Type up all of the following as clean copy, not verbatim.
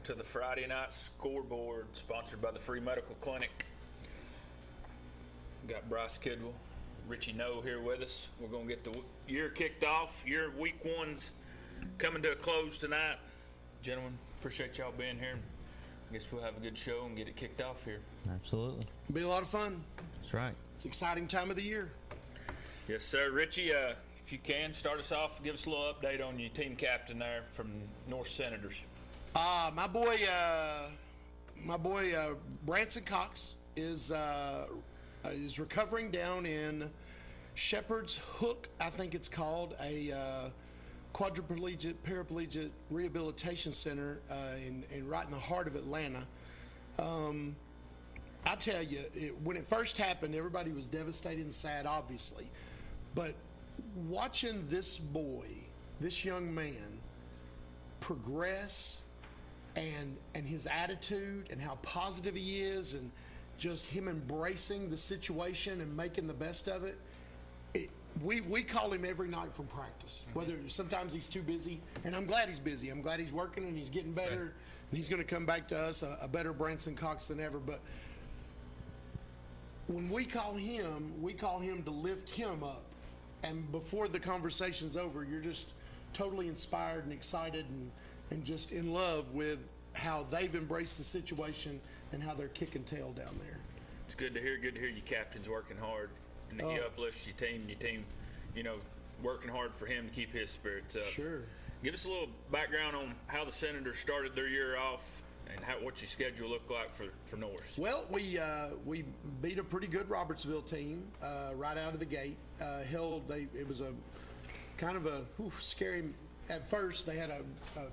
to the Friday Night Scoreboard, sponsored by the Free Medical Clinic. Got Bryce Kidwell, Richie Noe here with us. We're going to get the year kicked off. Week one's coming to a close tonight. Gentlemen, appreciate y'all being here. I guess we'll have a good show and get it kicked off here. Absolutely. It'll be a lot of fun. That's right. It's an exciting time of the year. Yes, sir. Richie, if you can, start us off. Give us a little update on your team captain there from North Senators. My boy Branson Cox is recovering down in Shepherd's Hook, I think it's called, a quadriplegic paraplegic rehabilitation center in right in the heart of Atlanta. I tell you, when it first happened, everybody was devastated and sad, obviously. But watching this boy, this young man, progress and his attitude and how positive he is and just him embracing the situation and making the best of it, we call him every night from practice. Whether sometimes he's too busy, and I'm glad he's busy. I'm glad he's working and he's getting better, and he's going to come back to us a better Branson Cox than ever. But when we call him to lift him up, and before the conversation's over, you're just totally inspired and excited and just in love with how they've embraced the situation and how they're kicking tail down there. It's good to hear. Good to hear you captain's working hard and he uplifts your team, working hard for him to keep his spirits up. Sure. Give us a little background on how the Senators started their year off and what your schedule looked like for Norse. Well, we beat a pretty good Robertsville team right out of the gate. It was a kind of a scary. At first, they had a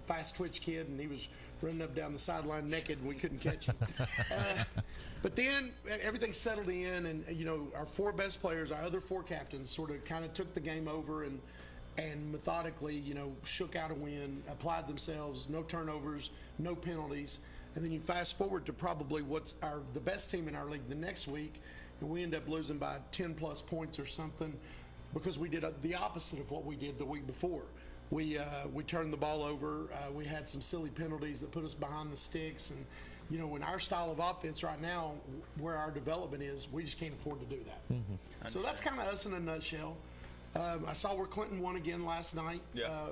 fast twitch kid, and he was running up down the sideline naked, and we couldn't catch him. But then everything settled in, and our four best players, our other four captains, sort of kind of took the game over and methodically, shook out a win, applied themselves, no turnovers, no penalties. And then you fast forward to probably what's the best team in our league the next week, and we end up losing by 10 plus points or something because we did the opposite of what we did the week before. We turned the ball over. We had some silly penalties that put us behind the sticks. And, in our style of offense right now, where our development is, we just can't afford to do that. Mm-hmm. So that's kind of us in a nutshell. I saw where Clinton won again last night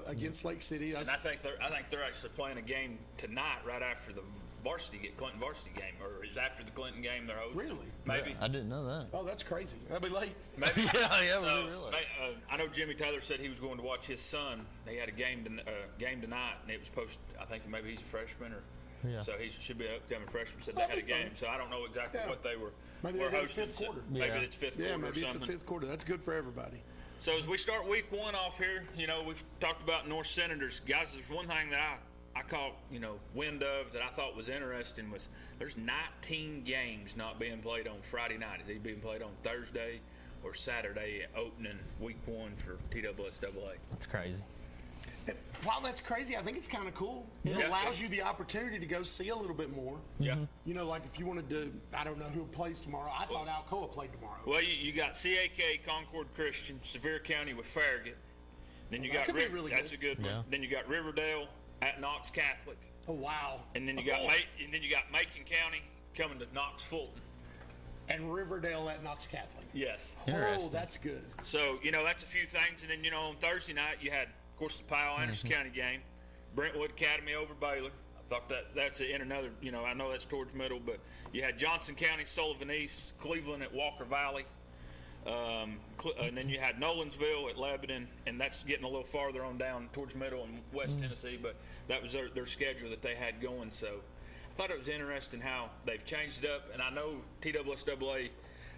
against Lake City. And I think they're actually playing a game tonight right after the Clinton varsity game, or is after the Clinton game they're hosting. Really? Maybe. Yeah, I didn't know that. Oh, that's crazy. That'll be late. Maybe. yeah, so, really. I know Jimmy Taylor said he was going to watch his son. They had a game tonight, and it was posted. I think maybe he's a freshman, so he should be an upcoming freshman. Said they had a game, so I don't know exactly what they were. Maybe were they hosting. fifth quarter. Maybe it's fifth quarter. Yeah, maybe or something. it's a fifth quarter. That's good for everybody. So as we start week one off here, we've talked about North Senators. Guys, there's one thing that I caught, wind of that I thought was interesting was there's 19 games not being played on Friday night. It's being played on Thursday or Saturday opening week one for TWSAA. That's crazy. While that's crazy, I think it's kind of cool. It allows you the opportunity to go see a little bit more. Yeah. Like if you wanted to, I don't know who plays tomorrow. I thought Alcoa played tomorrow. Well, you got CAK, Concord Christian, Sevier County with Farragut. Then you got really that's a good one. Yeah. Then you got Riverdale at Knox Catholic. Oh wow! And then you got Macon County coming to Knox Fulton. And Riverdale at Knox Catholic. Yes. Oh, that's good. So that's a few things. And then on Thursday night you had, of course, the Powell Anderson County game, Brentwood Academy over Baylor. I thought that's in another. I know that's towards middle, but you had Johnson County, Sullivan East, Cleveland at Walker Valley. And then you had Nolensville at Lebanon, and that's getting a little farther on down towards middle and West Tennessee, but that was their schedule that they had going. So I thought it was interesting how they've changed it up, and I know TWSAA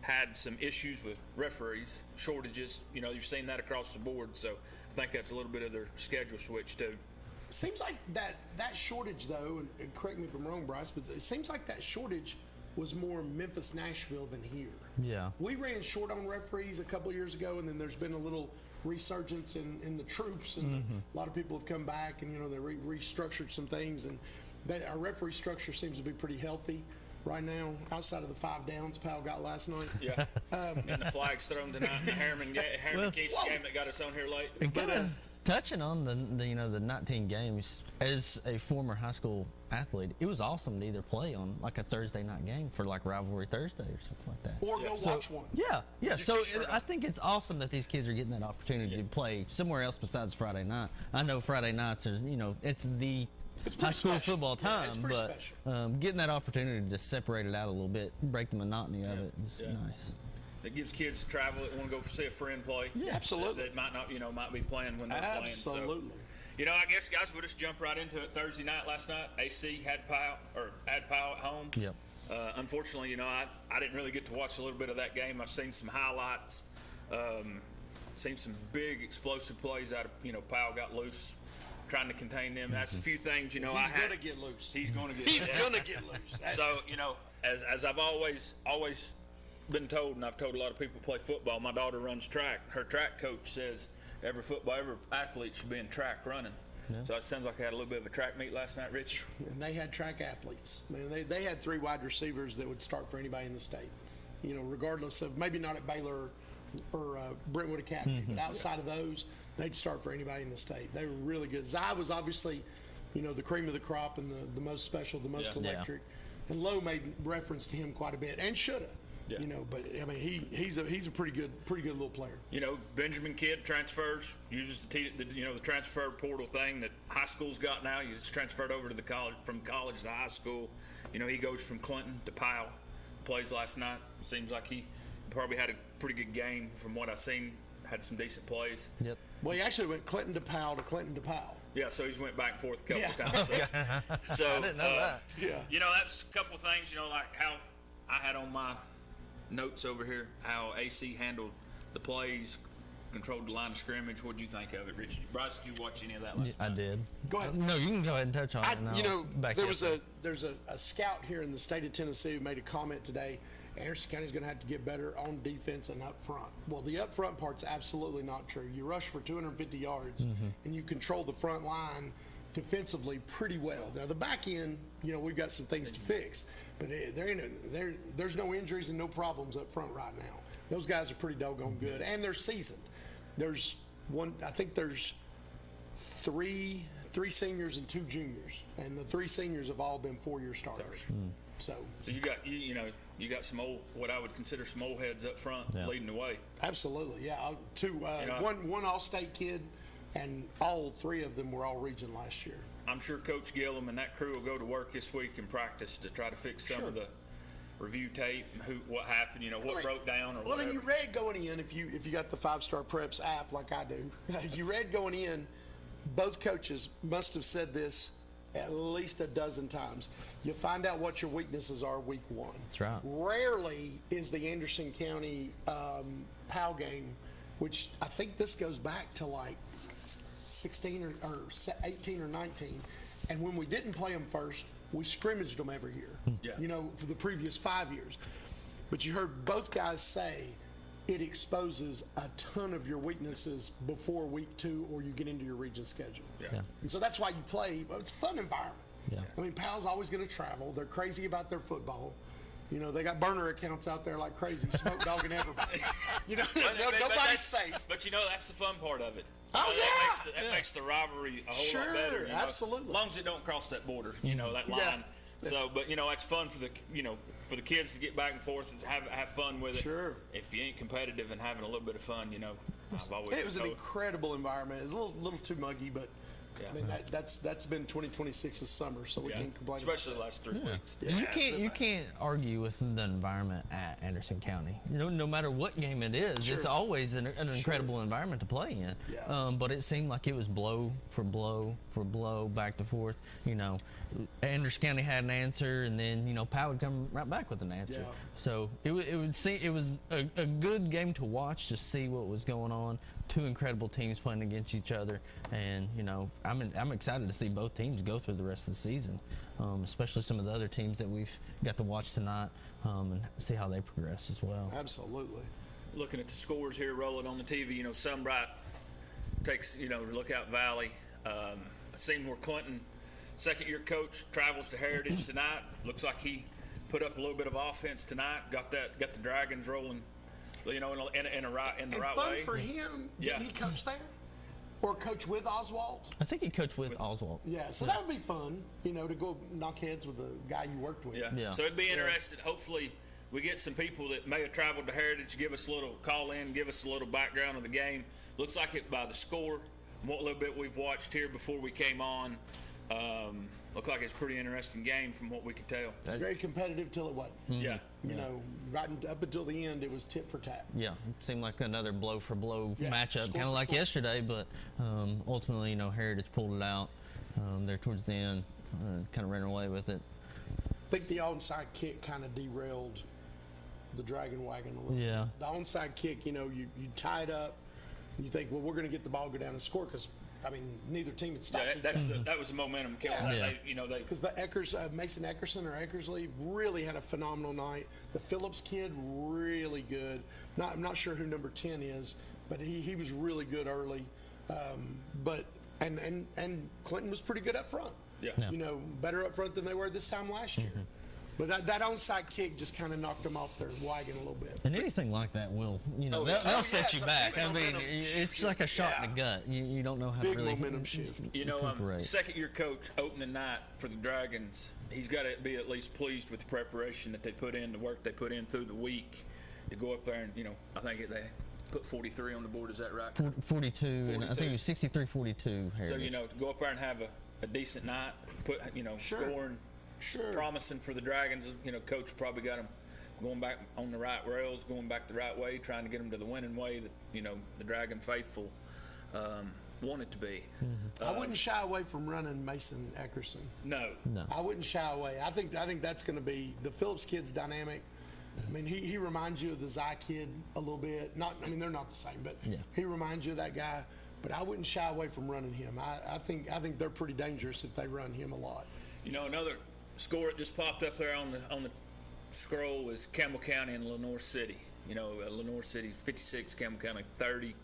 had some issues with referees, shortages. You've seen that across the board, so I think that's a little bit of their schedule switch too. Seems like that shortage, though, and correct me if I'm wrong, Bryce, but it seems like that shortage was more Memphis, Nashville than here. Yeah. We ran short on referees a couple of years ago, and then there's been a little resurgence in the troops, and a lot of people have come back, and they restructured some things, and our referee structure seems to be pretty healthy right now, outside of the 5 downs Powell got last night. Yeah. And the flags thrown tonight in the Harriman Case game that got us on here late. And touching on the 19 games, as a former high school athlete, it was awesome to either play on like a Thursday night game for like Rivalry Thursday or something like that. Or go watch one. Yeah. So I think it's awesome that these kids are getting that opportunity to play somewhere else besides Friday night. I know Friday nights are, it's the high school football time, but getting that opportunity to separate it out a little bit, break the monotony of it is nice. It gives kids to travel that want to go see a friend play. Yeah, absolutely. That might not, might be playing when they're playing. Absolutely. So, I guess, guys, we'll just jump right into it. Thursday night last night, AC had Powell at home. Yep. Unfortunately, I didn't really get to watch a little bit of that game. I've seen some highlights, seen some big explosive plays out of, Powell got loose, trying to contain them. That's a few things, He's going to get loose. He's going to get He's going to get loose. So, as I've always been told, and I've told a lot of people who play football, my daughter runs track. Her track coach says every athlete should be in track running. Yeah. So it sounds like I had a little bit of a track meet last night, Rich. And they had track athletes. Man, they had 3 wide receivers that would start for anybody in the state. Regardless of, maybe not at Baylor or Brentwood Academy, but outside of those, they'd start for anybody in the state. They were really good. Zai was obviously, the cream of the crop and the most special, the most electric. Yeah. And Lowe made reference to him quite a bit, and should have. Yeah. But I mean, he's a pretty good little player. Benjamin Kidd transfers, uses the transfer portal thing that high school's got now. He's transferred over to the college, from college to high school. He goes from Clinton to Powell. Plays last night. Seems like he probably had a pretty good game from what I've seen. Had some decent plays. Yep. Well, he actually went Clinton to Powell to Clinton to Powell. Yeah, so he's went back and forth a couple of times. So I didn't know that. Yeah. That's a couple of things. Like how I had on my notes over here how AC handled the plays, controlled the line of scrimmage. What did you think of it, Rich? Bryce, did you watch any of that last night? I did. Go ahead. No, you can go ahead and touch on it. There's a scout here in the state of Tennessee who made a comment today. Anderson County's going to have to get better on defense and up front. Well, the up front part's absolutely not true. You rush for 250 yards and you control the front line defensively pretty well. Now the back end, we've got some things to fix, but there's no injuries and no problems up front right now. Those guys are pretty doggone good, and they're seasoned. I think there's three seniors and 2 juniors, and the 3 seniors have all been 4-year starters. So you got some old, what I would consider some old heads up front leading the way. Absolutely, yeah. One All-State kid, and all 3 of them were all region last year. I'm sure Coach Gillum and that crew will go to work this week and practice to try to fix some of the review tape, what happened, what broke down or whatever. Well, then you read going in, if you got the 5-Star Preps app like I do, you read going in, both coaches must have said this at least a dozen times. You find out what your weaknesses are week 1. That's right. Rarely is the Anderson County POW game, which I think this goes back to like 16 or 18 or 19. And when we didn't play them first, we scrimmaged them every year, for the previous 5 years. But you heard both guys say it exposes a ton of your weaknesses before week 2 or you get into your region schedule. Yeah. And so that's why you play. It's a fun environment. Yeah. I mean, Powell's always going to travel. They're crazy about their football. They got burner accounts out there like crazy, smoke dogging everybody. Nobody's safe. But that's the fun part of it. That makes the rivalry a whole lot better. Absolutely. As long as it don't cross that border, that line. Yeah. So, but it's fun for the kids to get back and forth and have fun with it. Sure. If you ain't competitive and having a little bit of fun, I've always. It was an incredible environment. It was a little too muggy, but. Yeah. I mean that's been 2026 this summer, so we can't complain. Especially the last 3 weeks. Yeah. You can't argue with the environment at Anderson County. No matter what game it is, it's always an incredible environment to play in. Yeah. But it seemed like it was blow for blow for blow, back and forth. Anderson County had an answer, and then Powell would come right back with an answer. Yeah. So it was a good game to watch to see what was going on. 2 incredible teams playing against each other, and I'm excited to see both teams go through the rest of the season, especially some of the other teams that we've got to watch tonight, and see how they progress as well. Absolutely. Looking at the scores here rolling on the TV, Sunbright takes Lookout Valley. Seymour Clinton, second-year coach, travels to Heritage tonight. Looks like he put up a little bit of offense tonight. Got the Dragons rolling. In the right way. Fun for him. Didn't he coach there? Or coach with Oswald. I think he coached with Oswald. Yeah, so that would be fun, to go knock heads with the guy you worked with. Yeah. So it'd be interesting. Hopefully, we get some people that may have traveled to Heritage, give us a little call in, give us a little background of the game. Looks like it by the score, what little bit we've watched here before we came on. Looked like it's a pretty interesting game from what we could tell. It was very competitive till it wasn't. Yeah. Right up until the end, it was tit for tat. Yeah, it seemed like another blow for blow Yeah, matchup, score kind of for like score. yesterday. But ultimately, Heritage pulled it out there towards the end, kind of ran away with it. I think the onside kick kind of derailed the Dragon Wagon a little Yeah. bit. The onside kick, you tie it up, and you think, well, we're going to get the ball, go down and score, because, neither team had stopped. Yeah, that was the momentum killer. Yeah. They Because the Mason Eckerson or Eckersley really had a phenomenal night. The Phillips kid, really good. I'm not sure who number 10 is, but he was really good early. And Clinton was pretty good up front. Yeah. Better up front than they were this time last year. But that onside kick just kind of knocked them off their wagon a little bit. And anything like that will, they'll set you back. It's like a shot in the gut. You don't know how Big to really momentum shift. recuperate. Second-year coach opening night for the Dragons, he's got to be at least pleased with the preparation that they put in, the work they put in through the week to go up there and, I think they put 43 on the board. Is that right? 42, and I think it was 63-42. So, to go up there and have a decent night, Sure. scoring, promising for the Dragons. Coach probably got them going back on the right rails, going back the right way, trying to get them to the winning way that, the Dragon faithful want it to be. I wouldn't shy away from running Mason Eckerson. No. I wouldn't shy away. I think that's going to be the Phillips kid's dynamic. He reminds you of the Zy kid a little bit. They're not the same, but he reminds you of that guy. But I wouldn't shy away from running him. I think they're pretty dangerous if they run him a lot. Another score that just popped up there on the scroll was Campbell County and Lenoir City. Lenoir City 56, Campbell County 30.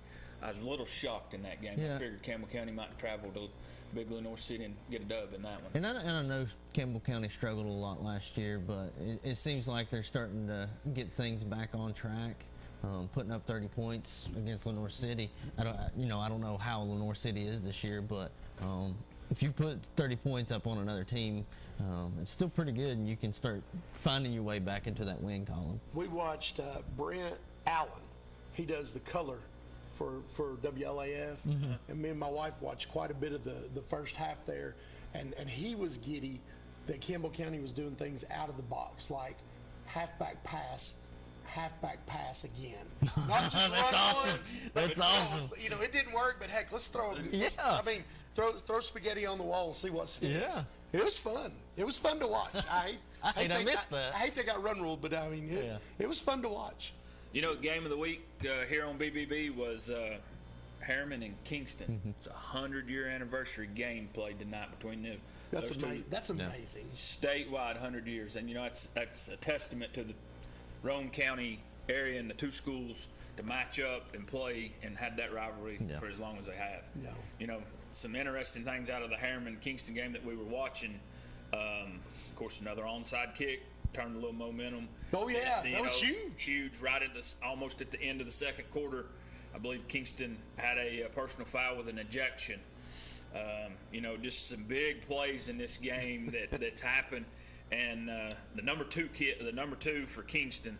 I was a little shocked in that game. Yeah. I figured Campbell County might travel to big Lenoir City and get a dub in that one. And I know Campbell County struggled a lot last year, but it seems like they're starting to get things back on track. Putting up 30 points against Lenoir City. I don't know how Lenoir City is this year, but if you put 30 points up on another team, it's still pretty good, and you can start finding your way back into that win column. We watched Brent Allen. He does the color for WLAF, and me and my wife watched quite a bit of the first half there, and he was giddy that Campbell County was doing things out of the box, like halfback pass again. Not just That's run awesome. one, That's awesome. It didn't work, but heck, let's throw it. Yeah. Throw spaghetti on the wall and see what sticks. Yeah. It was fun. It was fun to watch. I missed that. I hate they got run rule, but it was fun to watch. Game of the week here on BBB was Harriman and Kingston. It's a 100-year anniversary game played tonight between them. That's Those two amazing. That's amazing. statewide 100 years, and that's a testament to the Roane County area and the two schools to match up and play and had that rivalry for as long as they have. Yeah. Some interesting things out of the Harriman-Kingston game that we were watching. Of course, another onside kick turned a little momentum. Oh yeah, that was huge. Huge, right at almost at the end of the second quarter. I believe Kingston had a personal foul with an ejection. Just some big plays in this game that's happened. And the number two for Kingston,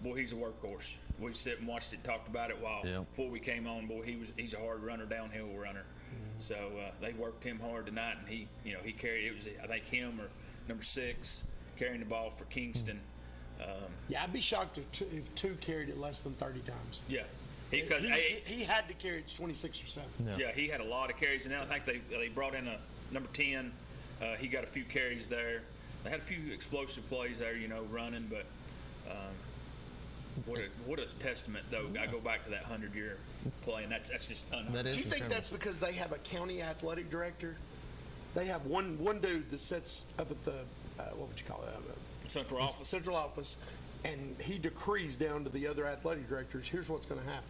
boy, he's a workhorse. We sit and watched it, talked about it before we came on. Boy, he's a hard runner, downhill runner. So they worked him hard tonight, and he carried. It was I think him or number 6 carrying the ball for Kingston. I'd be shocked if two carried it less than 30 times. Yeah, Because he had to carry it 26 or 7. Yeah, he had a lot of carries, and then I think they brought in a number 10. He got a few carries there. They had a few explosive plays there, running, but what a testament, though. I go back to that 100-year play, and that's just unheard. That is Do you think incredible. that's because they have a county athletic director? They have one dude that sits up at the, what would you call it? Central office. Central office, and he decrees down to the other athletic directors, here's what's going to happen.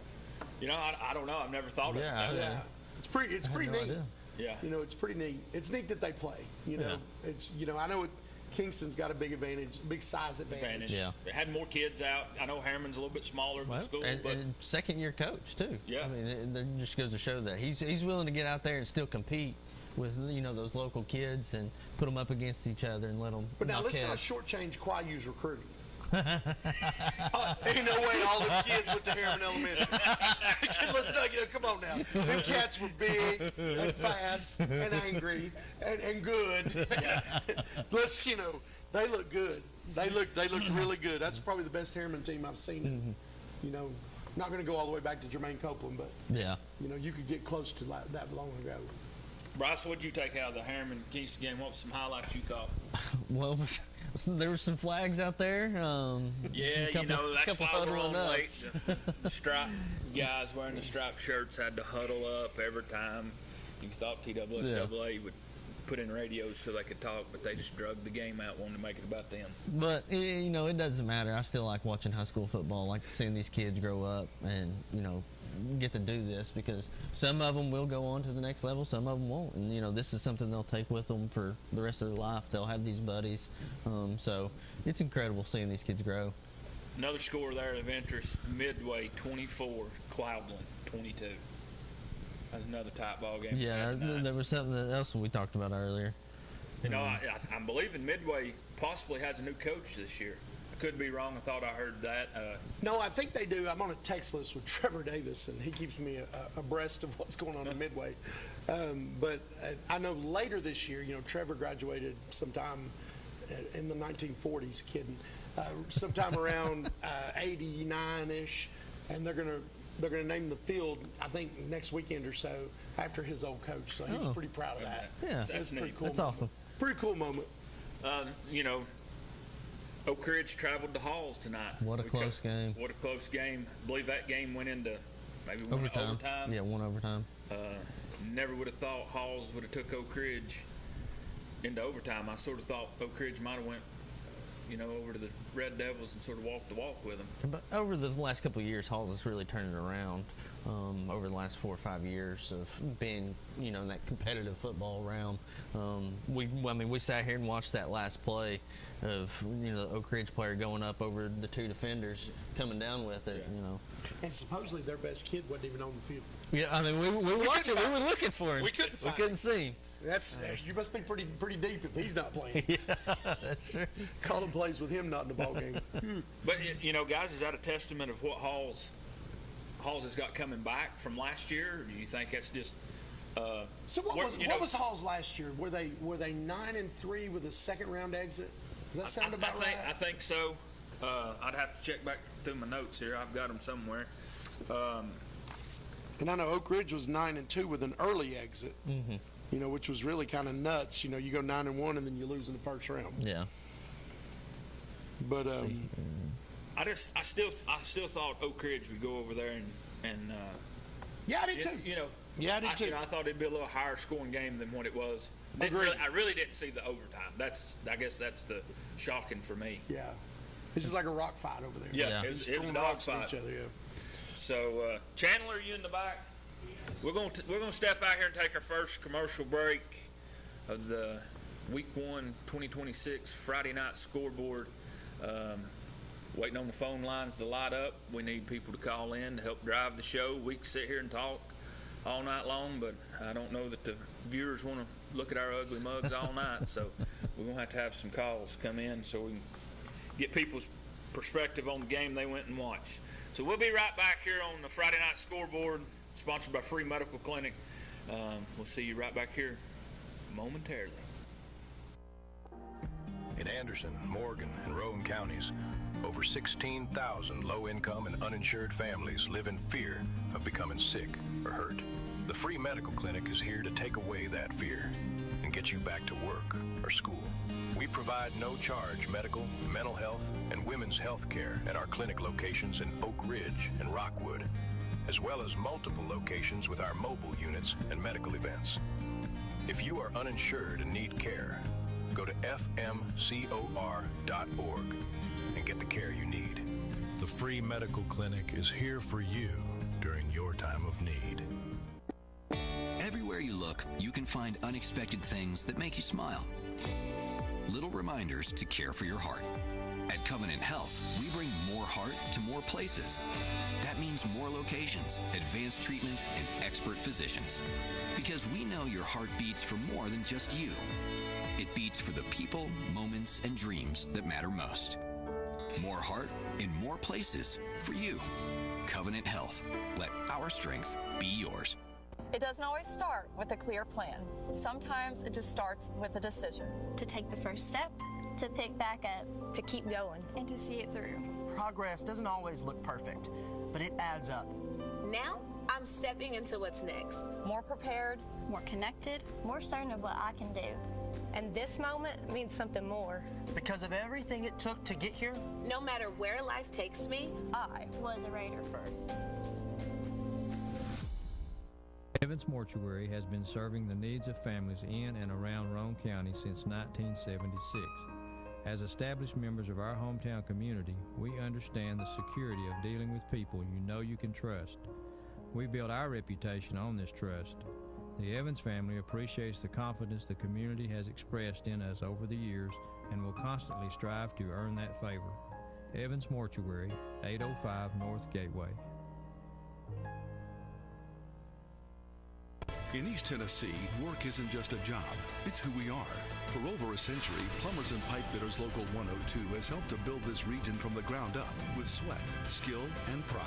I don't know. I've never thought of it. Yeah, that way. Yeah. It's pretty no neat. idea. Yeah. It's pretty neat. It's neat that they play. Yeah. It's I know Kingston's got a big advantage, big size advantage. Yeah. They had more kids out. I know Harriman's a little bit smaller than school, but and second-year coach too. Yeah. I mean, it just goes to show that he's willing to get out there and still compete with those local kids and put them up against each other and let them. But now let's not shortchange Quayu's recruiting. Ain't no way all the kids went to Harriman Elementary. Let's not come on now. Them cats were big and fast and angry and good. Let's they look good. They look really good. That's probably the best Harriman team I've seen. Not going to go all the way back to Jermaine Copeland, but yeah, you could get close to that long ago. Bryce, what'd you take out of the Harriman Kingston game? What was some highlights you thought? Well, there were some flags out there. That's why we're on late. The striped guys wearing the striped shirts had to huddle up every time. You thought TSSAA would put in radios so they could talk, but they just drugged the game out, wanting to make it about them. But it doesn't matter. I still like watching high school football. I like seeing these kids grow up and get to do this, because some of them will go on to the next level, some of them won't, and this is something they'll take with them for the rest of their life. They'll have these buddies, so it's incredible seeing these kids grow. Another score there of interest: Midway 24, Cloudland 22. That's another tight ball game. Yeah, there was something else we talked about earlier. I'm believing Midway possibly has a new coach this year. Could be wrong. I thought I heard that. No, I think they do. I'm on a text list with Trevor Davis, and he keeps me abreast of what's going on in Midway. But I know later this year, Trevor graduated sometime in the 1940s, kidding, sometime around 89-ish, and they're gonna name the field, I think, next weekend or so after his old coach. So he was pretty proud of that. Yeah, that's pretty cool. That's awesome. Pretty cool moment. Oak Ridge traveled to Halls tonight. What a close game. What a close game. I believe that game went into maybe overtime. Yeah, one overtime. Never would have thought Halls would have took Oak Ridge into overtime. I sort of thought Oak Ridge might have went, over to the Red Devils and sort of walked the walk with them. But over the last couple of years, Halls has really turned it around. Over the last 4 or 5 years of being, in that competitive football realm. We sat here and watched that last play of, the Oak Ridge player going up over the two defenders, coming down with it, And supposedly their best kid wasn't even on the field. Yeah, we watched it. We were looking for him. We couldn't see him. You must be pretty deep if he's not playing. Yeah, that's true. Calling plays with him not in the ball game. But guys, is that a testament of what Halls has got coming back from last year? Or do you think that's just? So what was Halls last year? Were they 9-3 with a second round exit? Does that sound about right? I think so. I'd have to check back through my notes here. I've got them somewhere. And I know Oak Ridge was 9-2 with an early exit. Mm-hmm. Which was really kind of nuts. You go 9-1 and then you lose in the first round. Yeah. But I still thought Oak Ridge would go over there and yeah, I did too. Yeah, I did too. I thought it'd be a little higher scoring game than what it was. I really didn't see the overtime. I guess that's the shocking for me. Yeah, this is like a rock fight over there. Yeah. It was a dog fight. Each other, yeah. So Chandler, you in the back? We're going to step out here and take our first commercial break of the Week 1 2026 Friday night scoreboard. Waiting on the phone lines to light up. We need people to call in to help drive the show. We can sit here and talk all night long, but I don't know that the viewers want to look at our ugly mugs all night. So we're going to have some calls come in so we can get people's perspective on the game they went and watched. So we'll be right back here on the Friday night scoreboard, sponsored by Free Medical Clinic. We'll see you right back here momentarily. In Anderson, Morgan, and Rowan counties, over 16,000 low-income and uninsured families live in fear of becoming sick or hurt. The Free Medical Clinic is here to take away that fear and get you back to work or school. We provide no-charge medical, mental health, and women's health care at our clinic locations in Oak Ridge and Rockwood, as well as multiple locations with our mobile units and medical events. If you are uninsured and need care, go to fmcor.org and get the care you need. The Free Medical Clinic is here for you during your time of need. Everywhere you look, you can find unexpected things that make you smile. little reminders to care for your heart. At Covenant Health, we bring more heart to more places. That means more locations, advanced treatments, and expert physicians. Because we know your heart beats for more than just you. It beats for the people, moments, and dreams that matter most. More heart in more places for you. Covenant Health. Let our strength be yours. It doesn't always start with a clear plan. Sometimes it just starts with a decision. To take the first step, to pick back up, to keep going, and to see it through. Progress doesn't always look perfect, but it adds up. Now, I'm stepping into what's next. More prepared, more connected, more certain of what I can do. And this moment means something more. Because of everything it took to get here, no matter where life takes me, I was a Raider first. Evans Mortuary has been serving the needs of families in and around Roane County since 1976. As established members of our hometown community, we understand the security of dealing with people you know you can trust. We built our reputation on this trust. The Evans family appreciates the confidence the community has expressed in us over the years and will constantly strive to earn that favor. Evans Mortuary, 805 North Gateway. In East Tennessee, work isn't just a job, it's who we are. For over a century, Plumbers and Pipe Fitters Local 102 has helped to build this region from the ground up with sweat, skill, and pride.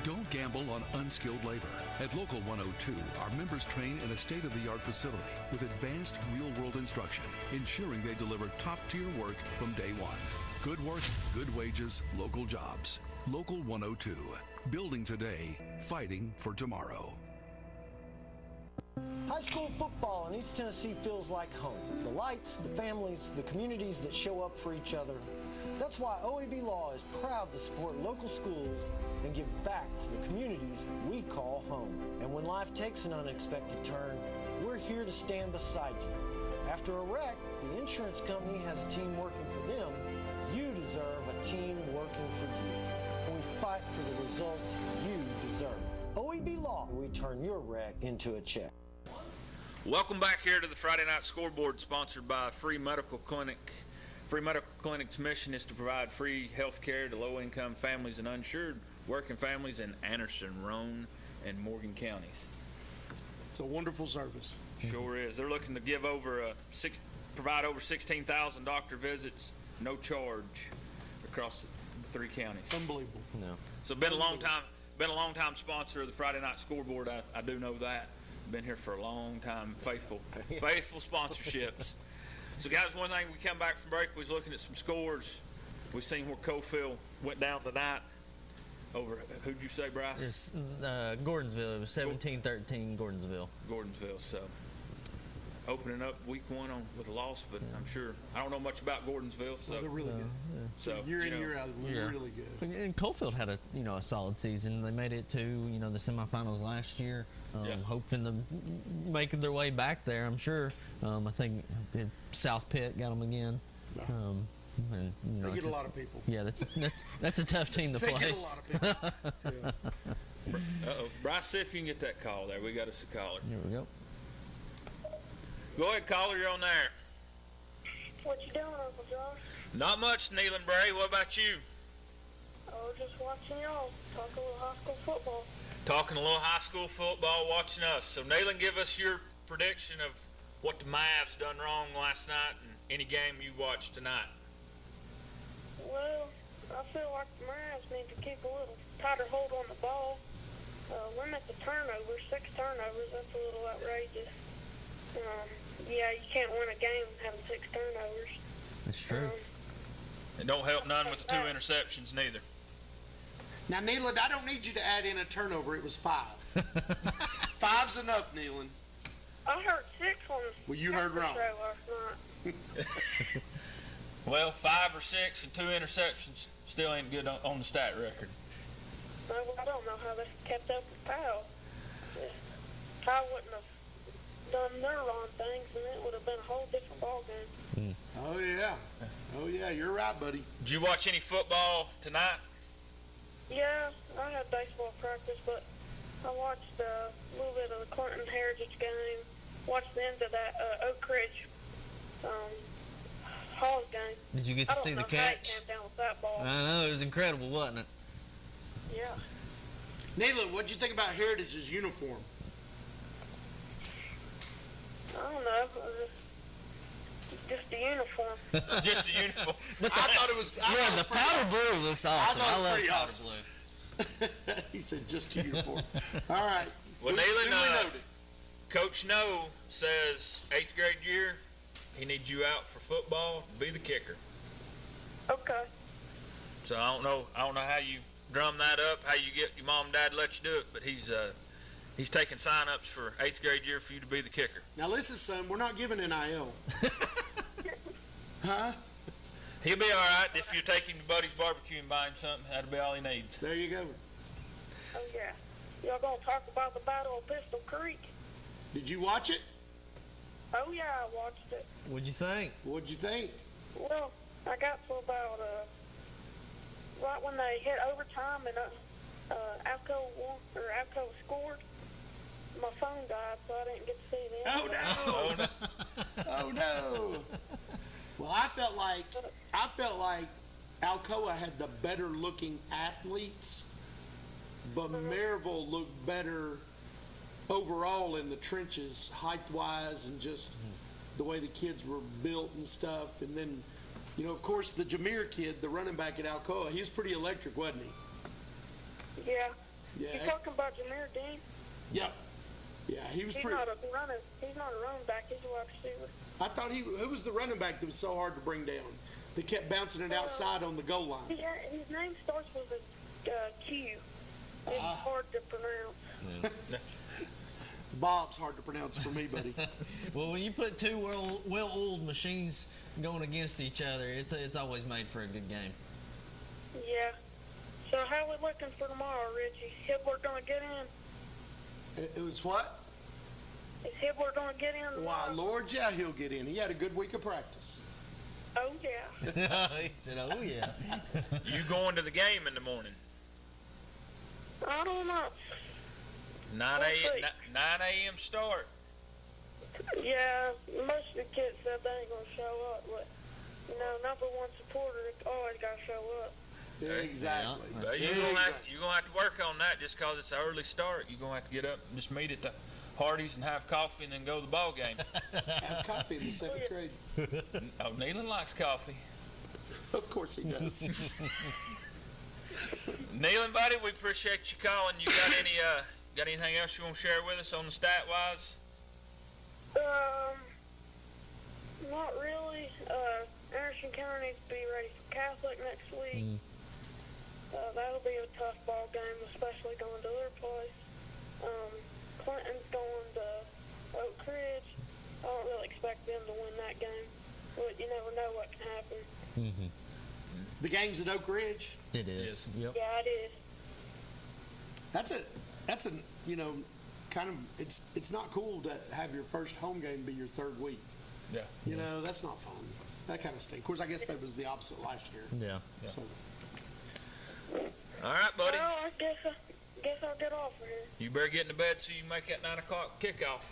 Don't gamble on unskilled labor. At Local 102, our members train in a state-of-the-art facility with advanced real-world instruction, ensuring they deliver top-tier work from day one. Good work, good wages, local jobs. Local 102. Building today, fighting for tomorrow. High school football in East Tennessee feels like home. The lights, the families, the communities that show up for each other. That's why OAB Law is proud to support local schools and give back to the communities we call home. And when life takes an unexpected turn, we're here to stand beside you. After a wreck, the insurance company has a team working for them. You deserve a team working for you. And we fight for the results you deserve. OAB Law, we turn your wreck into a check. Welcome back here to the Friday Night Scoreboard, sponsored by Free Medical Clinic. Free Medical Clinic's mission is to provide free health care to low-income families and uninsured working families in Anderson, Roane, and Morgan counties. It's a wonderful service. Sure is. They're looking to give provide over 16,000 doctor visits, no charge, across the three counties. Unbelievable. No. So been a long time sponsor of the Friday Night Scoreboard. I do know that. Been here for a long time. Faithful sponsorships. So guys, one thing, we come back from break, we was looking at some scores. We seen where Cofield went down tonight over, who'd you say, Bryce? It's Gordonsville. It was 17-13 Gordonsville. So opening up week one with a loss, but I'm sure, I don't know much about Gordonsville. So well, they're really good. So year in, year out, really good. And Cofield had a solid season. They made it to the semifinals last year. Hoping to making their way back there. I'm sure. I think South Pitt got them again. And, they get a lot of people. Yeah, that's a tough team to play. They get a lot of people. Uh-oh. Bryce, see if you can get that call there. We got us a caller. Here we go. Go ahead, caller. You're on there. What you doing, Uncle Josh? Not much, Nealon Bray. What about you? Oh, just watching y'all talk a little high school football. Talking a little high school football, watching us. So, Nealon, give us your prediction of what the Mavs done wrong last night and any game you watched tonight. Well, I feel like the Mavs need to keep a little tighter hold on the ball. Limit the turnovers, 6 turnovers, that's a little outrageous. Yeah, you can't win a game having 6 turnovers. That's true. And don't help none with the 2 interceptions neither. Now, Nealon, I don't need you to add in a turnover. It was 5. 5's enough, Nealon. I heard 6 on the Well, you heard wrong. show last night. Well, 5 or 6 and 2 interceptions still ain't good on the stat record. Well, I don't know how they kept up with Powell. Powell wouldn't have done their wrong things, and it would have been a whole different ball game. Oh yeah, you're right, buddy. Did you watch any football tonight? Yeah, I had baseball practice, but I watched a little bit of the Clinton Heritage game, watched the end of that Oak Ridge Hall's game. Did you get to see the I don't know how he catch? came down with that ball. I know, it was incredible, wasn't it? Yeah. Neyland, what'd you think about Heritage's uniform? I don't know. Just the uniform. Just the uniform. I thought it was. Yeah, the powder blue looks awesome. I I love pretty powder awesome. blue. He said just the uniform. All right. Well, Duly Neyland, noted. Coach No says 8th grade year, he needs you out for football to be the kicker. Okay. So I don't know how you drum that up, how you get your mom and dad to let you do it, but he's taking sign-ups for 8th grade year for you to be the kicker. Now listen, son, we're not giving NIL. Huh? He'll be all right if you're taking your buddy's barbecue and buying something. That'll be all he needs. There you go. Oh, yeah. Y'all gonna talk about the Battle of Pistol Creek? Did you watch it? Oh, yeah, I watched it. What'd you think? What'd you think? Well, I got to about, right when they hit overtime and Alco scored, my phone died, so I didn't get to see the end. Oh, no. Oh, no. Well, I felt like Alcoa had the better looking athletes, but Maryville looked better overall in the trenches, height-wise, and just the way the kids were built and stuff. And then, of course, the Jameer kid, the running back at Alcoa, he was pretty electric, wasn't he? Yeah. Yeah. You talking about Jameer Dean? Yep. Yeah, he was He's pretty. not a running back. He's a wide receiver. I thought who was the running back that was so hard to bring down? They kept bouncing it outside on the goal line. Yeah, his name starts with a Q. It's hard to pronounce. Bob's hard to pronounce for me, buddy. Well, when you put two well-oiled machines going against each other, it's always made for a good game. Yeah. So how we looking for tomorrow, Richie? Hibbler gonna get in? It was what? Is Hibbler gonna get in tomorrow? Why, Lord, yeah, he'll get in. He had a good week of practice. Oh, yeah. He said, oh, yeah. You going to the game in the morning? I don't know. 9 a.m. start. Yeah, most of the kids said they ain't gonna show up, but, number one supporter always gotta show up. Yeah, exactly. But you're gonna have to work on that just 'cause it's an early start. You're gonna have to get up and just meet at the Hardee's and have coffee and then go to the ball game. Have coffee in the 7th grade. Oh, Neyland likes coffee. Of course he does. Neyland, buddy, we appreciate you calling. You got anything else you want to share with us on the stat wise? Not really. Anderson County needs to be ready for Catholic next week. That'll be a tough ball game, especially going to their place. Clinton's going to Oak Ridge. I don't really expect them to win that game, but you never know what can happen. Mm-hmm. The game's at Oak Ridge? It is. Yep. Yeah, it is. That's a kind of, it's not cool to have your first home game be your third week. Yeah. That's not fun. That kind of stinks. Of course, I guess that was the opposite last year. Yeah. So. All right, buddy. Well, I guess I'll get off of here. You better get into bed so you can make that 9 o'clock kickoff.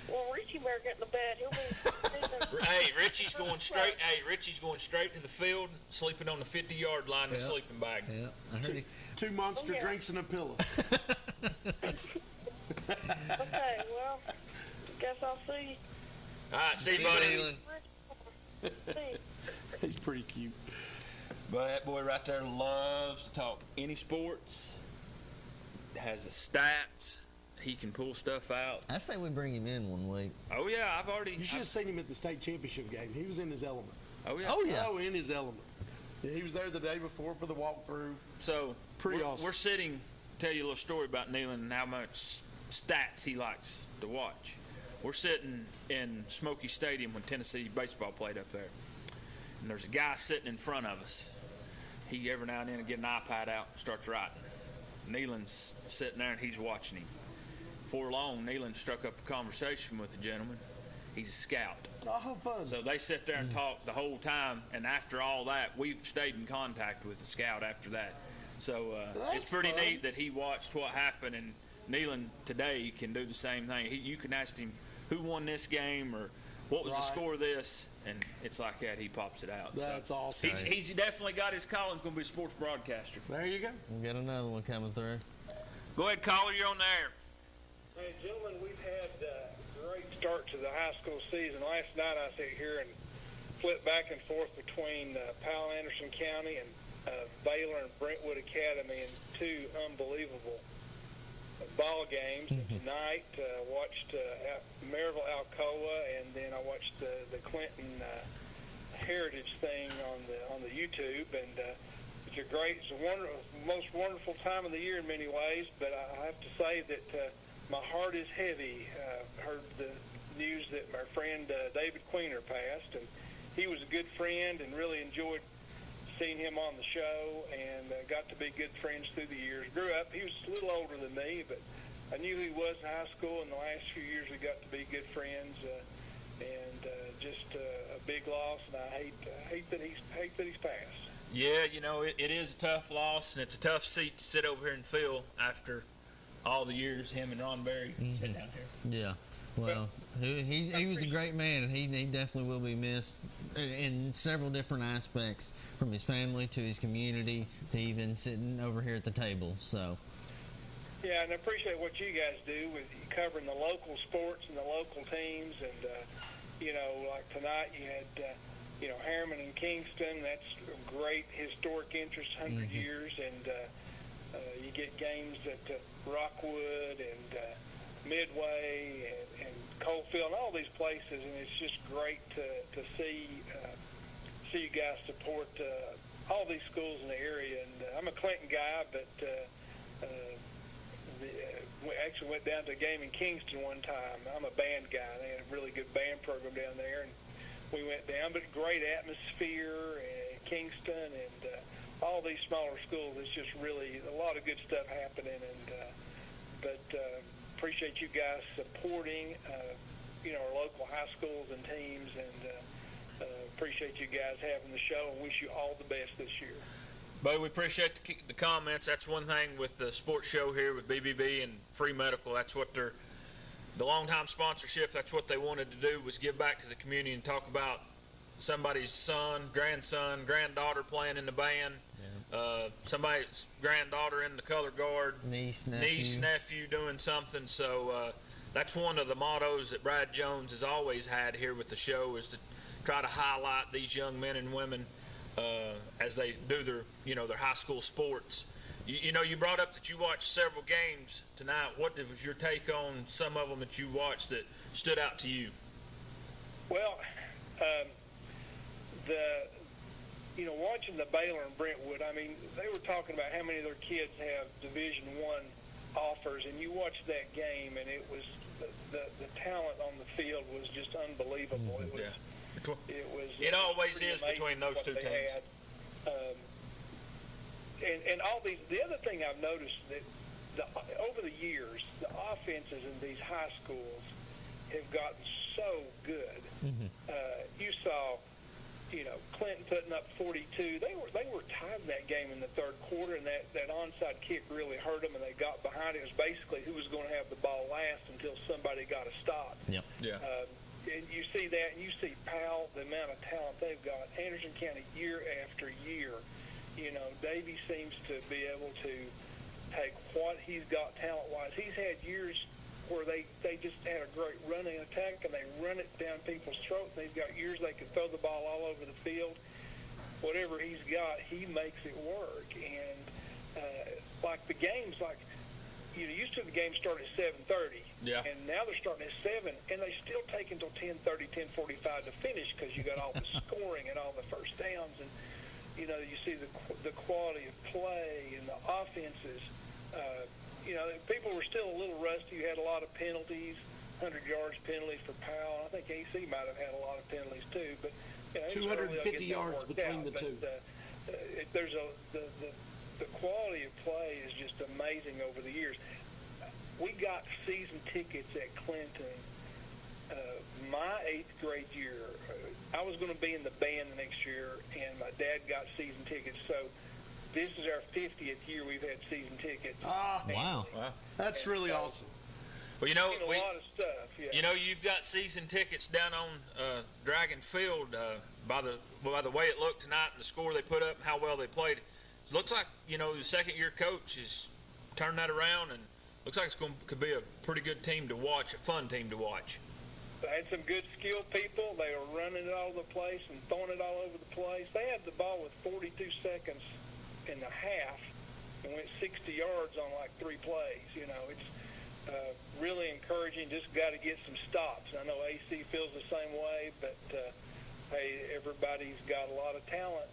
Well, Richie better get in the bed. He'll be. Hey, Richie's going straight. Richie's going straight to the field, sleeping on the 50-yard line in a sleeping bag. Yeah, I heard Two monster drinks and a pillow. Okay, well, guess I'll see you. All right, see you, buddy. He's pretty cute. But that boy right there loves to talk any sports. Has the stats. He can pull stuff out. I say we bring him in one week. Oh yeah, You should have seen him at the state championship game. He was in his element. Oh yeah. Oh yeah. Oh, in his element. Yeah, he was there the day before for the walkthrough. So pretty awesome. We're sitting. Tell you a little story about Neyland and how much stats he likes to watch. We're sitting in Smoky Stadium when Tennessee baseball played up there, and there's a guy sitting in front of us. He every now and then will get an iPad out and starts writing. Neyland's sitting there and he's watching him. Before long, Neyland struck up a conversation with the gentleman. He's a scout. Oh, fun. So they sit there and talk the whole time, and after all that, we've stayed in contact with the scout after that. So it's pretty neat that he watched what happened, and Neyland today can do the same thing. You can ask him who won this game or what was the Right. score of this? And it's like that, he pops it out. That's so awesome. He's definitely got his calling. He's going to be a sports broadcaster. There you go. We got another one coming through. Go ahead, caller. You're on the air. Hey, gentlemen, we've had a great start to the high school season. Last night I sat here and flipped back and forth between Powell Anderson County and Baylor and Brentwood Academy in two unbelievable ball games. Tonight, watched Maryville Alcoa, and then I watched the Clinton Heritage thing on the YouTube. And it's a most wonderful time of the year in many ways. But I have to say that my heart is heavy. Heard the news that my friend David Queener passed, and he was a good friend, and really enjoyed seeing him on the show, and got to be good friends through the years. Grew up, he was a little older than me, but I knew who he was in high school. In the last few years, we got to be good friends, and just a big loss. And I hate that he's passed. Yeah, it is a tough loss, and it's a tough seat to sit over here and fill after all the years him and Ron Berry sit down here. Yeah. Well, he was a great man, and he definitely will be missed in several different aspects, from his family to his community to even sitting over here at the table. So. Yeah, and I appreciate what you guys do with covering the local sports and the local teams, and like tonight you had Harriman and Kingston. That's a great historic interest, 100 years, and you get games at Rockwood and Midway and Coalfield and all these places, and it's just great to see you guys support all these schools in the area. And I'm a Clinton guy, but we actually went down to a game in Kingston one time. I'm a band guy. They had a really good band program down there, and we went down. But great atmosphere in Kingston, and all these smaller schools. It's just really a lot of good stuff happening, and appreciate you guys supporting, our local high schools and teams, and appreciate you guys having the show, and wish you all the best this year. Buddy, we appreciate the comments. That's one thing with the sports show here with BBB and Free Medical. That's what the long-time sponsorship, that's what they wanted to do, was give back to the community and talk about somebody's son, grandson, granddaughter playing in the band. Somebody's granddaughter in the color guard, niece, nephew doing something. So that's one of the mottos that Brad Jones has always had here with the show, is to try to highlight these young men and women as they do their high school sports. You brought up that you watched several games tonight. What was your take on some of them that you watched that stood out to you? Well, watching the Baylor and Brentwood, I mean, they were talking about how many of their kids have Division I offers, and you watched that game, and it was the talent on the field was just unbelievable. It always is between those two teams. And all these. The other thing I've noticed that over the years, the offenses in these high schools have gotten so good. You saw, Clinton putting up 42. They were tied in that game in the third quarter, and that onside kick really hurt them, and they got behind it. It was basically who was going to have the ball last until somebody got a stop. Yep. Yeah. And you see that, and you see Powell, the amount of talent they've got. Anderson County, year after year, Davey seems to be able to take what he's got talent-wise. He's had years where they just had a great running attack, and they run it down people's throats. They've got years they can throw the ball all over the field. Whatever he's got, he makes it work. And like the games, used to the game started at 7:30, and now they're starting at 7, and they still take until 10:30, 10:45 to finish, because you got all the scoring and all the first downs, and you see the quality of play and the offenses. People were still a little rusty. You had a lot of penalties, 100 yards penalty for Powell. I think AC might have had a lot of penalties too, but 250 yards between the two. There's the quality of play is just amazing over the years. We got season tickets at Clinton my 8th grade year. I was going to be in the band the next year, and my dad got season tickets. So this is our 50th year we've had season tickets. Wow. That's really awesome. Well, you know, a lot of stuff. Yeah. You know, you've got season tickets down on Dragon Field. By the way it looked tonight and the score they put up and how well they played, it looks like, you know, the second-year coach has turned that around, and looks like could be a pretty good team to watch, a fun team to watch. They had some good skilled people. They were running it all over the place and throwing it all over the place. They had the ball with 42 seconds in the half and went 60 yards on like 3 plays. You know, it's really encouraging. Just got to get some stops. I know AC feels the same way, but hey, everybody's got a lot of talent.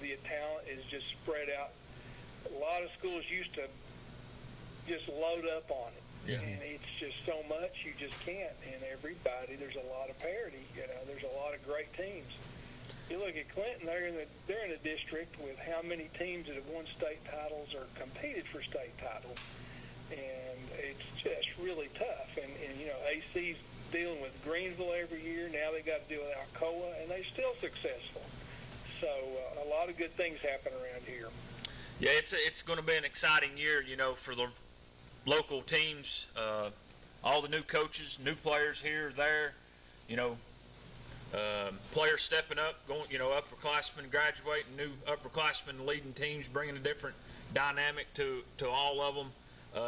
The talent is just spread out. A lot of schools used to just load up on it. Yeah. And it's just so much you just can't. And there's a lot of parity. You know, there's a lot of great teams. You look at Clinton; they're in a district with how many teams that have won state titles or competed for state titles, and it's just really tough. And you know, AC's dealing with Greenville every year. Now they got to deal with Alcoa, and they're still successful. So a lot of good things happen around here. Yeah, it's going to be an exciting year, you know, for the local teams, all the new coaches, new players here, there, you know, players stepping up, going, you know, upperclassmen graduating, new upperclassmen leading teams, bringing a different dynamic to all of them.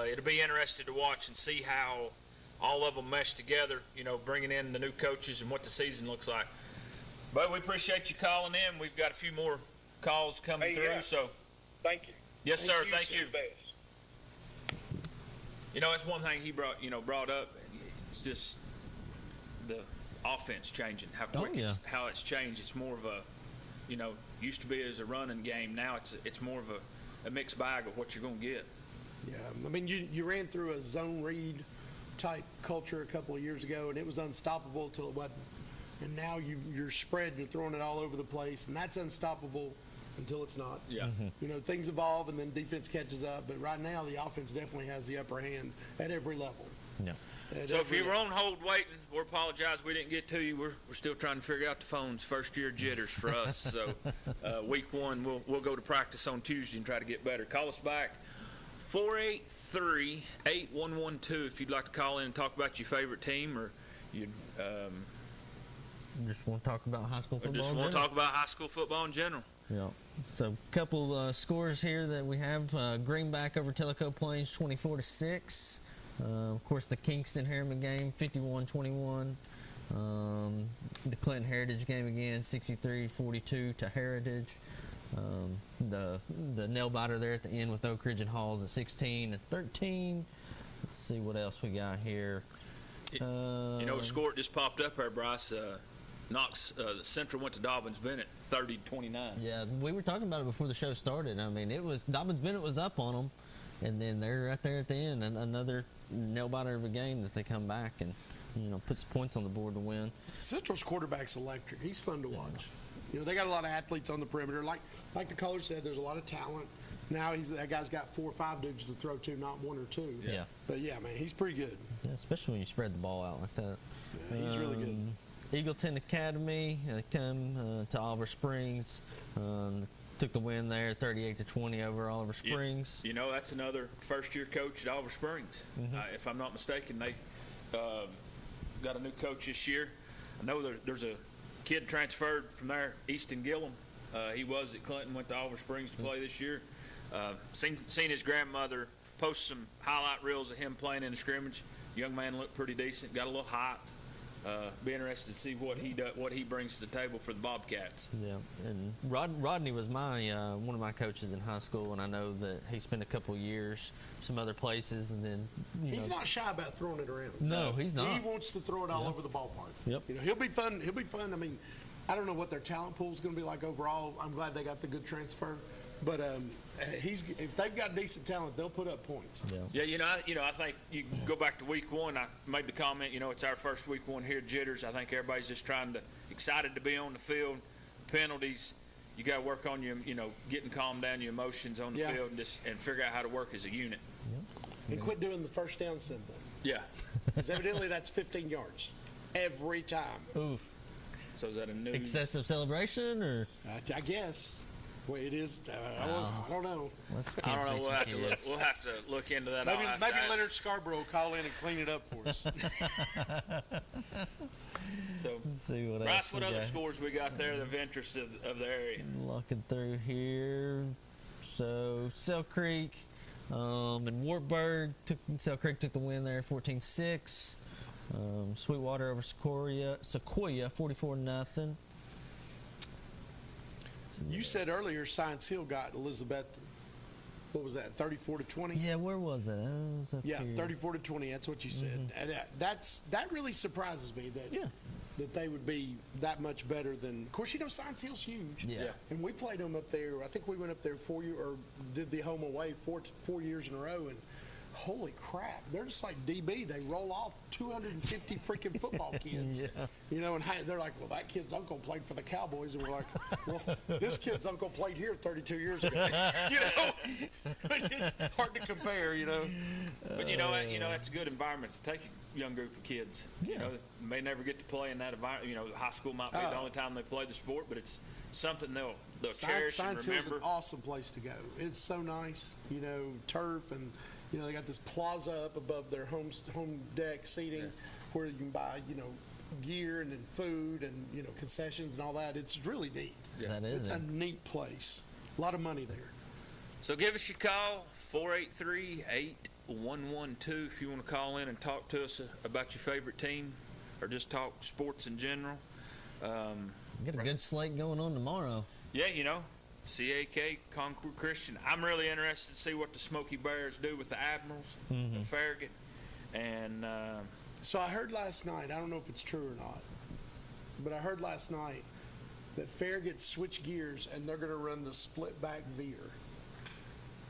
It'll be interesting to watch and see how all of them mesh together, you know, bringing in the new coaches and what the season looks like. But we appreciate you calling in. We've got a few more calls coming through, so. Thank you. Yes, sir. Thank You're you. the best. You know, that's one thing he brought up. It's just the offense changing. How quick how it's changed. It's more of a, you know, used to be as a running game. Now it's more of a mixed bag of what you're going to get. Yeah, I mean, you ran through a zone read type culture a couple of years ago, and it was unstoppable until it wasn't. And now you're spread, you're throwing it all over the place, and that's unstoppable until it's not. Yeah. You know, things evolve and then defense catches up, but right now the offense definitely has the upper hand at every level. Yeah. So if you were on hold waiting, we apologize we didn't get to you. We're still trying to figure out the phones. First year jitters for us. So week 1 we'll go to practice on Tuesday and try to get better. Call us back 483-8112 if you'd like to call in and talk about your favorite team, or you just want to talk about high school football. Just want to talk about high school football in general. Yeah. So a couple scores here that we have. Greenback over Tellico Plains 24-6. Of course, the Kingston Harriman game 51-21. The Clinton Heritage game again 63-42 to Heritage. The nail biter there at the end with Oak Ridge and Halls at 16-13. Let's see what else we got here. You know, a score just popped up there, Bryce. Knox Central went to Dobbins Bennett 30-29. Yeah, we were talking about it before the show started. I mean, it was Dobbins Bennett was up on them, and then they're right there at the end, and another nail biter of a game that they come back and, you know, put some points on the board to win. Central's quarterback's electric. He's fun to watch. You know, they got a lot of athletes on the perimeter. Like the caller said, there's a lot of talent. Now that guy's got 4 or 5 dudes to throw to, not 1 or 2. Yeah. But yeah, man, he's pretty good. Yeah, especially when you spread the ball out like that. Yeah, he's really good. Eagleton Academy come to Oliver Springs. Took the win there, 38-20 over Oliver Springs. You know, that's another first-year coach at Oliver Springs. If I'm not mistaken, they got a new coach this year. I know there's a kid transferred from there, Easton Gillum. He was at Clinton, went to Oliver Springs to play this year. Seen his grandmother post some highlight reels of him playing in the scrimmage. Young man looked pretty decent, got a little height. Be interested to see what he brings to the table for the Bobcats. Yeah, and Rodney was one of my coaches in high school, and I know that he spent a couple years some other places, and then he's not shy about throwing it around. No, he's not. He wants to throw it all over the ballpark. Yep. You know, he'll be fun. I mean, I don't know what their talent pool is going to be like overall. I'm glad they got the good transfer, but if they've got decent talent, they'll put up points. Yeah, I think you go back to week 1. I made the comment, it's our first week 1 here, jitters. I think everybody's just excited to be on the field. Penalties, you got to work on getting calmed down your emotions on the field and figure out how to work as a unit. And quit doing the first down symbol. Yeah. Because evidently that's 15 yards every time. Oof. So is that a new excessive celebration, or? I guess. Well, it is. I don't know. I don't know. We'll have to look into that. Maybe Leonard Scarborough will call in and clean it up for us. So, Let's see what Bryce, else what we other got. scores we got there of interest of the area? Looking through here. So, Sell Creek and Wartburg. Sell Creek took the win there, 14-6. Sweetwater over Sequoia 44-0. You said earlier Science Hill got Elizabeth. What was that? 34-20. Yeah, where was that? That was up here. 34-20. That's what you said, and that really surprises me that they would be that much better than. Of course, Science Hill's huge. Yeah. And we played them up there. I think we went up there 4 years or did the home away 4 years in a row, and holy crap, they're just like DB. They roll off 250 freaking football kids. And they're like, well, that kid's uncle played for the Cowboys, and we're like, well, this kid's uncle played here 32 years ago. It's hard to compare. But it's a good environment to take a young group of kids. May never get to play in that environment. High school might be the only time they play the sport, but it's something they'll cherish and Science remember. Hill's an awesome place to go. It's so nice, turf, and they got this plaza up above their home deck seating where you can buy gear and then food and concessions and all that. It's really neat. That is. It's a neat place. A lot of money there. So give us your call, 483-8112, if you want to call in and talk to us about your favorite team or just talk sports in general. Get a good slate going on tomorrow. Yeah, CAK, Concord Christian. I'm really interested to see what the Smoky Bears do with the Admirals of Farragut. And so I heard last night, I don't know if it's true or not, but I heard last night that Farragut switched gears and they're going to run the split back veer.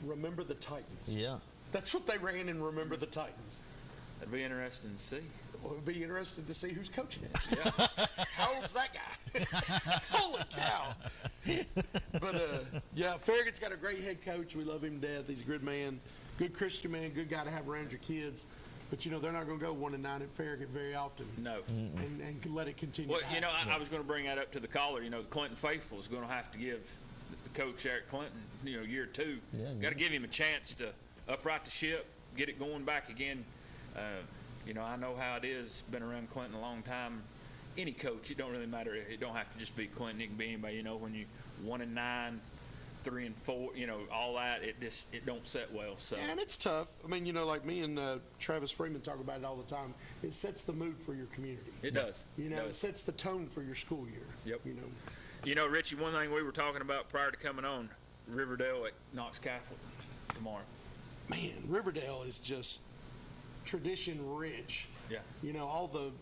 Remember the Titans. Yeah. That's what they ran in Remember the Titans. That'd be interesting to see. Well, it'd be interesting to see who's coaching it. Yeah. How old's that guy? Holy cow. But, Farragut's got a great head coach. We love him to death. He's a good man, good Christian man, good guy to have around your kids. But, they're not going to go 1-9 at Farragut very often. No. And let it continue. Well, I was going to bring that up to the caller. The Clinton faithful is going to have to give the coach Eric Clinton, year 2. Yeah, got to give him a chance to upright the ship, get it going back again. I know how it is. Been around Clinton a long time. Any coach, it don't really matter. It don't have to just be Clinton. It can be anybody. When you 1-9, 3-4, all that. It don't set well. So. Yeah, and it's tough. I mean, like me and Travis Freeman talk about it all the time. It sets the mood for your community. It does. It sets the tone for your school year. Yep. Richie, one thing we were talking about prior to coming on, Riverdale at Knox Catholic tomorrow. Man, Riverdale is just tradition rich. Yeah. All the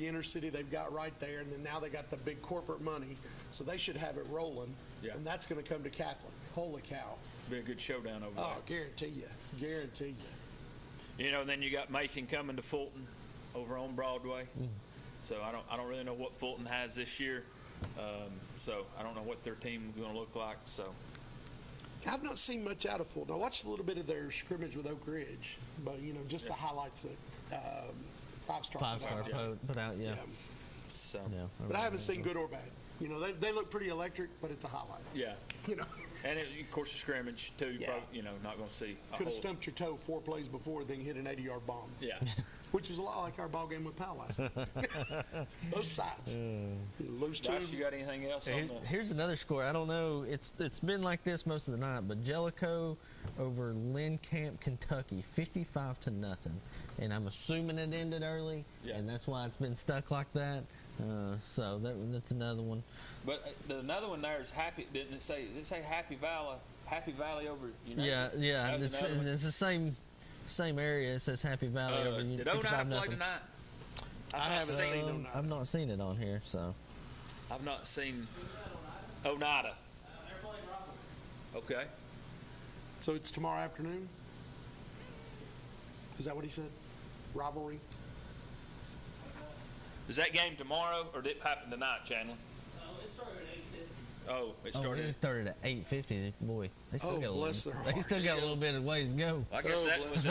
inner city they've got right there, and then now they got the big corporate money, so they should have it rolling. Yeah. And that's going to come to Catholic. Holy cow! Be a good showdown over there. Guarantee you. Then you got Macon coming to Fulton over on Broadway. So I don't really know what Fulton has this year. So I don't know what their team is going to look like. So. I've not seen much out of Fulton. I watched a little bit of their scrimmage with Oak Ridge, but just the highlights that Five-Star put out. Yeah. So, but I haven't seen good or bad. They look pretty electric, but it's a highlight. Yeah. And of course the scrimmage too. Yeah. Probably, not going to see. Could have stumped your toe 4 plays before, then hit an 80-yard bomb. Yeah. Which was a lot like our ball game with Powell last night. Both sides. Lose two. Josh, you got anything else on the... Here's another score. I don't know. It's been like this most of the night, but Jellicoe over Lynn Camp, Kentucky, 55-0. And I'm assuming it ended early, and that's why it's been stuck like that. So that's another one. But another one there is Happy. Didn't it say? Does it say Happy Valley over United? Yeah. It's the same area. It says Happy Valley over United. Did Oneida play tonight? I haven't seen Oneida. I've not seen it on here, so. I've not seen Oneida. Okay. So it's tomorrow afternoon? Is that what he said? Rivalry? Is that game tomorrow, or did it happen tonight, Chandler? It started at 8:50. Oh, it started. It started at 8:50. Boy, they still got a bless little. their They still got a little bit of ways to go. I guess that was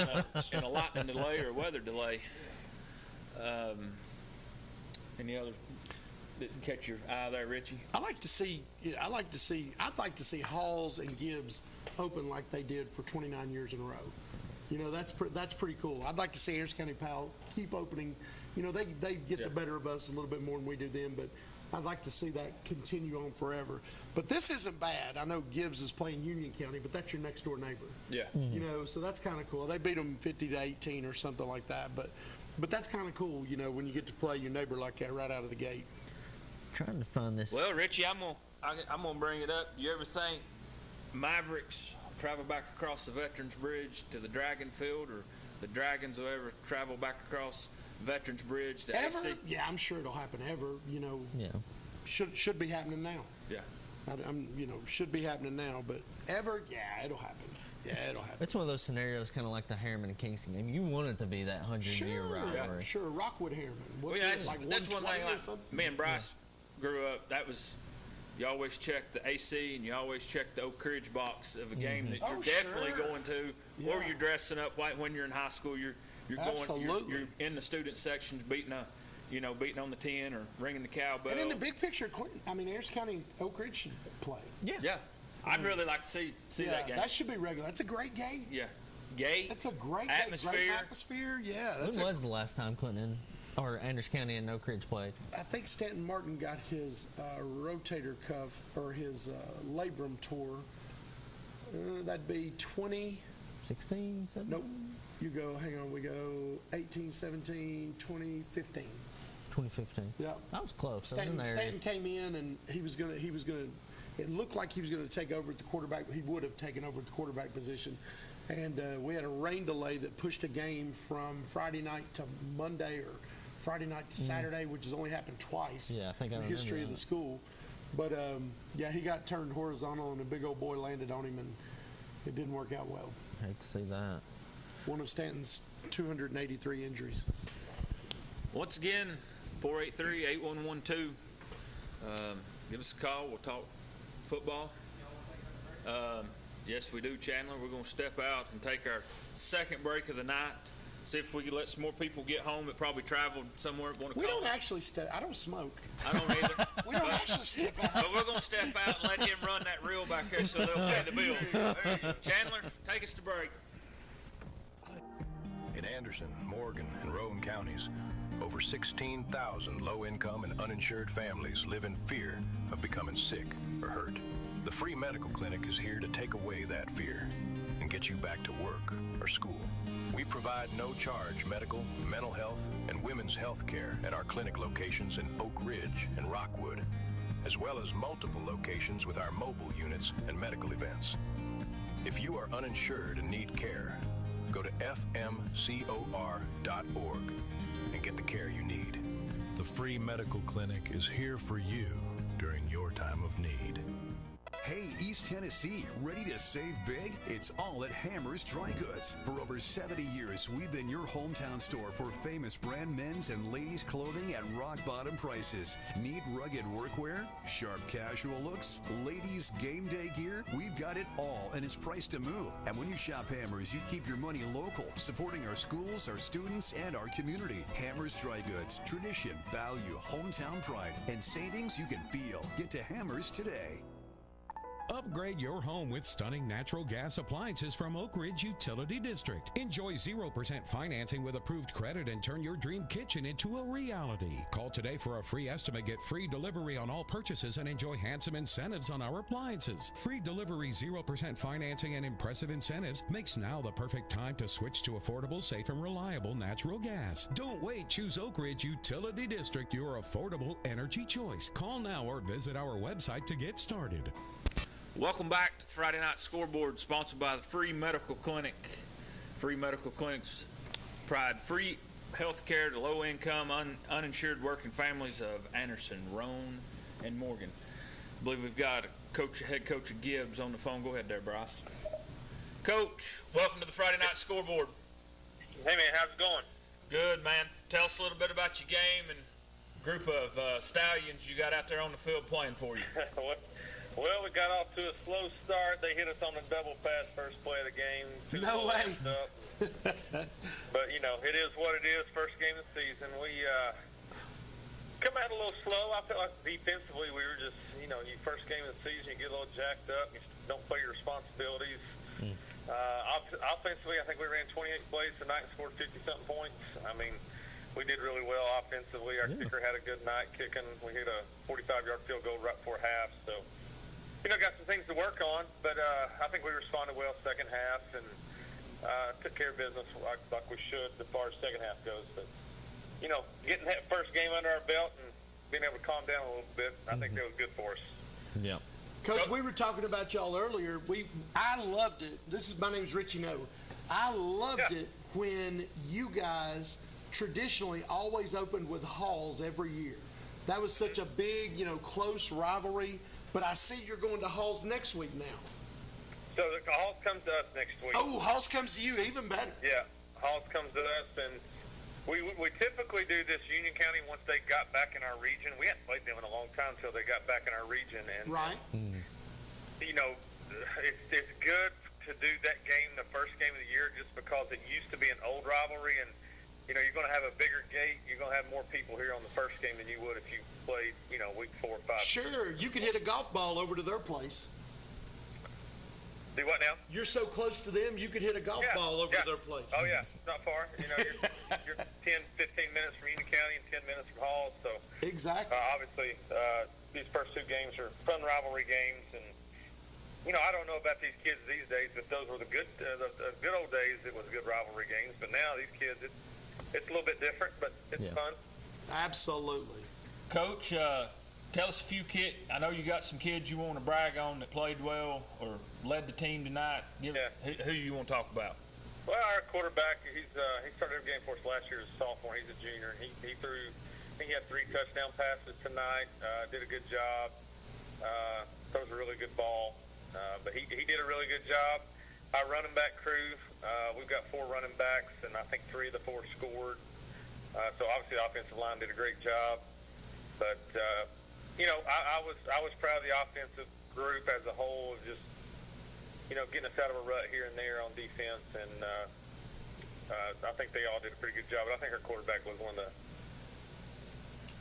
in a lightning delay or weather delay. Any other? didn't catch your eye there, Richie? I'd like to see Halls and Gibbs open like they did for 29 years in a row. You know, that's pretty cool. I'd like to see Harris County Powell keep opening. You know, they get the better of us a little bit more than we do them, but I'd like to see that continue on forever. But this isn't bad. I know Gibbs is playing Union County, but that's your next door neighbor. Yeah. You know, so that's kind of cool. They beat them 50-18 or something like that. But that's kind of cool, you know, when you get to play your neighbor like that right out of the gate. Trying to find this. Well, Richie, I'm gonna bring it up. You ever think Mavericks travel back across the Veterans Bridge to the Dragon Field, or the Dragons will ever travel back across Veterans Bridge to Ever? AC? Yeah, I'm sure it'll happen ever. You know, Yeah. should be happening now. Yeah. I'm should be happening now, but ever, yeah, it'll happen. Yeah, it'll happen. It's one of those scenarios, kind of like the Harriman and Kingston game. You want it to be that 100-year rivalry. Sure, Rockwood Harriman. Well, What's yeah, it, like that's one 120 thing. or Like, something? me and Bryce grew up. That was, you always check the AC and you always check the Oak Ridge box of a game that you're definitely going to, or Yeah. you're dressing up like when you're in high school. You're Absolutely. you're in the student sections beating on the tin or ringing the cowbell. And in the big picture, Clinton, Harris County and Oak Ridge should play. Yeah. I'd really like to see that game. That should be regular. That's a great game. Yeah. Gate. That's a great atmosphere. Great atmosphere. Yeah. When was the last time Clinton or Anderson County and Oak Ridge played? I think Stanton Martin got his rotator cuff or his labrum tore. That'd be 2016, 17? Nope. You go, hang on, we go 18, 17, 2015. 2015. Yeah. That was close. I was in there. Stanton came in and he was gonna, it looked like he was gonna take over at the quarterback. He would have taken over at the quarterback position. And we had a rain delay that pushed a game from Friday night to Monday or Friday night to Saturday, which has only happened twice Yeah, I think I in the remember history of that. the school. But yeah, he got turned horizontal and a big old boy landed on him and it didn't work out well. Hate to see that. One of Stanton's 283 injuries. Once again, 483-8112. Give us a call. We'll talk football. Yes, we do, Chandler. We're going to step out and take our second break of the night. See if we can let some more people get home that probably traveled somewhere. We don't actually step. I don't smoke. I don't either. We don't actually step out. But we're going to step out and let him run that reel back there so they'll pay the bills. Chandler, take us to break. In Anderson, Morgan, and Rowan counties, over 16,000 low-income and uninsured families live in fear of becoming sick or hurt. The free medical clinic is here to take away that fear and get you back to work or school. We provide no-charge medical, mental health, and women's health care at our clinic locations in Oak Ridge and Rockwood, as well as multiple locations with our mobile units and medical events. If you are uninsured and need care, go to fmcor.org and get the care you need. The free medical clinic is here for you during your time of need. Hey, East Tennessee, ready to save big? It's all at Hammer's Dry Goods. For over 70 years, we've been your hometown store for famous brand men's and ladies' clothing at rock-bottom prices. Need rugged workwear? Sharp casual looks? Ladies' game day gear? We've got it all, and it's priced to move. And when you shop Hammer's, you keep your money local, supporting our schools, our students, and our community. Hammer's Dry Goods. Tradition, value, hometown pride, and savings you can feel. Get to Hammer's today. Upgrade your home with stunning natural gas appliances from Oak Ridge Utility District. Enjoy 0% financing with approved credit and turn your dream kitchen into a reality. Call today for a free estimate, get free delivery on all purchases, and enjoy handsome incentives on our appliances. Free delivery, 0% financing, and impressive incentives makes now the perfect time to switch to affordable, safe, and reliable natural gas. Don't wait. Choose Oak Ridge Utility District, your affordable energy choice. Call now or visit our website to get started. Welcome back to the Friday Night Scoreboard, sponsored by the Free Medical Clinic. Free Medical Clinics provide free health care to low-income, uninsured working families of Anderson, Roan, and Morgan. I believe we've got head coach of Gibbs on the phone. Go ahead there, Bryce. Coach, welcome to the Friday Night Scoreboard. Hey, man, how's it going? Good, man. Tell us a little bit about your game and group of stallions you got out there on the field playing for you. Well, we got off to a slow start. They hit us on a double pass first play of the game. No way. But, you know, it is what it is. First game of the season. come out a little slow. I felt like defensively we were just, you first game of the season, you get a little jacked up, you don't play your responsibilities. Offensively, I think we ran 28 plays tonight and scored 50-something points. I mean, we did really well offensively. Our kicker had a good night kicking. We hit a 45-yard field goal right before half. So, got some things to work on. But I think we responded well second half and took care of business like we should as far as second half goes. But, getting that first game under our belt and being able to calm down a little bit, I think that was good for us. Yeah. Coach, we were talking about y'all earlier. I loved it. My name's Richie No. I loved it when you guys traditionally always opened with Halls every year. That was such a big, close rivalry. But I see you're going to Halls next week now. So the Halls comes to us next week. Oh, Halls comes to you, even better. Yeah, Halls comes to us, and we typically do this Union County once they got back in our region. We hadn't played them in a long time until they got back in our region, and right. It's good to do that game, the first game of the year, just because it used to be an old rivalry, and you're going to have a bigger gate. You're going to have more people here on the first game than you would if you played, week 4 or 5. Sure, you could hit a golf ball over to their place. Do what now? You're so close to them, you could hit a golf ball over to their place. Oh, yeah. It's not far. You're 10, 15 minutes from Union County and 10 minutes from Halls. So exactly. Obviously, these first 2 games are fun rivalry games. And, I don't know about these kids these days, but those were the good old days. It was good rivalry games. But now these kids, it's a little bit different, but it's fun. Absolutely. Coach, tell us a few kids. I know you got some kids you want to brag on that played well or led the team tonight. Who you want to talk about? Well, our quarterback, he started every game for us last year as a sophomore. He's a junior. He threw, I think he had 3 touchdown passes tonight. Did a good job. Throws a really good ball. But he did a really good job. Our running back crew, we've got 4 running backs, and I think 3 of the 4 scored. So obviously the offensive line did a great job. But I was proud of the offensive group as a whole, just getting us out of a rut here and there on defense, and I think they all did a pretty good job. But I think our quarterback was one of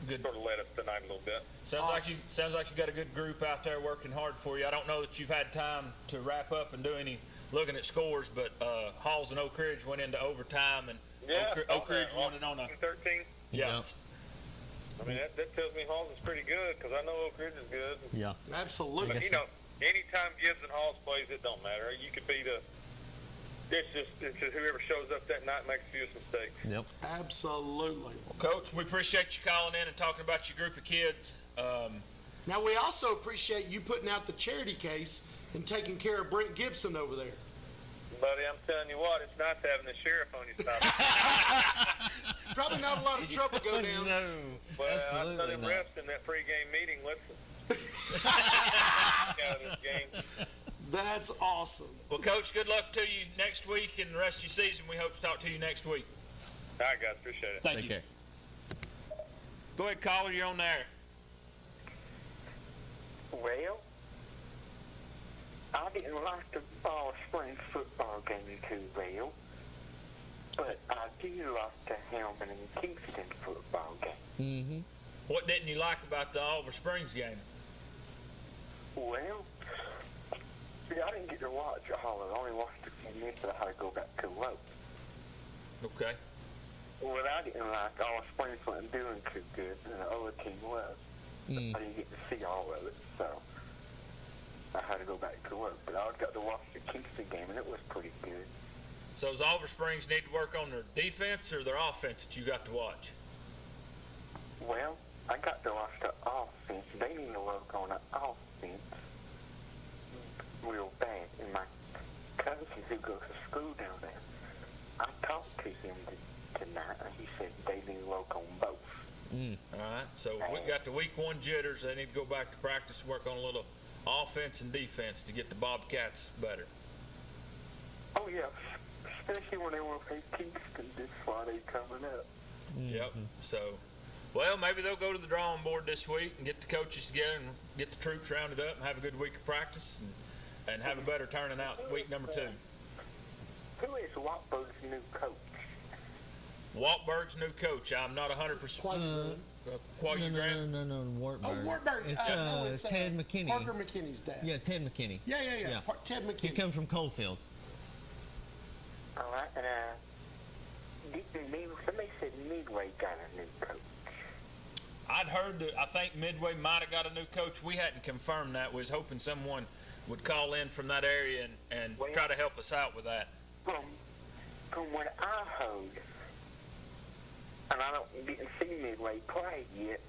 the sort of led us tonight a little bit. Sounds like you got a good group out there working hard for you. I don't know that you've had time to wrap up and do any looking at scores, but Halls and Oak Ridge went into overtime, and Oak Ridge won it on a 13. Yeah. I mean, that tells me Halls is pretty good because I know Oak Ridge is good. Yeah. Absolutely. But, anytime Gibbs and Halls plays, it don't matter. You could be it's just whoever shows up that night makes fewest mistakes. Yep. Absolutely. Well, Coach, we appreciate you calling in and talking about your group of kids. Now, we also appreciate you putting out the charity case and taking care of Brent Gibson over there. Buddy, I'm telling you what, it's nice having the sheriff on your side. Probably not a lot of trouble go down. No, well, absolutely I told him not. refs in that pregame meeting, listen. Out of this game. That's awesome. Well, Coach, good luck to you next week and the rest of your season. We hope to talk to you next week. All right, guys. Appreciate it. Thank you. care. Go ahead, caller. You're on there. Well, I didn't like the Springs football game too well, but I do like the Helman and Kingston football game. Mm-hmm. What didn't you like about the Oliver Springs game? Well, see, I didn't get to watch all of it. I only watched a few minutes, but I had to go back to work. Okay. What I didn't like, Oliver Springs wasn't doing too good, and the other team was. I didn't get to see all of it, so I had to go back to work. But I got to watch the Kingston game, and it was pretty good. So does Oliver Springs need to work on their defense or their offense that you got to watch? Well, I got to watch the offense. They need to work on the offense real bad. And my cousin who goes to school down there, I talked to him tonight, and he said they need to work on both. All right. So we got the week 1 jitters. They need to go back to practice and work on a little offense and defense to get the Bobcats better. Oh, yeah. Especially when they want to play Kingston this Friday coming up. Yep. So, well, maybe they'll go to the drawing board this week and get the coaches together and get the troops rounded up and have a good week of practice and have a better turning out week number 2. Who is Watburg's new coach? Waltberg's new coach. I'm not 100%. Qualia Grant? No, Wartburg. Oh, Wartburg. It's Ted McKinney. Parker McKinney's dad. Yeah, Ted McKinney. Yeah. Ted McKinney. He comes from Coalfield. All right, and somebody said Midway got a new coach. I'd heard that I think Midway might have got a new coach. We hadn't confirmed that. We was hoping someone would call in from that area and try to help us out with that. From what I heard, and I didn't see Midway play yet,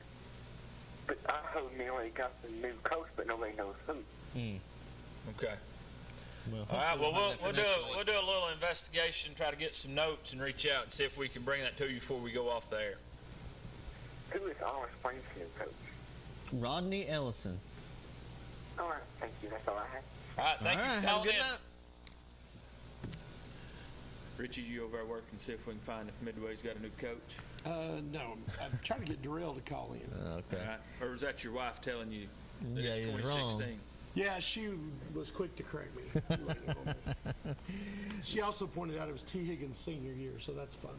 but I heard Midway got a new coach, but nobody knows who. Okay. Well, all right. Well, we'll do a little investigation, try to get some notes, and reach out and see if we can bring that to you before we go off the air. Who is Olive Springs' new coach? Rodney Ellison. All right, thank you. That's all I had. All right, thank you for Have a calling good in. night. Richie, you over there working, see if we can find if Midway's got a new coach? No, I'm trying to get Darrell to call in. Okay. All right. Or was that your wife telling you that Yeah, it's he was 2016? wrong. Yeah, she was quick to correct me. She also pointed out it was T. Higgins' senior year, so that's fun.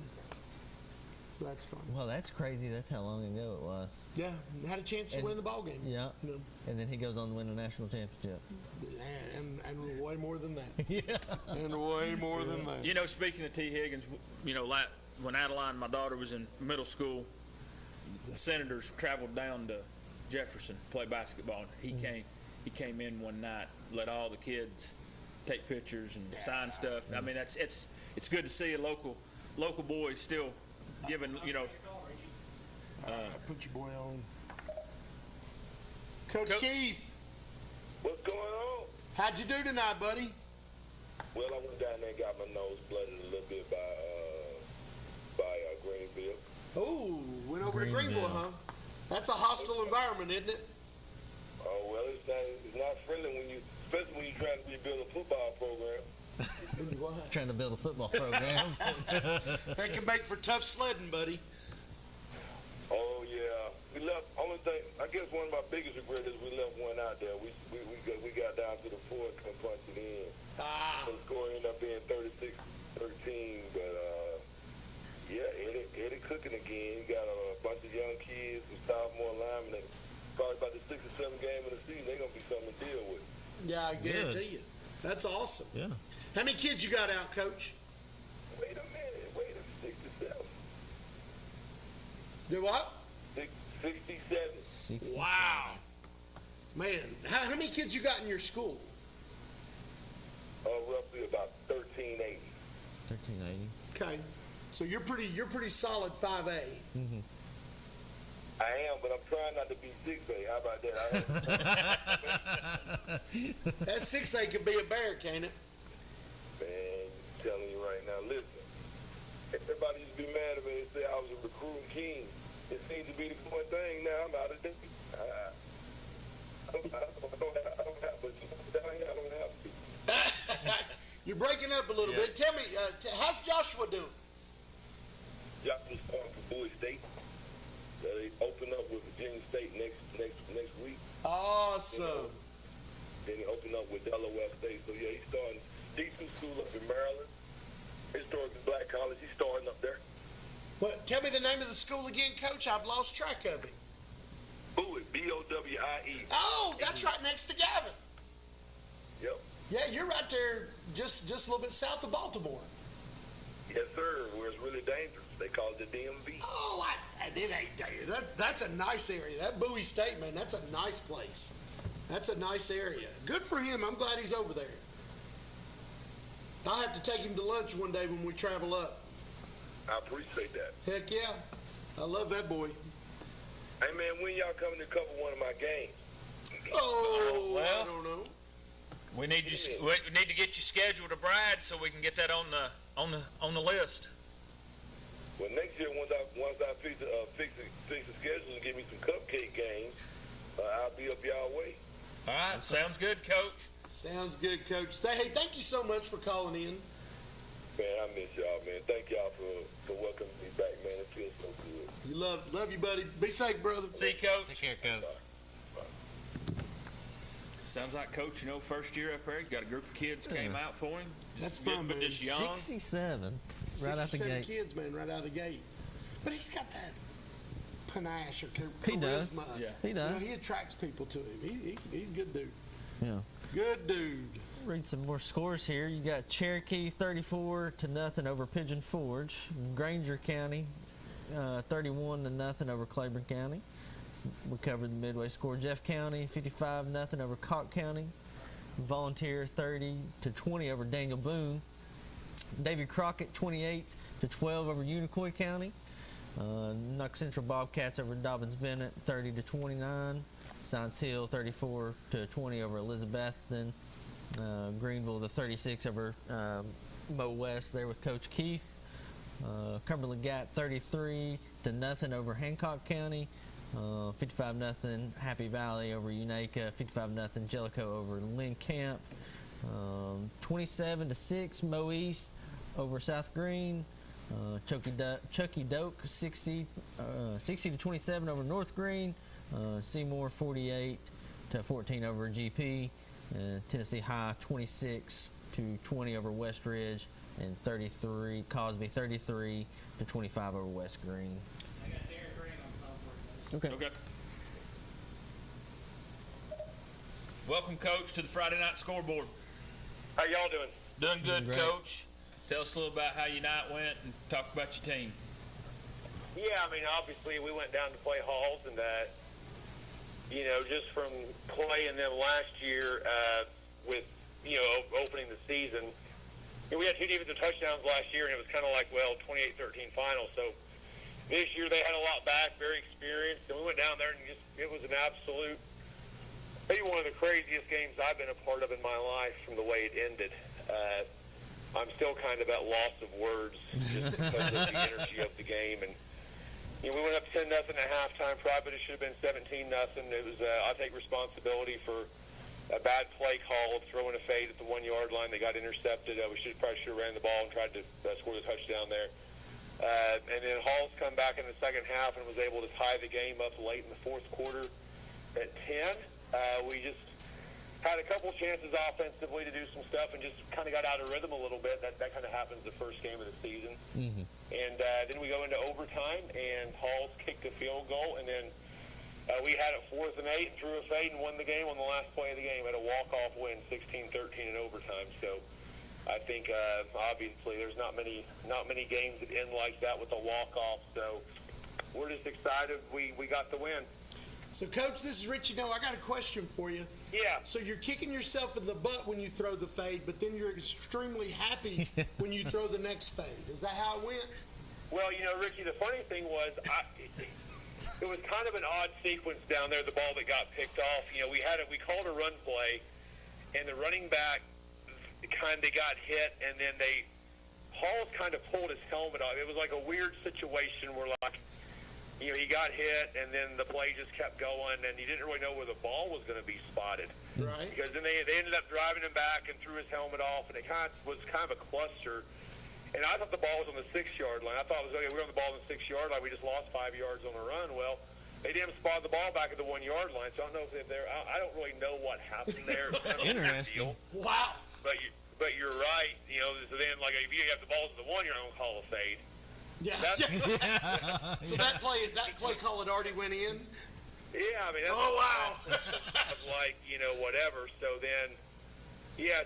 Well, that's crazy. That's how long ago it was. Yeah, had a chance to win the ball game. Yeah. You know, And then he goes on to win a national championship. and way more than that. Yeah. And way more than that. You know, speaking of T. Higgins, you know, when Adeline, my daughter, was in middle school, the Senators traveled down to Jefferson to play basketball. And he came in one night, let all the kids take pictures and sign stuff. I mean, it's good to see a local boy still giving, you know. Put your boy on. Coach Keith. What's going on? How'd you do tonight, buddy? Well, I went down there and got my nose blooded a little bit by Greenville. Oh, went over to Greenville, huh? That's a hostile environment, isn't it? Oh, well, it's not friendly especially when you're trying to rebuild a football program. Trying to build a football program. That can make for tough sledding, buddy. Oh, yeah. We left, only thing, I guess one of my biggest regrets is we left one out there. We got down to the fourth and punched it in. So the score ended up being 36-13, but yeah, Eddie cooking again. He got a bunch of young kids and sophomore linemen that probably about the 6th or 7th game of the season, they're going to be something to deal with. Yeah, I guarantee you. That's awesome. Yeah. How many kids you got out, Coach? Wait a minute. 67. Do what? 67. 67. Wow. Man, how many kids you got in your school? Roughly about 1380. 1380. Okay. So you're pretty solid 5A. Mm-hmm. I am, but I'm trying not to be 6A. How about that? That 6A could be a bear, can't it? Man, I'm telling you right now, listen. Everybody used to be mad at me and say I was a recruiting king. It seems to be the one thing now. I'm out of date. I don't have to. You're breaking up a little bit. Tell me, how's Joshua doing? Joshua's going for Bowie State. They open up with Virginia State next week. Awesome. Then he opened up with Delaware State. So yeah, he's starting D2 school up in Maryland. Historically Black College. He's starting up there. What? Tell me the name of the school again, Coach. I've lost track of it. Bowie, B-O-W-I-E. Oh, that's right next to Gavin. Yep. Yeah, you're right there, just a little bit south of Baltimore. Yes, sir. Where it's really dangerous. They call it the DMV. Oh, it ain't there. That's a nice area. That Bowie State, man, that's a nice place. That's a nice area. Good for him. I'm glad he's over there. I'll have to take him to lunch one day when we travel up. I appreciate that. Heck yeah. I love that boy. Hey, man, when y'all coming to cover one of my games? Oh, well, I don't know. We need to get you scheduled to Brad so we can get that on the list. Well, next year, once I fix the schedule and give me some cupcake games, I'll be up y'all way. All right, sounds good, Coach. Sounds good, Coach. Hey, thank you so much for calling in. Man, I miss y'all, man. Thank y'all for welcoming me back, man. It feels so good. You love you, buddy. Be safe, brother. See you, Coach. Take care, Coach. Sounds like Coach, first year up there, he got a group of kids came out for him. That's fun, but man. just young. 67. Right out the 67 gate. kids, man, right out of the gate. But he's got that panache or charisma. He does. Yeah. He does. He attracts people to him. He's a good dude. Yeah. Good dude. Read some more scores here. You got Cherokee 34-0 over Pigeon Forge. Granger County 31-0 over Claiborne County. We covered the midway score. Jeff County 55-0 over Cocke County. Volunteer 30-20 over Daniel Boone. Davy Crockett 28-12 over Unicoi County. Knox Central Bobcats over Dobbins Bennett 30-29. Science Hill 34-20 over Elizabethton. Greenville the 36 over Mo West there with Coach Keith. Cumberland Gap 33-0 over Hancock County. 55-0 Happy Valley over Unaka. 55-0 Jellicoe over Lynn Camp. 27-6 Mo East over South Green. Chucky Doak 60-27 over North Green. Seymour 48-14 over GP. Tennessee High 26-20 over West Ridge, and Cosby 33-25 over West Green. I got Darren Green on top. Okay. Welcome, Coach, to the Friday Night Scoreboard. How y'all doing? Doing good, Great. Coach. Tell us a little about how your night went and talk about your team. Yeah, I mean, obviously we went down to play Halls, and just from playing them last year with, opening the season, we had 2 defensive touchdowns last year, and it was kind of like, 28-13 final. So this year they had a lot back, very experienced, and we went down there and it was an absolute, maybe one of the craziest games I've been a part of in my life from the way it ended. I'm still kind of at loss of words just because of the energy of the game. And we went up 10-0 at halftime. Probably it should have been 17-0. It was I take responsibility for a bad play call of throwing a fade at the 1 yard line. They got intercepted. We probably should have ran the ball and tried to score the touchdown there. And then Halls come back in the second half and was able to tie the game up late in the fourth quarter at 10. We just had a couple chances offensively to do some stuff and just kind of got out of rhythm a little bit. That kind of happens the first game of the season. Mm-hmm. And then we go into overtime, and Halls kicked a field goal, and then we had it 4th and 8 and threw a fade and won the game on the last play of the game. Had a walk-off win, 16-13 in overtime. So I think obviously there's not many games that end like that with a walk-off. So we're just excited we got the win. So, Coach, this is Richie. I got a question for you. Yeah. So you're kicking yourself in the butt when you throw the fade, but then you're extremely happy when you throw the next fade. Is that how it went? Well, Richie, the funny thing was it was kind of an odd sequence down there, the ball that got picked off. We called a run play, and the running back kind of got hit, and then Halls kind of pulled his helmet off. It was like a weird situation where, he got hit, and then the play just kept going, and he didn't really know where the ball was going to be spotted. Right. Because then they ended up driving him back and threw his helmet off, and it was kind of a cluster. And I thought the ball was on the 6-yard line. I thought it was, okay, we were on the ball on the 6-yard line. We just lost 5 yards on the run. Well, they didn't spot the ball back at the 1 yard line, so I don't know if they're I don't really know what happened there. Interesting. Wow. But you're right. So then, if you have the balls at the 1 yard, don't call a fade. Yeah. So that play call had already went in? Yeah, I mean, that's wow. Whatever. So then,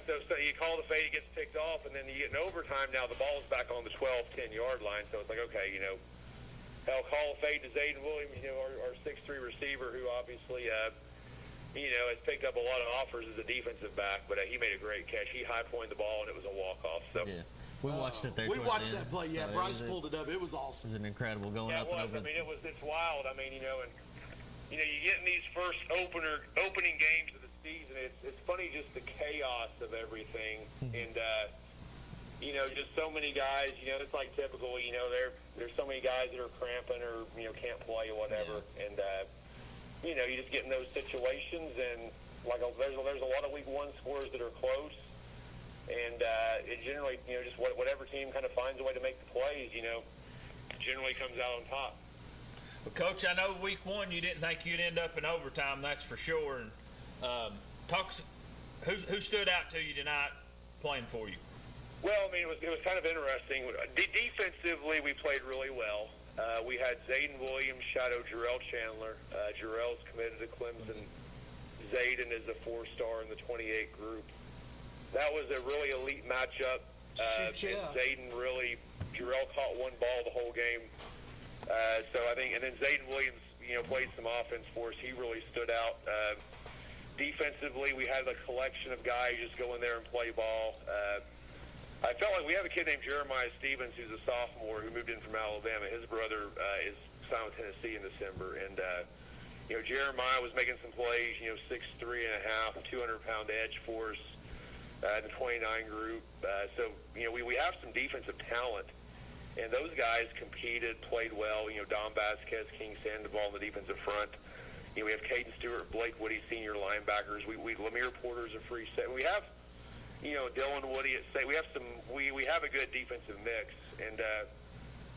so you call the fade, it gets picked off, and then you get in overtime. Now the ball's back on the 12, 10-yard line. So it's like, okay, I'll call a fade to Zayden Williams, our 6'3 receiver, who obviously, has picked up a lot of offers as a defensive back, but he made a great catch. He high-pointed the ball, and it was a walk-off. So. Yeah. We watched it there. We watched that play. Yeah, so Bryce pulled it up. It was awesome. It was an incredible going up and over. I mean, it's wild. I mean, you get in these first opening games of the season. It's funny just the chaos of everything, and just so many guys. It's like typical. There's so many guys that are cramping or can't play or whatever, and you just get in those situations, and there's a lot of Week 1 scores that are close. And it generally, just whatever team kind of finds a way to make the plays, generally comes out on top. Well, Coach, I know Week 1 you didn't think you'd end up in overtime, that's for sure. And who stood out to you tonight playing for you? Well, I mean, it was kind of interesting. Defensively, we played really well. We had Zayden Williams shadow Jarrell Chandler. Jarrell's committed to Clemson. Zayden is a 4-star in the 28 group. That was a really elite matchup. And Zayden Jarrell caught one ball the whole game. So I think, and then Zayden Williams, played some offense for us. He really stood out. Defensively, we had a collection of guys just go in there and play ball. I felt like we have a kid named Jeremiah Stevens who's a sophomore who moved in from Alabama. His brother is signed with Tennessee in December, and Jeremiah was making some plays. 6'3 and a half, 200-pound edge for us in the 29 group. So we have some defensive talent, and those guys competed, played well. Don Vasquez, King Sandoval on the defensive front. We have Caden Stewart, Blake Woody, senior linebackers. Lemire Porter's a free set. We have, Dylan Woody at state. We have a good defensive mix, and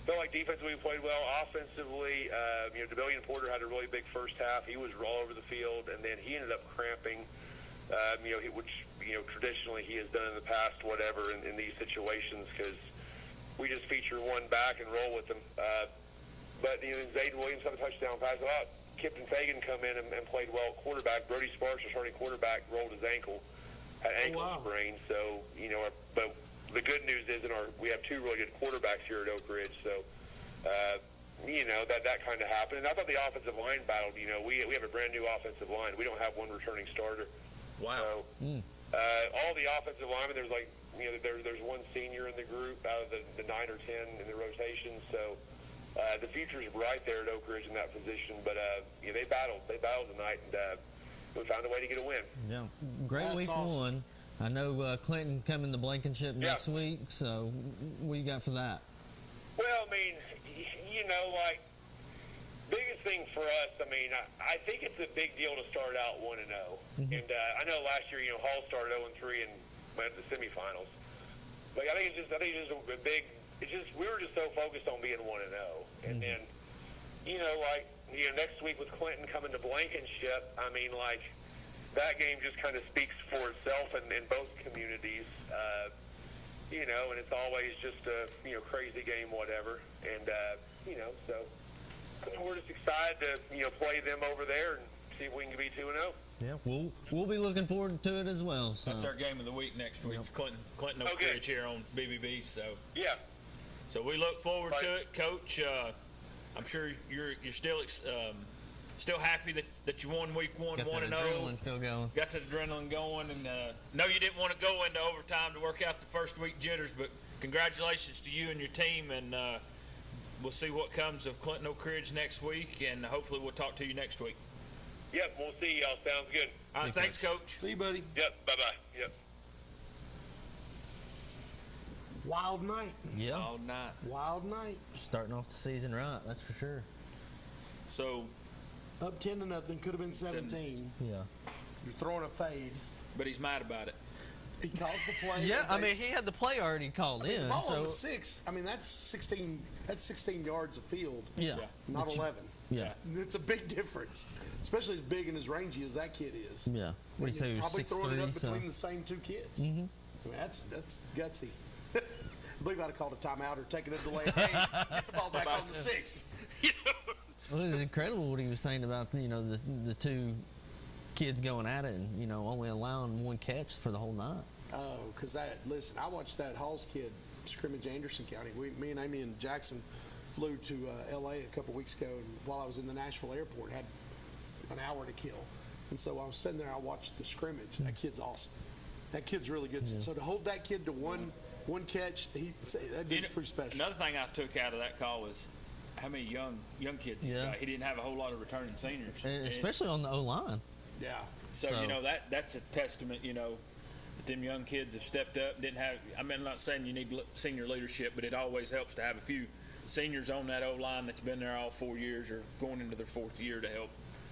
felt like defensively we played well. Offensively, DeBellion Porter had a really big first half. He was all over the field, and then he ended up cramping, which traditionally he has done in the past, whatever, in these situations, because we just feature one back and roll with them. But Zayden Williams had a touchdown pass. Kipton Fagan come in and played well at quarterback. Brody Sparks, our starting quarterback, rolled his ankle, had ankle sprain. So, but the good news is we have two really good quarterbacks here at Oak Ridge. So, that kind of happened. And I thought the offensive line battled. We have a brand new offensive line. We don't have one returning starter. Wow. So, all the offensive linemen, there's there's one senior in the group out of the 9 or 10 in the rotation. So, the future is bright there at Oak Ridge in that position, but they battled tonight, and we found a way to get a win. Yeah, great. That's week awesome. One. I know Clinton coming to Blankenship next week, so what you got for that? Well, biggest thing for us, I think it's a big deal to start out 1-0, and I know last year, Hall started 0-3 and went to the semifinals, but I think it's just a big. We were just so focused on being 1-0, and then, next week with Clinton coming to Blankenship, that game just kind of speaks for itself in both communities, and it's always just a crazy game, whatever, and so we're just excited to play them over there and see if we can be 2-0. Yeah, we'll be looking forward to it as well. So. That's our game of the week next week. It's Clinton Oak Ridge here on BBB. So yeah. So we look forward to it, Coach. I'm sure you're still happy that you won week one, 1-0. Got the adrenaline still going. Got the adrenaline going, and know you didn't want to go into overtime to work out the first week jitters, but congratulations to you and your team, and we'll see what comes of Clinton Oak Ridge next week, and hopefully we'll talk to you next week. Yep, we'll see y'all. Sounds good. All right, thanks, Coach. See you, buddy. Yep, bye-bye. Yep. Wild night. Yeah. Wild night. Starting off the season right, that's for sure. So up 10-0, could have been 17. Yeah. You're throwing a fade. But he's mad about it. He calls the play. Yeah, he had the play already called in. Ball so on the 6. That's 16. That's 16 yards of field. Yeah. Not 11. Yeah. It's a big difference, especially as big and as rangy as that kid is. Yeah. What do you say? Probably 6'3", throwing it up between the same two kids. Mm-hmm. That's gutsy. I believe I'd have called a timeout or taken a delay. Hey, get the ball back on the 6. Well, it was incredible what he was saying about the two kids going at it and only allowing one catch for the whole night. Oh, because listen, I watched that Halls kid scrimmage Anderson County. Me and Amy and Jackson flew to L.A. a couple weeks ago, and while I was in the Nashville airport, had an hour to kill. And so I was sitting there, I watched the scrimmage. That kid's awesome. That kid's really good. Yeah. So to hold that kid to one catch, that dude's pretty special. Another thing I took out of that call was how many young kids he's got. He didn't have a whole lot of returning seniors. And especially on the O-line. Yeah. So that's a testament, that them young kids have stepped up. I'm not saying you need senior leadership, but it always helps to have a few seniors on that O-line that's been there all 4 years or going into their 4th year to help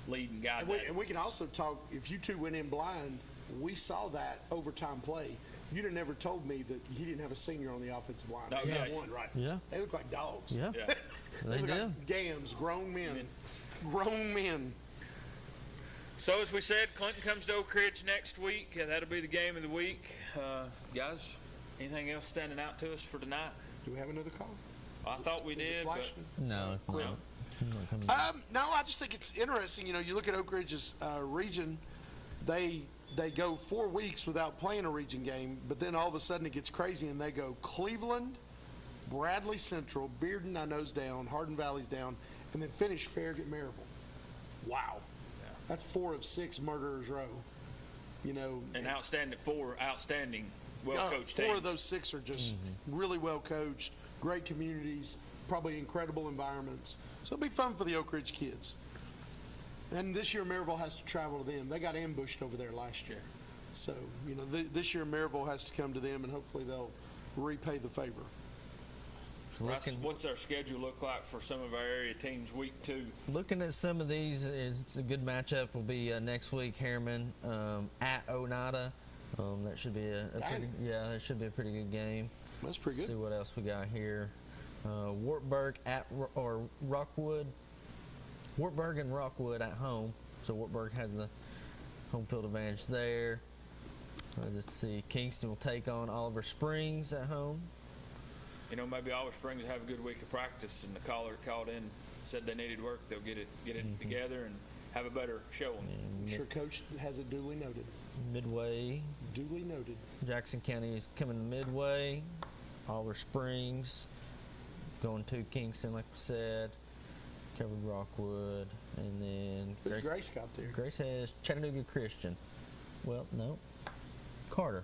lead and guide. And we can also talk, if you two went in blind, we saw that overtime play. You'd have never told me that he didn't have a senior on the offensive line. No, yeah. One, right? Yeah. They look like dogs. Yeah. They look like gams, grown men. Grown men. So as we said, Clinton comes to Oak Ridge next week. That'll be the game of the week. Guys, anything else standing out to us for tonight? Do we have another call? I thought we did, but no, it's not. No, I just think it's interesting. You know, you look at Oak Ridge's region, they go 4 weeks without playing a region game, but then all of a sudden it gets crazy and they go Cleveland, Bradley Central, Bearden, I know's down, Hardin Valley's down, and then finish Farragut Maryville. Wow. Yeah. That's 4 of 6 Murderers Row. You know, and four outstanding, well-coached teams. 4 of those 6 are just really well coached, great communities, probably incredible environments. So it'll be fun for the Oak Ridge kids. And this year Maryville has to travel to them. They got ambushed over there last year. So, you know, this year Maryville has to come to them, and hopefully they'll repay the favor. Russ, what's our schedule look like for some of our area teams week 2? Looking at some of these, it's a good matchup. Will be next week, Harriman at Oneida. That should be that should be a pretty good game. That's pretty good. See what else we got here. Wartburg or Rockwood. Wartburg and Rockwood at home, so Wartburg has the home field advantage there. Let's see, Kingston will take on Oliver Springs at home. You know, maybe Oliver Springs will have a good week of practice, and the caller called in, said they needed work. They'll get it together and have a better showing. I'm sure Coach has it duly noted. Midway. Duly noted. Jackson County is coming to Midway. Oliver Springs going to Kingston, like we said. Covered Rockwood, and then who's Grace got there? Grace has Chattanooga Christian. Well, no, Carter.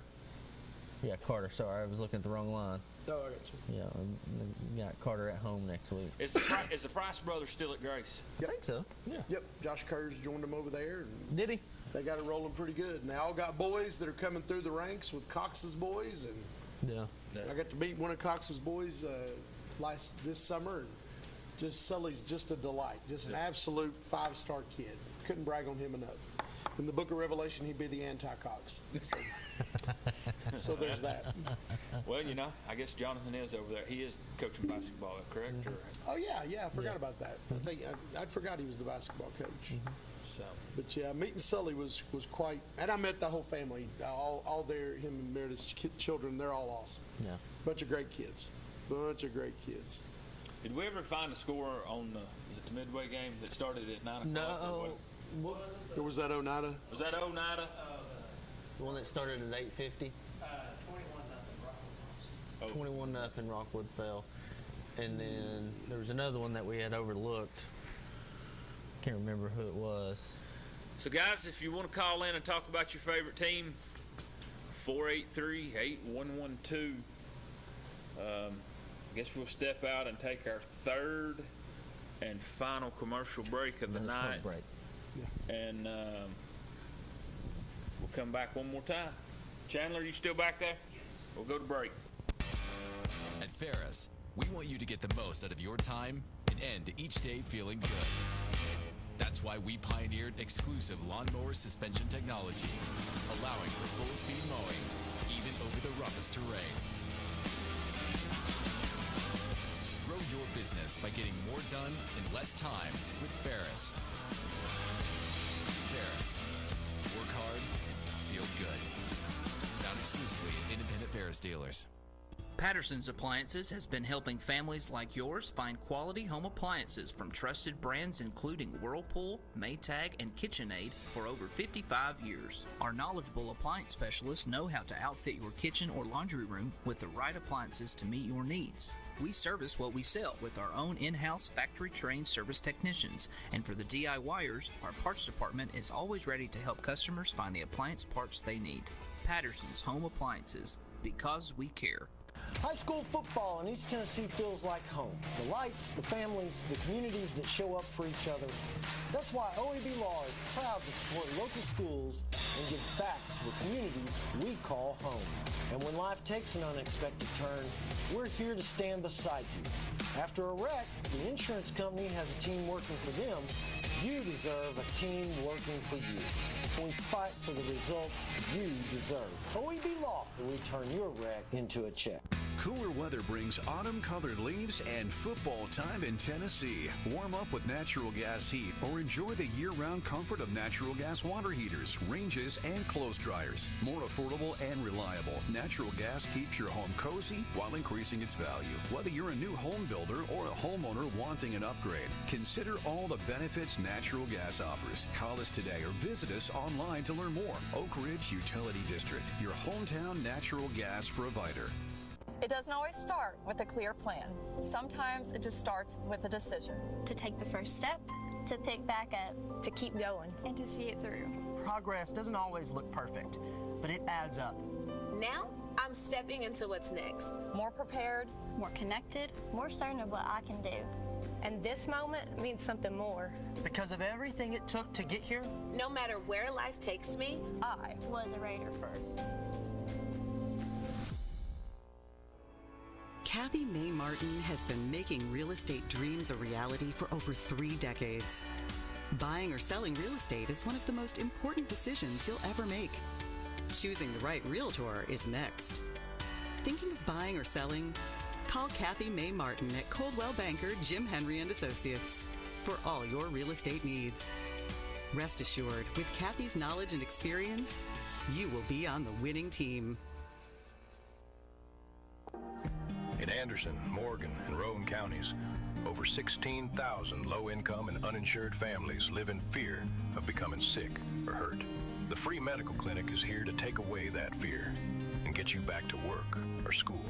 Yeah, Carter. Sorry, I was looking at the wrong line. Oh, I got you. Yeah, got Carter at home next week. Is the Price brothers still at Grace? I think so. Yeah. Yep. Josh Kerr's joined them over there. And did he? They got it rolling pretty good. And they all got boys that are coming through the ranks with Cox's boys, and I got to meet one of Cox's boys this summer. And just Sully's just a delight, just an absolute 5-star kid. Couldn't brag on him enough. In the Book of Revelation, he'd be the anti-Cox. So there's that. Well, you know, I guess Jonathan is over there. He is coaching basketball, correct? Mm-hmm. Oh yeah, I forgot about that. I think I forgot he was the basketball coach. So, but yeah, meeting Sully was quite, and I met the whole family, all their him and Meredith's children. They're all awesome. Yeah, bunch of great kids. Did we ever find a score on the Midway game that started at 9 o'clock? No. Or was that Oneida? Was that Oneida? The one that started at 8:50? 21-0 Rockwood fell. And then there was another one that we had overlooked. Can't remember who it was. So, guys, if you want to call in and talk about your favorite team, 483-8112. I guess we'll step out and take our third and final commercial break of the night. Break. Yeah. And we'll come back one more time. Chandler, you still back there? Yes. We'll go to break. At Ferris, we want you to get the most out of your time and end each day feeling good. That's why we pioneered exclusive lawnmower suspension technology, allowing for full-speed mowing, even over the roughest terrain. Grow your business by getting more done in less time with Ferris. Ferris. Work hard, feel good. Found exclusively at independent Ferris dealers. Patterson's Appliances has been helping families like yours find quality home appliances from trusted brands including Whirlpool, Maytag, and KitchenAid for over 55 years. Our knowledgeable appliance specialists know how to outfit your kitchen or laundry room with the right appliances to meet your needs. We service what we sell with our own in-house factory-trained service technicians, and for the DIYers, our parts department is always ready to help customers find the appliance parts they need. Patterson's Home Appliances, because we care. High school football in East Tennessee feels like home. The lights, the families, the communities that show up for each other. That's why OAB Law is proud to support local schools and give back to the communities we call home. And when life takes an unexpected turn, we're here to stand beside you. After a wreck, the insurance company has a team working for them. You deserve a team working for you. We fight for the results you deserve. OEB Law will turn your wreck into a check. Cooler weather brings autumn-colored leaves and football time in Tennessee. Warm up with natural gas heat or enjoy the year-round comfort of natural gas water heaters, ranges, and clothes dryers. More affordable and reliable, natural gas keeps your home cozy while increasing its value. Whether you're a new home builder or a homeowner wanting an upgrade, consider all the benefits natural gas offers. Call us today or visit us online to learn more. Oak Ridge Utility District, your hometown natural gas provider. It doesn't always start with a clear plan. Sometimes it just starts with a decision. To take the first step, to pick back up, to keep going, and to see it through. Progress doesn't always look perfect, but it adds up. Now, I'm stepping into what's next. More prepared, more connected, more certain of what I can do. And this moment means something more. Because of everything it took to get here, no matter where life takes me, I was a Raider first. Kathy May Martin has been making real estate dreams a reality for over 3 decades. Buying or selling real estate is one of the most important decisions you'll ever make. Choosing the right realtor is next. Thinking of buying or selling? Call Kathy May Martin at Coldwell Banker Jim Henry & Associates for all your real estate needs. Rest assured, with Kathy's knowledge and experience, you will be on the winning team. In Anderson, Morgan, and Roane counties, over 16,000 low-income and uninsured families live in fear of becoming sick or hurt. The free medical clinic is here to take away that fear and get you back to work or school.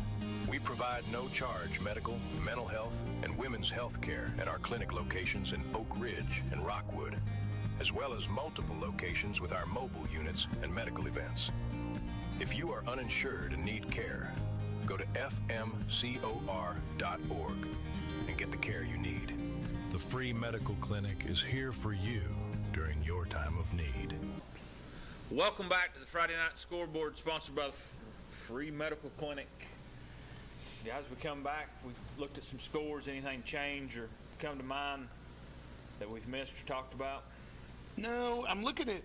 We provide no-charge medical, mental health, and women's health care at our clinic locations in Oak Ridge and Rockwood, as well as multiple locations with our mobile units and medical events. If you are uninsured and need care, go to fmcor.org and get the care you need. The free medical clinic is here for you during your time of need. Welcome back to the Friday Night Scoreboard, sponsored by the Free Medical Clinic. Guys, we come back, we've looked at some scores. Anything change or come to mind that we've missed or talked about? No, I'm looking at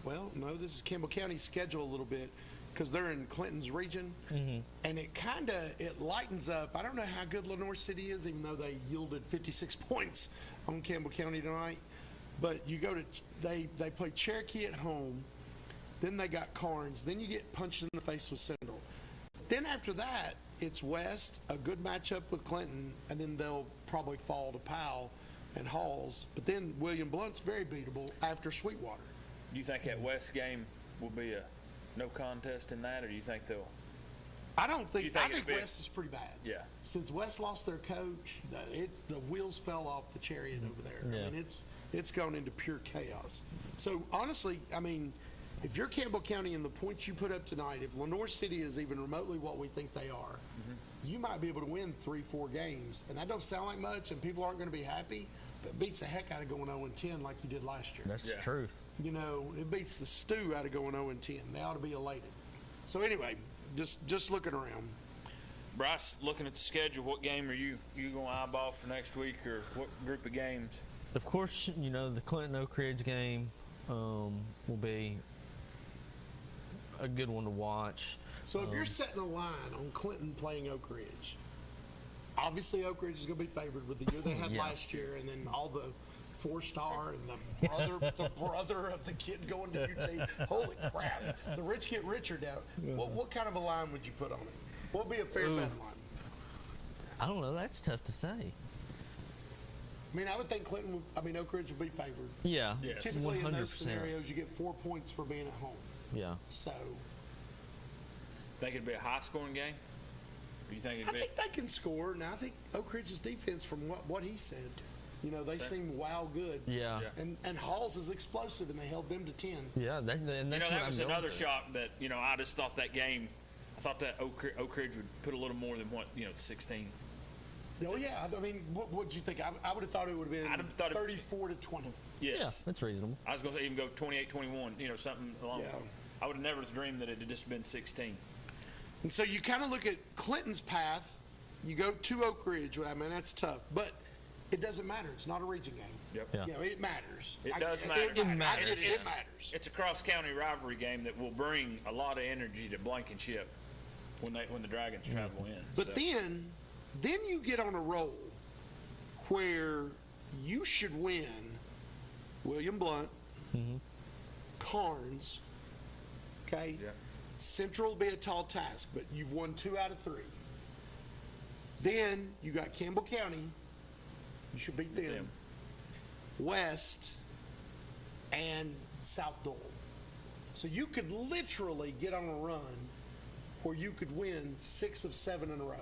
well, no, this is Campbell County's schedule a little bit, because they're in Clinton's region, and it lightens up. I don't know how good Lenoir City is, even though they yielded 56 points on Campbell County tonight. But you go to they play Cherokee at home, then they got Carnes, then you get punched in the face with Central. Then after that, it's West, a good matchup with Clinton, and then they'll probably fall to Powell and Halls. But then William Blunt's very beatable after Sweetwater. Do you think that West game will be a no contest in that, or do you think they'll? I think West is pretty bad. Yeah. Since West lost their coach, the wheels fell off the chariot over there. Yeah. I mean, it's gone into pure chaos. So honestly, I mean, if you're Campbell County and the points you put up tonight, if Lenoir City is even remotely what we think they are, you might be able to win 3-4 games. And that don't sound like much, and people aren't going to be happy, but it beats the heck out of going 0-10 like you did last year. That's the truth. You know, it beats the stew out of going 0-10. They ought to be elated. So anyway, just looking around. Bryce, looking at the schedule, what game are you going to eyeball for next week, or what group of games? Of course, you know, the Clinton Oak Ridge game will be a good one to watch. So if you're setting a line on Clinton playing Oak Ridge, obviously Oak Ridge is going to be favored with the year they had last year, and then all the 4-star and the brother of the kid going to UT. Holy crap! The rich get richer now. What kind of a line would you put on it? What would be a fair bet line? I don't know. That's tough to say. I mean, I would think Oak Ridge would be favored. Yeah. Typically 100%. in those scenarios, you get 4 points for being at home. Yeah. So. Think it'd be a high-scoring game? Or you think it'd be? I think they can score. Now, I think Oak Ridge's defense, from what he said, you know, they seem wow good. Yeah. And Halls is explosive, and they held them to 10. Yeah, that's that was another shock that, you know, I just thought that game, I thought that Oak Ridge would put a little more than what, 16. Oh, yeah. I mean, what would you think? I would have thought it would have been 34-20. Yes. Yeah, that's reasonable. I was going to even go 28-21, something along. Yeah. I would have never dreamed that it had just been 16. And so you kind of look at Clinton's path. You go to Oak Ridge. I mean, that's tough. But it doesn't matter. It's not a region game. Yep. Yeah. You know, it matters. It does matter. It matters. It's a cross-county rivalry game that will bring a lot of energy to Blankenship. when the Dragons travel in. But then you get on a roll where you should win William Blount, Carnes, okay? Yeah. Central will be a tall task, but you've won 2 out of 3. Then you got Campbell County. You should beat them. West and South Dole. So you could literally get on a run where you could win 6 of 7 in a row.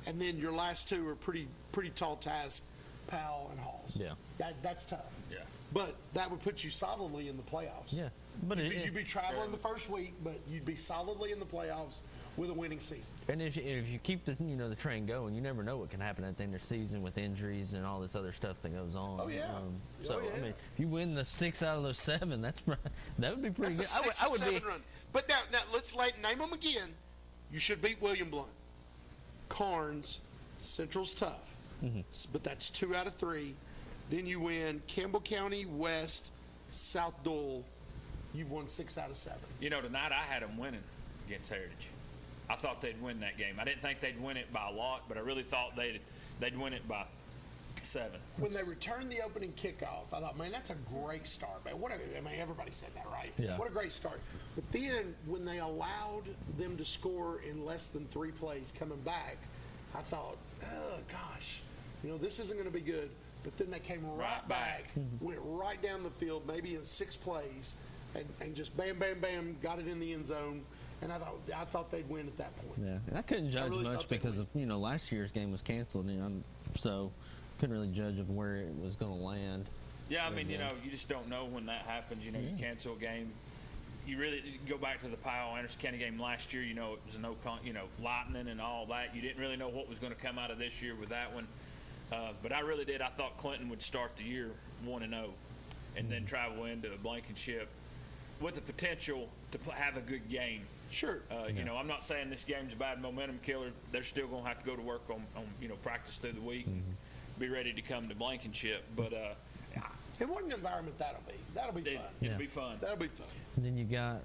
And then your last 2 are pretty tall task, Powell and Halls. Yeah. That's tough. Yeah. But that would put you solidly in the playoffs. Yeah. But You'd be traveling the first week, but you'd be solidly in the playoffs with a winning season. And if you keep the train going, you never know what can happen at the end of the season with injuries and all this other stuff that goes on. Oh, yeah. I mean, if you win the 6 out of those 7, that would be pretty That's good. a 6 or 7 run. But now let's name them again. You should beat William Blount. Carnes, Central's tough, but that's 2 out of 3. Then you win Campbell County, West, South Dole. You've won 6 out of 7. Tonight I had them winning against Heritage. I thought they'd win that game. I didn't think they'd win it by a lot, but I really thought they'd win it by 7. When they returned the opening kickoff, I thought, man, that's a great start. Man, everybody said that, right? Yeah. What a great start. But then when they allowed them to score in less than 3 plays coming back, I thought, oh, gosh, this isn't going to be good. But then they came right back, went right down the field, maybe in 6 plays, and just bam, bam, bam, got it in the end zone. And I thought they'd win at that point. Yeah, and I couldn't judge much because of last year's game was canceled, so couldn't really judge of where it was going to land. Yeah, I mean, you just don't know when that happens. You cancel a game. You really go back to the Powell-Anderson County game last year. It was a lightning and all that. You didn't really know what was going to come out of this year with that one. But I really did. I thought Clinton would start the year 1-0, and then travel into Blankenship with the potential to have a good game. Sure. I'm not saying this game's a bad momentum killer. They're still going to have to go to work on practice through the week, be ready to come to Blankenship. But and what an environment that'll be. That'll be fun. It'll be fun. That'll be fun. And then you got,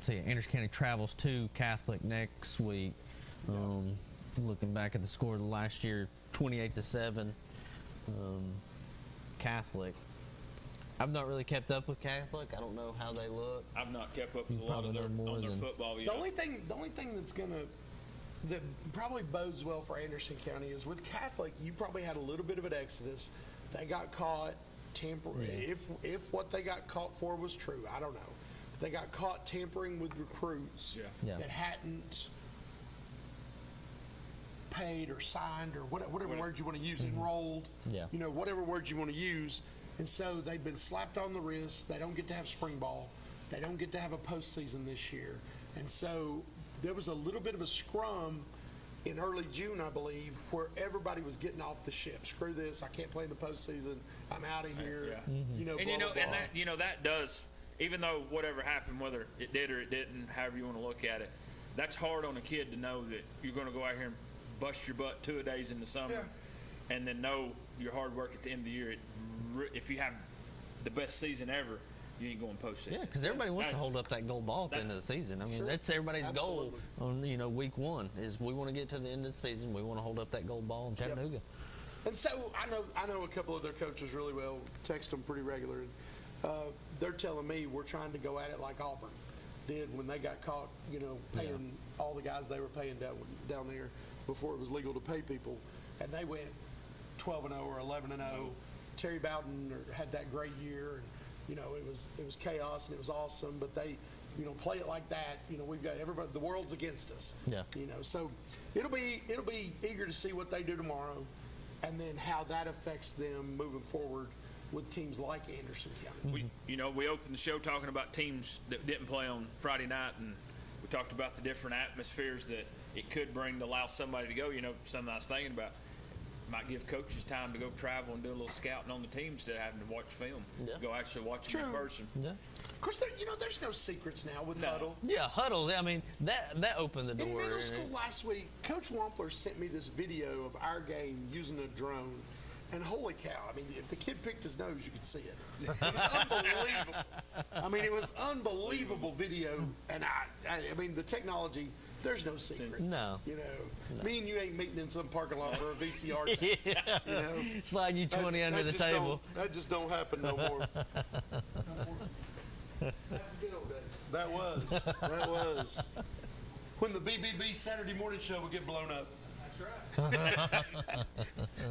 Anderson County travels to Catholic next week. Looking back at the score of the last year, 28-7, Catholic. I've not really kept up with Catholic. I don't know how they look. I've not kept up with a lot of their football yet. The only thing that probably bodes well for Anderson County is with Catholic, you probably had a little bit of an exodus. They got caught tampering. If what they got caught for was true, I don't know. But they got caught tampering with recruits that hadn't paid or signed or whatever word you want to use, enrolled. Whatever word you want to use. And so they've been slapped on the wrist. They don't get to have spring ball. They don't get to have a postseason this year. And so there was a little bit of a scrum in early June, I believe, where everybody was getting off the ship. Screw this! I can't play in the postseason. I'm out of here. And that does. Even though whatever happened, whether it did or it didn't, however you want to look at it, that's hard on a kid to know that you're going to go out here and bust your butt 2 days in the summer, and then know your hard work at the end of the year. If you have the best season ever, you ain't going postseason. Yeah, because everybody wants to hold up that gold ball at the end of the season. I mean, that's everybody's goal on week 1 is we want to get to the end of the season. We want to hold up that gold ball in Chattanooga. Yep. And so I know a couple of their coaches really well. Text them pretty regular. And, they're telling me we're trying to go at it like Auburn did when they got caught. Paying all the guys they were paying down there before it was legal to pay people, and they went 12-0 or 11-0. Terry Bowden had that great year, and it was chaos and it was awesome. But they, play it like that. We've got everybody. The world's against us. Yeah. So it'll be eager to see what they do tomorrow, and then how that affects them moving forward with teams like Anderson County. We opened the show talking about teams that didn't play on Friday night, and we talked about the different atmospheres that it could bring to allow somebody to go. Something I was thinking about. Might give coaches time to go travel and do a little scouting on the team instead of having to watch film. Go actually watch them in person. Yeah. Of course, there's no secrets now with Huddle. Yeah, Huddle. I mean, that opened the door. In middle school last week, Coach Wampler sent me this video of our game using a drone, And holy cow, I mean, if the kid picked his nose, you could see it. It was unbelievable. I mean, it was unbelievable video. And I mean, the technology, there's no secrets. No. You know, me and you ain't meeting in some parking lot for a VCR. Yeah. You know, Slide you 20 under the table. That just don't happen no more. That was. When the BBB Saturday morning show would get blown up. That's right.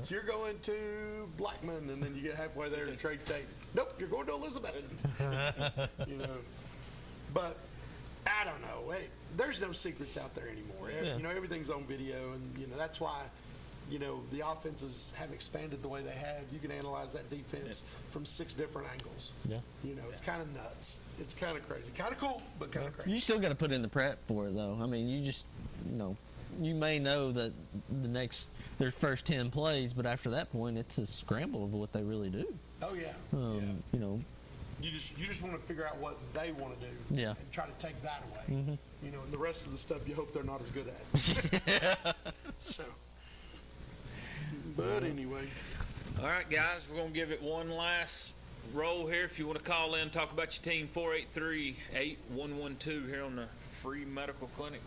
You're going to Blackman, and then you get halfway there and trade tape. Nope, you're going to Elizabeth. You know, but I don't know. There's no secrets out there anymore. Yeah. You know, everything's on video, and you know that's why. You know, the offenses have expanded the way they have. You can analyze that defense from 6 different angles. Yeah. You know, it's kind of nuts. It's kind of crazy. Kind of cool, but kind of crazy. You still got to put in the prep for it, though. I mean, you may know that their first 10 plays, but after that point, it's a scramble of what they really do. Oh, yeah. You know. You just want to figure out what they want to do. Yeah. And try to take that away. Mm-hmm. You know, and the rest of the stuff you hope they're not as good at. So. But anyway. All right, guys, we're going to give it one last roll here. If you want to call in, talk about your team, 483-8112 here on the Free Medical Clinic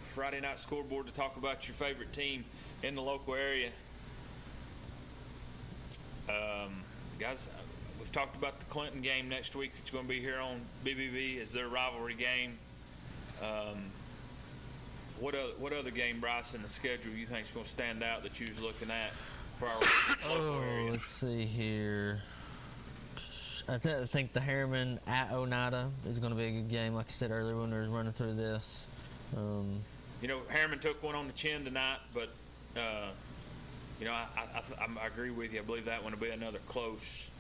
Friday Night Scoreboard to talk about your favorite team in the local area. Guys, we've talked about the Clinton game next week. It's going to be here on BBB as their rivalry game. What other game, Bryce, in the schedule you think is going to stand out that you was looking at for our local area? Let's see here. I think the Harriman at Oneida is going to be a good game, like I said earlier when we were running through this. You know, Harriman took one on the chin tonight, but, you know, I agree with you. I believe that one will be another close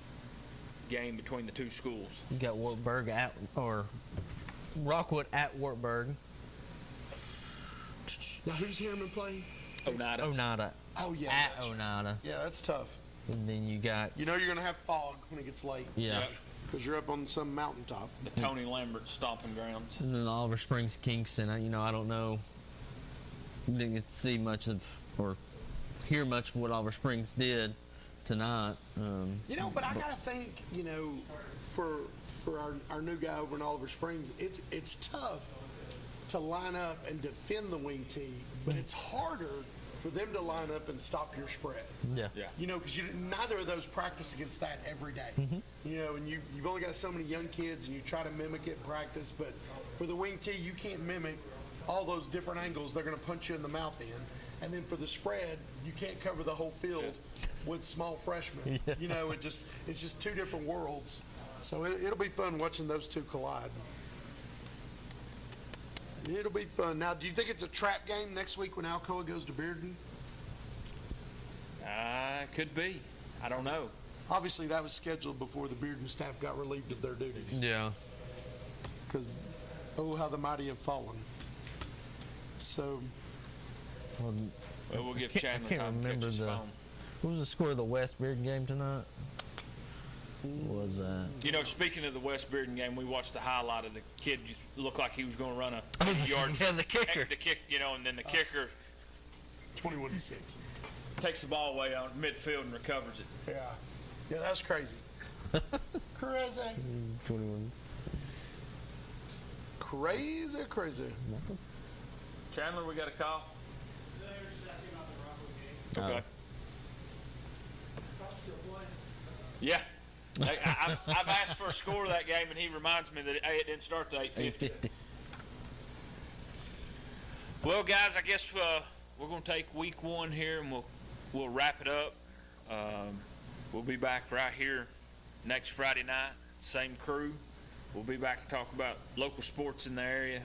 game between the two schools. You got Rockwood at Wartburg. Now, who's Harriman playing? Oneida. Oh, yeah. At Oneida. Yeah, that's tough. And then you got... You know you're going to have fog when it gets late. Yeah. Because you're up on some mountaintop. The Tony Lambert stomping grounds. And then Oliver Springs, Kingston. I don't know. Didn't get to see much of or hear much of what Oliver Springs did tonight. You know, but I got to think, you know, for our new guy over in Oliver Springs, it's tough to line up and defend the wing tee, but it's harder for them to line up and stop your spread. Yeah. You know, because neither of those practice against that every day. Mm-hmm. You know, and you've only got so many young kids, and you try to mimic it in practice, but for the wing tee, you can't mimic all those different angles they're going to punch you in the mouth in. And then for the spread, you can't cover the whole field with small freshmen. Yeah. You know, it's just two different worlds. So it'll be fun watching those two collide. It'll be fun. Now, do you think it's a trap game next week when Alcoa goes to Bearden? Could be. I don't know. Obviously, that was scheduled before the Bearden staff got relieved of their duties. Yeah. Because, oh, how the mighty have fallen. So. Well, we'll give Chandler time to catch his phone. What was the score of the West Bearden game tonight? What was that? You know, speaking of the West Bearden game, we watched the highlight of the kid just looked like he was going to run a 80-yard. Yeah, the kicker. The kick, you know, and then the kicker 21-6 takes the ball away on midfield and recovers it. Yeah, that's crazy. Crazy. 21. Crazy. Chandler, we got a call. They're just asking about the Rockwood game. Okay. Probably still playing. Yeah. I've asked for a score of that game, and he reminds me that it didn't start to 8:50. Well, guys, I guess we're going to take week one here, and we'll wrap it up. We'll be back right here next Friday night, same crew. We'll be back to talk about local sports in the area.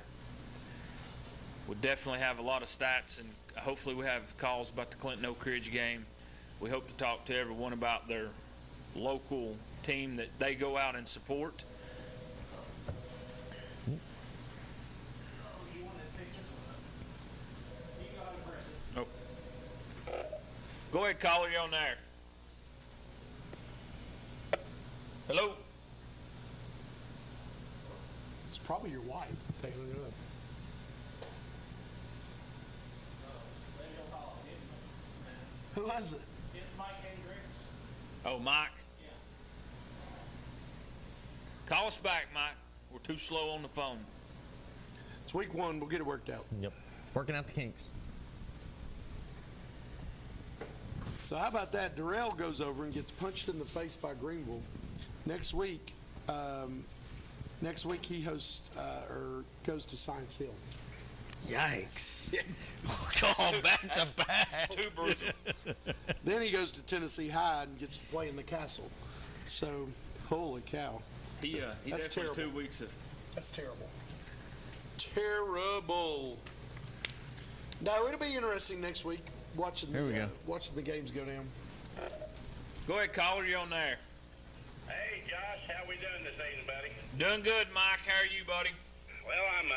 We'll definitely have a lot of stats, and hopefully we have calls about the Clinton Oak Ridge game. We hope to talk to everyone about their local team that they go out and support. Oh. Go ahead, caller, you're on there. Hello? It's probably your wife taking it up. Who was it? It's Mike Hendricks. Oh, Mike? Call us back, Mike. We're too slow on the phone. It's week 1. We'll get it worked out. Yep. Working out the kinks. So how about that? Darrell goes over and gets punched in the face by Greenville. Next week he hosts or goes to Science Hill. Yikes. Oh, back to back. Too brutal. Then he goes to Tennessee High and gets to play in the Castle. So, holy cow. He That's definitely terrible. 2 weeks of. That's terrible. Terrible. No, it'll be interesting next week watching the games go down. Go ahead, caller. You're on there. Hey, Josh, how we doing this evening, buddy? Doing good, Mike. How are you, buddy? Well, I'm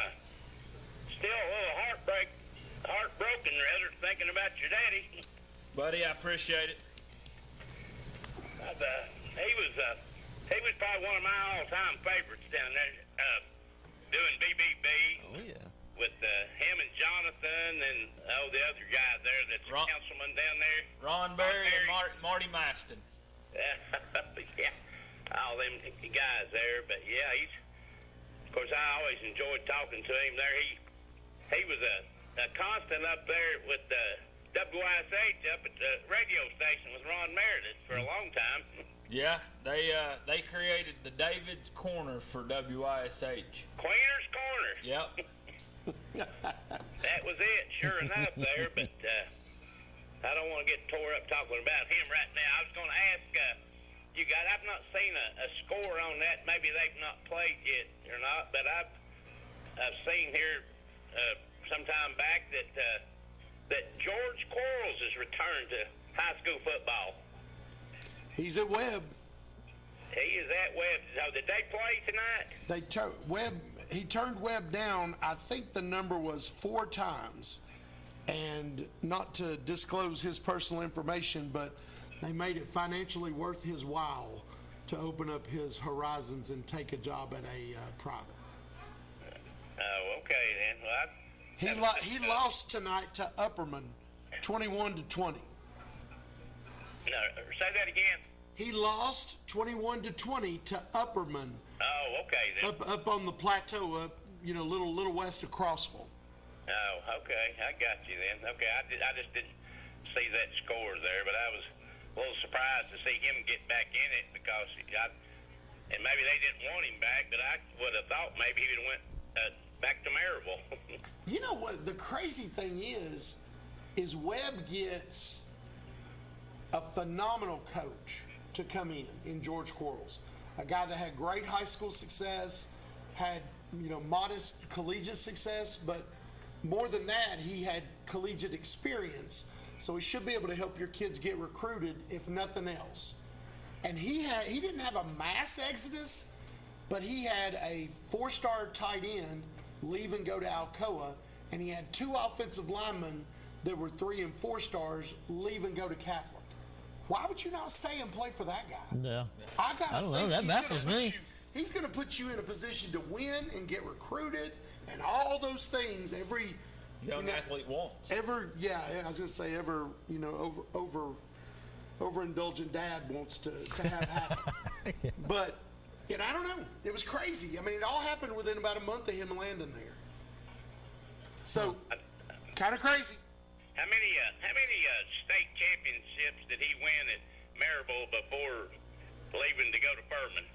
still a little heartbroken, rather, thinking about your daddy. Buddy, I appreciate it. He was probably one of my all-time favorites down there, doing BBB. Oh, yeah. With him and Jonathan and the other guy there that's a councilman down there. Ron Berry and Marty Maston. Yeah, all them guys there. But yeah, of course, I always enjoyed talking to him there. He was a constant up there with the WISH up at the radio station with Ron Meredith for a long time. Yeah, they created the David's Corner for WISH. Queener's Corner. Yep. That was it, sure enough there, but I don't want to get tore up talking about him right now. I was going to ask you guys, I've not seen a score on that. Maybe they've not played yet or not, but I've seen here some time back that George Quarles has returned to high school football. He's at Webb. He is at Webb. So did they play tonight? He turned Webb down. I think the number was 4 times. And not to disclose his personal information, but they made it financially worth his while to open up his horizons and take a job at a private. Oh, okay then. Well, he lost tonight to Upperman, 21-20. No, say that again. He lost 21-20 to Upperman. Oh, okay then. Up on the plateau, little west of Crossville. Oh, okay. I got you then. Okay, I just didn't see that score there, but I was a little surprised to see him get back in it because and maybe they didn't want him back, but I would have thought maybe he would have went back to Maryville. You know what? The crazy thing is Webb gets a phenomenal coach to come in George Quarles, a guy that had great high school success, had modest collegiate success, but more than that, he had collegiate experience. So he should be able to help your kids get recruited, if nothing else. And he didn't have a mass exodus, but he had a 4-star tight end leave and go to Alcoa, and he had 2 offensive linemen that were 3 and 4 stars leave and go to Catholic. Why would you not stay and play for that guy? Yeah. I don't know. That baffles me. He's going to put you in a position to win and get recruited and all those things every young athlete wants. I was going to say overindulgent dad wants to have happen. Yeah. But I don't know. It was crazy. I mean, it all happened within about a month of him landing there. So, kind of crazy. How many state championships did he win at Maryville before leaving to go to Furman?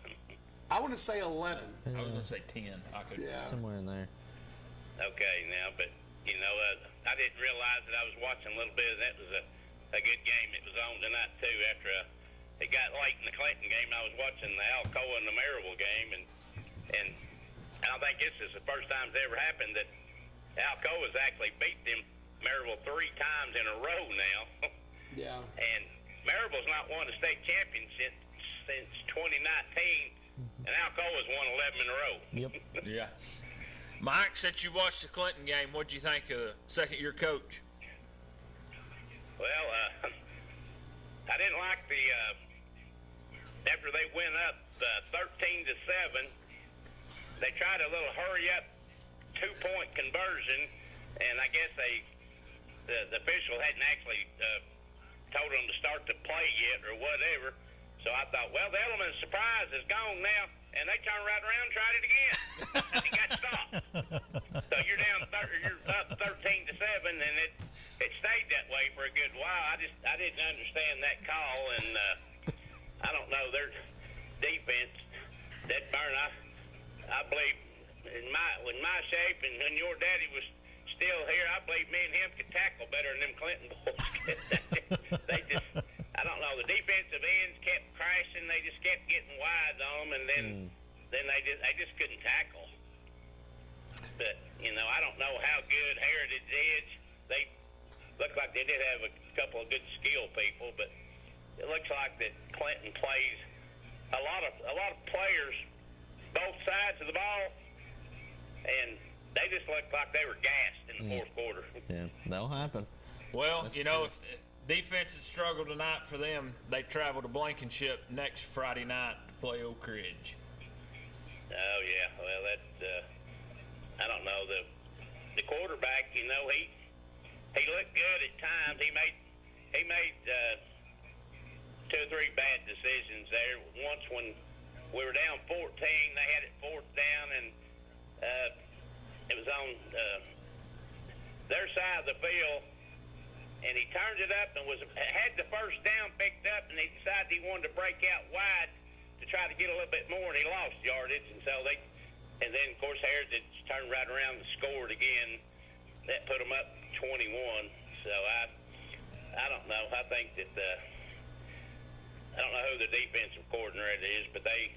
I want to say 11. I was going to say 10. Somewhere in there. Okay, now, but I didn't realize that I was watching a little bit. That was a good game. It was on tonight too. After it got late in the Clinton game, I was watching the Alcoa and the Maryville game, and I don't think this is the first time it's ever happened that Alcoa's actually beat them Maryville 3 times in a row now. Yeah. And Maryville's not won a state championship since 2019, and Alcoa's won 11 in a row. Yep. Yeah. Mike, since you watched the Clinton game, what'd you think of the second-year coach? Well, I didn't like after they went up 13-7, they tried a little hurry-up 2-point conversion, and I guess the official hadn't actually told them to start to play yet or whatever, So I thought, well, the element of surprise is gone now, and they turned right around and tried it again. And it got stopped. So you're down, you're up 13-7, and it stayed that way for a good while. I didn't understand that call, and I don't know their defense. That burn, I believe in my shape, and when your daddy was still here, I believe me and him could tackle better than them Clinton boys. They just, I don't know. The defensive ends kept crashing. They just kept getting wide on them, and then they just couldn't tackle. But I don't know how good Heritage is. They look like they did have a couple of good skill people, but it looks like that Clinton plays a lot of players both sides of the ball, and they just looked like they were gassed in the fourth quarter. Yeah, that'll happen. Well, if defenses struggle tonight for them, they travel to Blankenship next Friday night to play Oak Ridge. Oh yeah, well that's I don't know, the quarterback. He looked good at times. He made 2 or 3 bad decisions there. Once when we were down 14, they had it 4th down, and it was on their side of the field, and he turned it up and had the first down picked up, and he decided he wanted to break out wide to try to get a little bit more, and he lost yardage, and then of course Heritage turned right around and scored again. That put them up 21. So I don't know. I think that I don't know who the defensive coordinator is, but they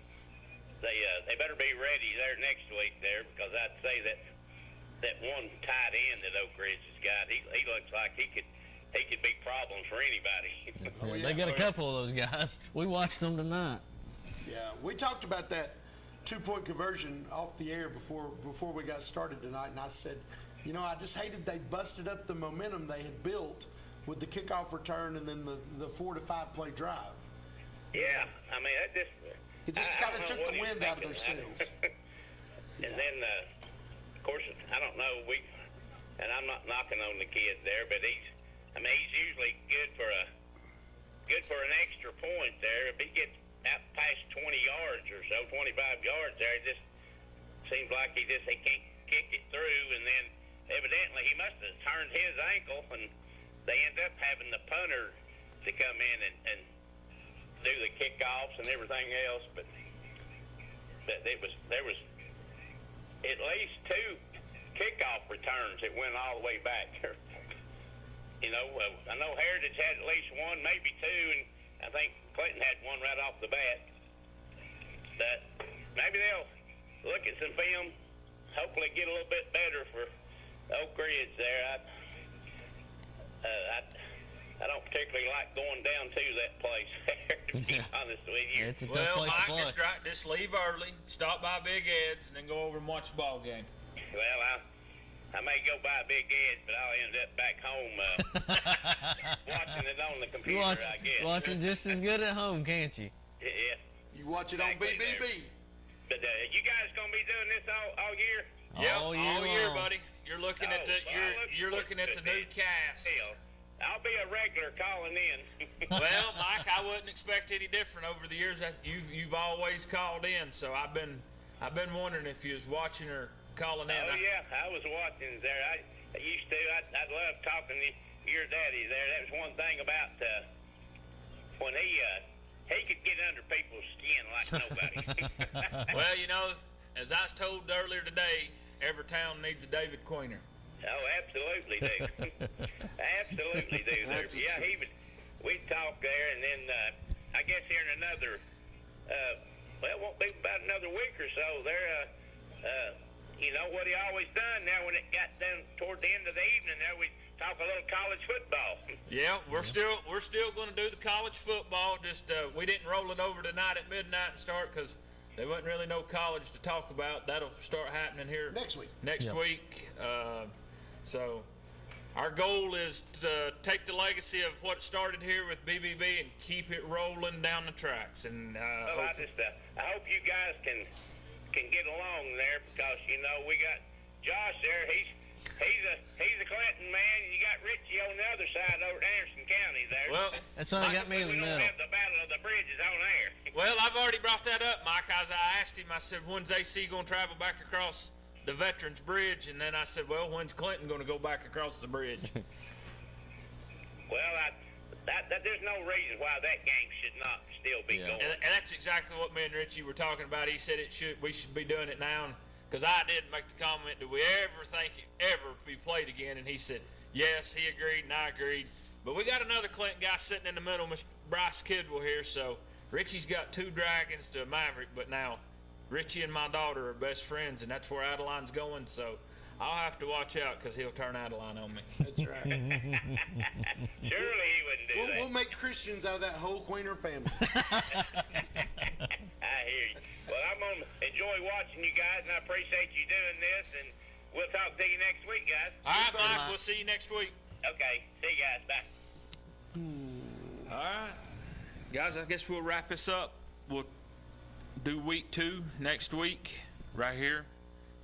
better be ready there next week there, because I'd say that one tight end that Oak Ridge has got, he looks like he could be problems for anybody. They got a couple of those guys. We watched them tonight. Yeah, we talked about that 2-point conversion off the air before we got started tonight, and I said, I just hated they busted up the momentum they had built with the kickoff return and then the 4 to 5 play drive. Yeah, I mean, it just kind of took the wind out of their sails. And then, of course, I don't know. And I'm not knocking on the kid there, but he's usually good for an extra point there. If he gets out past 20 yards or so, 25 yards there, it just seems like he can't kick it through. And then evidently he must have turned his ankle, and they end up having the punter to come in and do the kickoffs and everything else. But there was at least 2 kickoff returns that went all the way back. I know Heritage had at least 1, maybe 2, and I think Clinton had 1 right off the bat. But maybe they'll look at some film, hopefully get a little bit better for Oak Ridge there. I don't particularly like going down to that place, to be honest with you. It's a tough place to play. Just leave early, stop by Big Ed's, and then go over and watch the ball game. Well, I may go by Big Ed's, but I'll end up back home watching it on the computer, I guess. Watching just as good at home, can't you? Yeah. You watch it on BBB. There. But you guys going to be doing this all year? Yeah, all year, buddy. You're looking at the new cast. I'll be a regular calling in. Well, Mike, I wouldn't expect any different over the years. You've always called in, so I've been wondering if you was watching or calling in. Oh yeah, I was watching there. I used to. I'd love talking to your daddy there. That was one thing about when he could get under people's skin like nobody. Well, as I was told earlier today, every town needs a David Queener. Oh, absolutely do. Absolutely do. Yeah, we'd talk there, and then I guess here in another, it won't be about another week or so there, what he always done now when it got down toward the end of the evening there, we talk a little college football. Yeah, we're still going to do the college football. Just we didn't roll it over tonight at midnight and start because there wasn't really no college to talk about. That'll start happening here next week. Week. So our goal is to take the legacy of what started here with BBB and keep it rolling down the tracks. And I hope you guys can get along there because we got Josh there. He's a Clinton man. You got Richie on the other side over at Anderson County there. Well, that's why they got me in the We middle. don't have the Battle of the Bridges on air. Well, I've already brought that up, Mike. I asked him, I said, when's AC going to travel back across the Veterans Bridge? And then I said, well, when's Clinton going to go back across the bridge? Well, there's no reason why that game should not still be going. And that's exactly what me and Richie were talking about. He said we should be doing it now. Because I did make the comment, do we ever think it ever be played again? And he said, yes, he agreed, and I agreed. But we got another Clinton guy sitting in the middle, Mr. Bryce Kidwell here. So Richie's got 2 Dragons to a Maverick, but now Richie and my daughter are best friends, and that's where Adeline's going. So I'll have to watch out because he'll turn Adeline on me. That's right. Surely he wouldn't do that. We'll make Christians out of that whole Queener family. I hear you. Well, I'm going to enjoy watching you guys, and I appreciate you doing this, and we'll talk to you next week, guys. All right, Mike. We'll see you next week. Okay. See you guys. Bye. All right. Guys, I guess we'll wrap this up. We'll do week 2 next week right here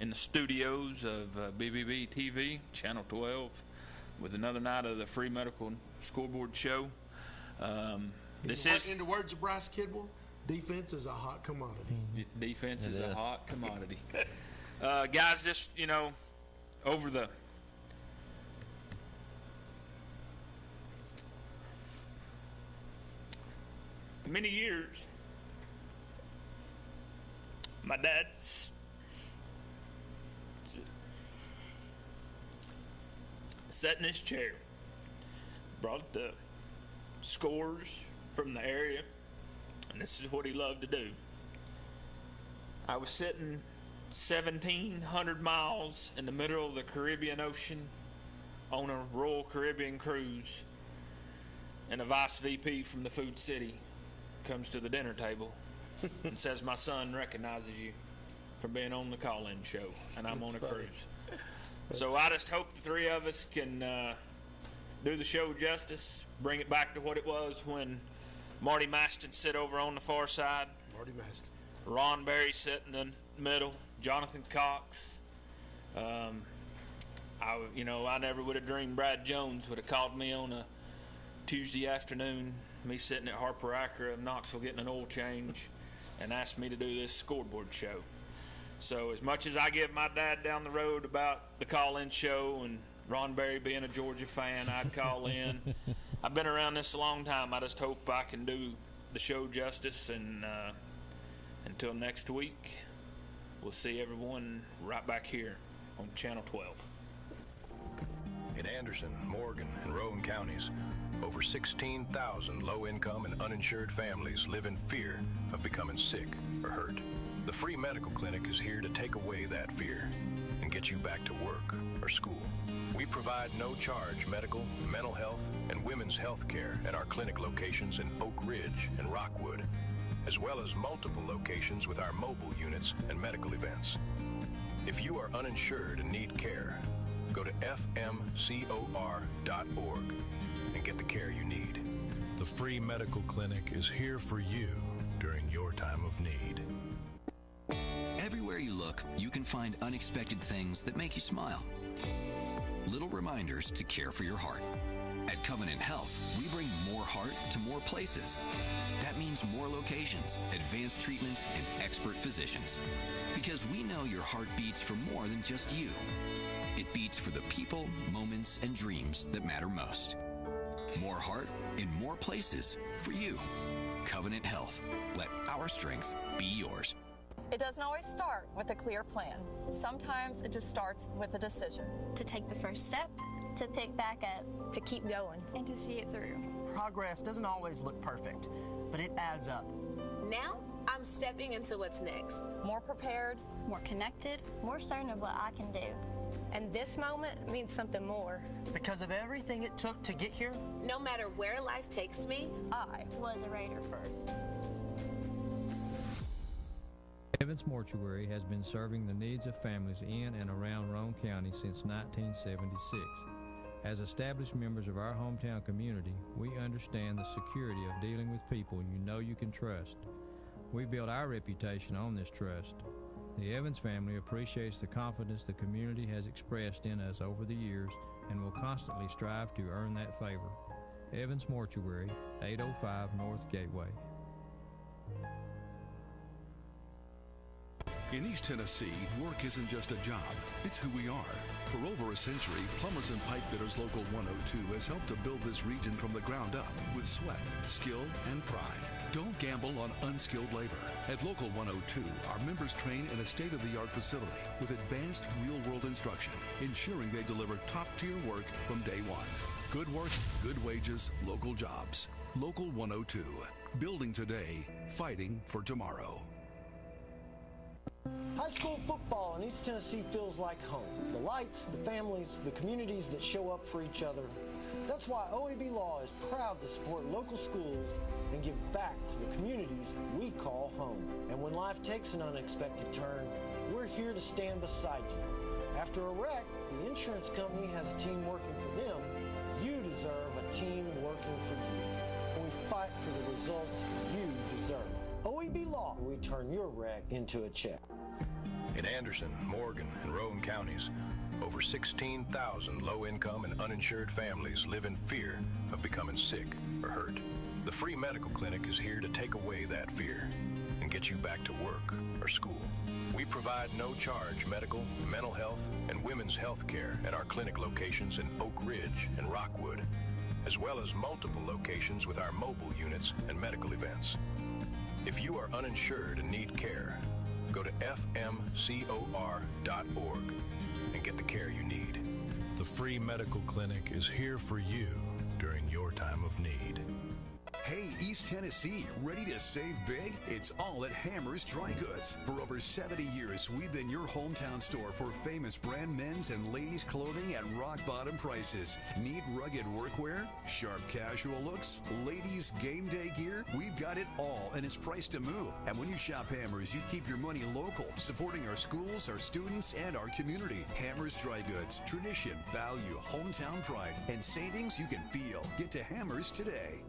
in the studios of BBB TV, Channel 12, with another night of the Free Medical Scoreboard show. In the words of Bryce Kidwell, defense is a hot commodity. Defense is a hot commodity. Guys, just, over the many years, my dad's sat in his chair, brought the scores from the area, and this is what he loved to do. I was sitting 1,700 miles in the middle of the Caribbean Ocean on a Royal Caribbean cruise, and a vice VP from the Food City comes to the dinner table and says, my son recognizes you from being on the call-in show, and I'm on a cruise. So I just hope the 3 of us can do the show justice, bring it back to what it was when Marty Maston sit over on the far side. Marty Maston. Ron Berry sit in the middle. Jonathan Cox. I never would have dreamed Brad Jones would have called me on a Tuesday afternoon, me sitting at Harper Acura of Knoxville getting an oil change, and asked me to do this scoreboard show. So as much as I give my dad down the road about the call-in show and Ron Berry being a Georgia fan, I'd call in. I've been around this a long time. I just hope I can do the show justice. And until next week, we'll see everyone right back here on Channel 12. In Anderson, Morgan, and Rowan counties, over 16,000 low-income and uninsured families live in fear of becoming sick or hurt. The free medical clinic is here to take away that fear and get you back to work or school. We provide no-charge medical, mental health, and women's health care at our clinic locations in Oak Ridge and Rockwood, as well as multiple locations with our mobile units and medical events. If you are uninsured and need care, go to fmcor.org and get the care you need. The free medical clinic is here for you during your time of need. Everywhere you look, you can find unexpected things that make you smile. Little reminders to care for your heart. At Covenant Health, we bring more heart to more places. That means more locations, advanced treatments, and expert physicians. Because we know your heart beats for more than just you. It beats for the people, moments, and dreams that matter most. More heart in more places for you. Covenant Health. Let our strength be yours. It doesn't always start with a clear plan. Sometimes it just starts with a decision. To take the first step, to pick back up, to keep going, and to see it through. Progress doesn't always look perfect, but it adds up. Now, I'm stepping into what's next. More prepared, more connected, more certain of what I can do. And this moment means something more. Because of everything it took to get here, no matter where life takes me, I was a Raider first. Evans Mortuary has been serving the needs of families in and around Roane County since 1976. As established members of our hometown community, we understand the security of dealing with people you know you can trust. We build our reputation on this trust. The Evans family appreciates the confidence the community has expressed in us over the years and will constantly strive to earn that favor. Evans Mortuary, 805 North Gateway. In East Tennessee, work isn't just a job, it's who we are. For over a century, Plumbers and Pipe Fitters Local 102 has helped to build this region from the ground up with sweat, skill, and pride. Don't gamble on unskilled labor. At Local 102, our members train in a state-of-the-art facility with advanced real-world instruction, ensuring they deliver top-tier work from day one. Good work, good wages, local jobs. Local 102. Building today, fighting for tomorrow. High school football in East Tennessee feels like home. The lights, the families, the communities that show up for each other. That's why OAB Law is proud to support local schools and give back to the communities we call home. And when life takes an unexpected turn, we're here to stand beside you. After a wreck, the insurance company has a team working for them. You deserve a team working for you. We fight for the results you deserve. OEB Law will turn your wreck into a check. In Anderson, Morgan, and Roane counties, over 16,000 low-income and uninsured families live in fear of becoming sick or hurt. The free medical clinic is here to take away that fear and get you back to work or school. We provide no-charge medical, mental health, and women's health care at our clinic locations in Oak Ridge and Rockwood, as well as multiple locations with our mobile units and medical events. If you are uninsured and need care, go to fmcor.org and get the care you need. The free medical clinic is here for you during your time of need. Hey, East Tennessee, ready to save big? It's all at Hammer's Dry Goods. For over 70 years, we've been your hometown store for famous brand men's and ladies' clothing at rock-bottom prices. Need rugged workwear? Sharp casual looks? Ladies' game day gear? We've got it all, and it's priced to move. And when you shop Hammer's, you keep your money local, supporting our schools, our students, and our community. Hammer's Dry Goods. Tradition, value, hometown pride, and savings you can feel. Get to Hammer's today.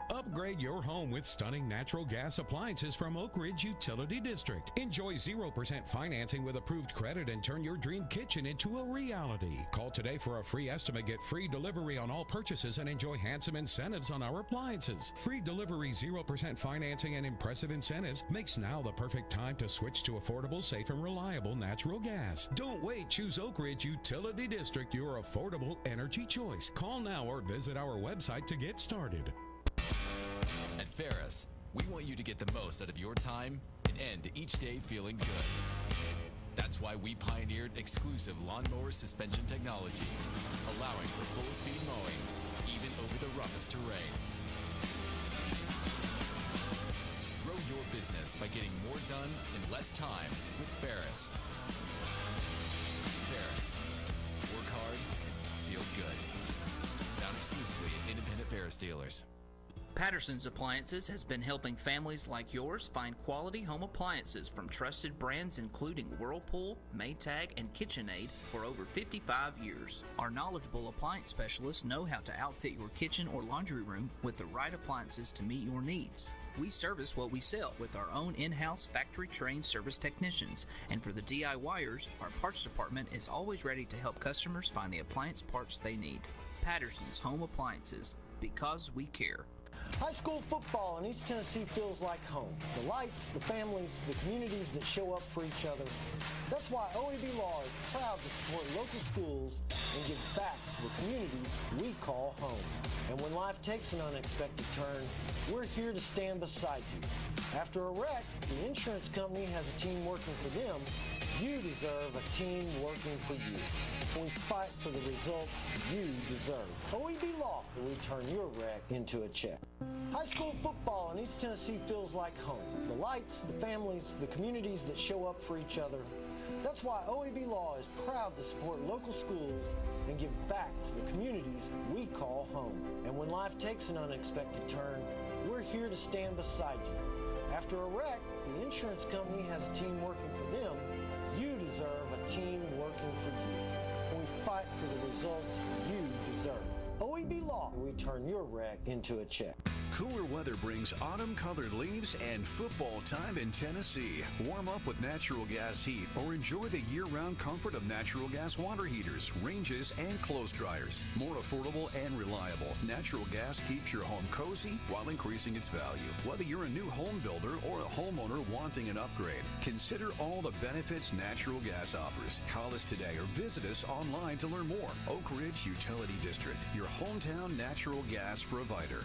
Upgrade your home with stunning natural gas appliances from Oak Ridge Utility District. Enjoy 0% financing with approved credit and turn your dream kitchen into a reality. Call today for a free estimate, get free delivery on all purchases, and enjoy handsome incentives on our appliances. Free delivery, 0% financing, and impressive incentives makes now the perfect time to switch to affordable, safe, and reliable natural gas. Don't wait. Choose Oak Ridge Utility District, your affordable energy choice. Call now or visit our website to get started. At Ferris, we want you to get the most out of your time and end each day feeling good. That's why we pioneered exclusive lawnmower suspension technology, allowing for full-speed mowing, even over the roughest terrain. Grow your business by getting more done in less time with Ferris. Ferris. Work hard, feel good. Found exclusively at independent Ferris dealers. Patterson's Appliances has been helping families like yours find quality home appliances from trusted brands including Whirlpool, Maytag, and KitchenAid for over 55 years. Our knowledgeable appliance specialists know how to outfit your kitchen or laundry room with the right appliances to meet your needs. We service what we sell with our own in-house factory-trained service technicians, and for the DIYers, our parts department is always ready to help customers find the appliance parts they need. Patterson's Home Appliances, because we care. High school football in East Tennessee feels like home. The lights, the families, the communities that show up for each other. That's why OAB Law is proud to support local schools and give back to the communities we call home. And when life takes an unexpected turn, we're here to stand beside you. After a wreck, the insurance company has a team working for them. You deserve a team working for you. We fight for the results you deserve. OEB Law will turn your wreck into a check. High school football in East Tennessee feels like home. The lights, the families, the communities that show up for each other. That's why OEB Law is proud to support local schools and give back to the communities we call home. And when life takes an unexpected turn, we're here to stand beside you. After a wreck, the insurance company has a team working for them. You deserve a team working for you. We fight for the results you deserve. OEB Law will turn your wreck into a check. Cooler weather brings autumn-colored leaves and football time in Tennessee. Warm up with natural gas heat or enjoy the year-round comfort of natural gas water heaters, ranges, and clothes dryers. More affordable and reliable, natural gas keeps your home cozy while increasing its value. Whether you're a new home builder or a homeowner wanting an upgrade, consider all the benefits natural gas offers. Call us today or visit us online to learn more. Oak Ridge Utility District, your hometown natural gas provider.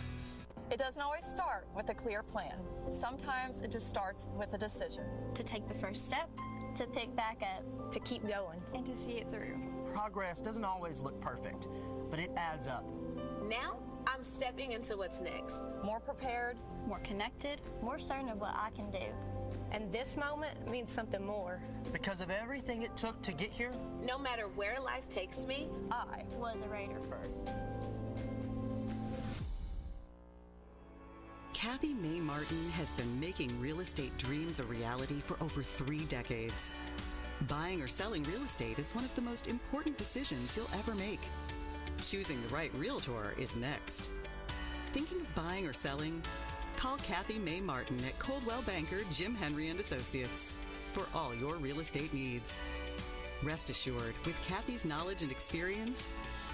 It doesn't always start with a clear plan. Sometimes it just starts with a decision. To take the first step, to pick back up, to keep going, and to see it through. Progress doesn't always look perfect, but it adds up. Now, I'm stepping into what's next. More prepared, more connected, more certain of what I can do. And this moment means something more. Because of everything it took to get here, no matter where life takes me, I was a Raider first. Kathy May Martin has been making real estate dreams a reality for over 3 decades. Buying or selling real estate is one of the most important decisions you'll ever make. Choosing the right realtor is next. Thinking of buying or selling? Call Kathy May Martin at Coldwell Banker Jim Henry & Associates for all your real estate needs. Rest assured, with Kathy's knowledge and experience,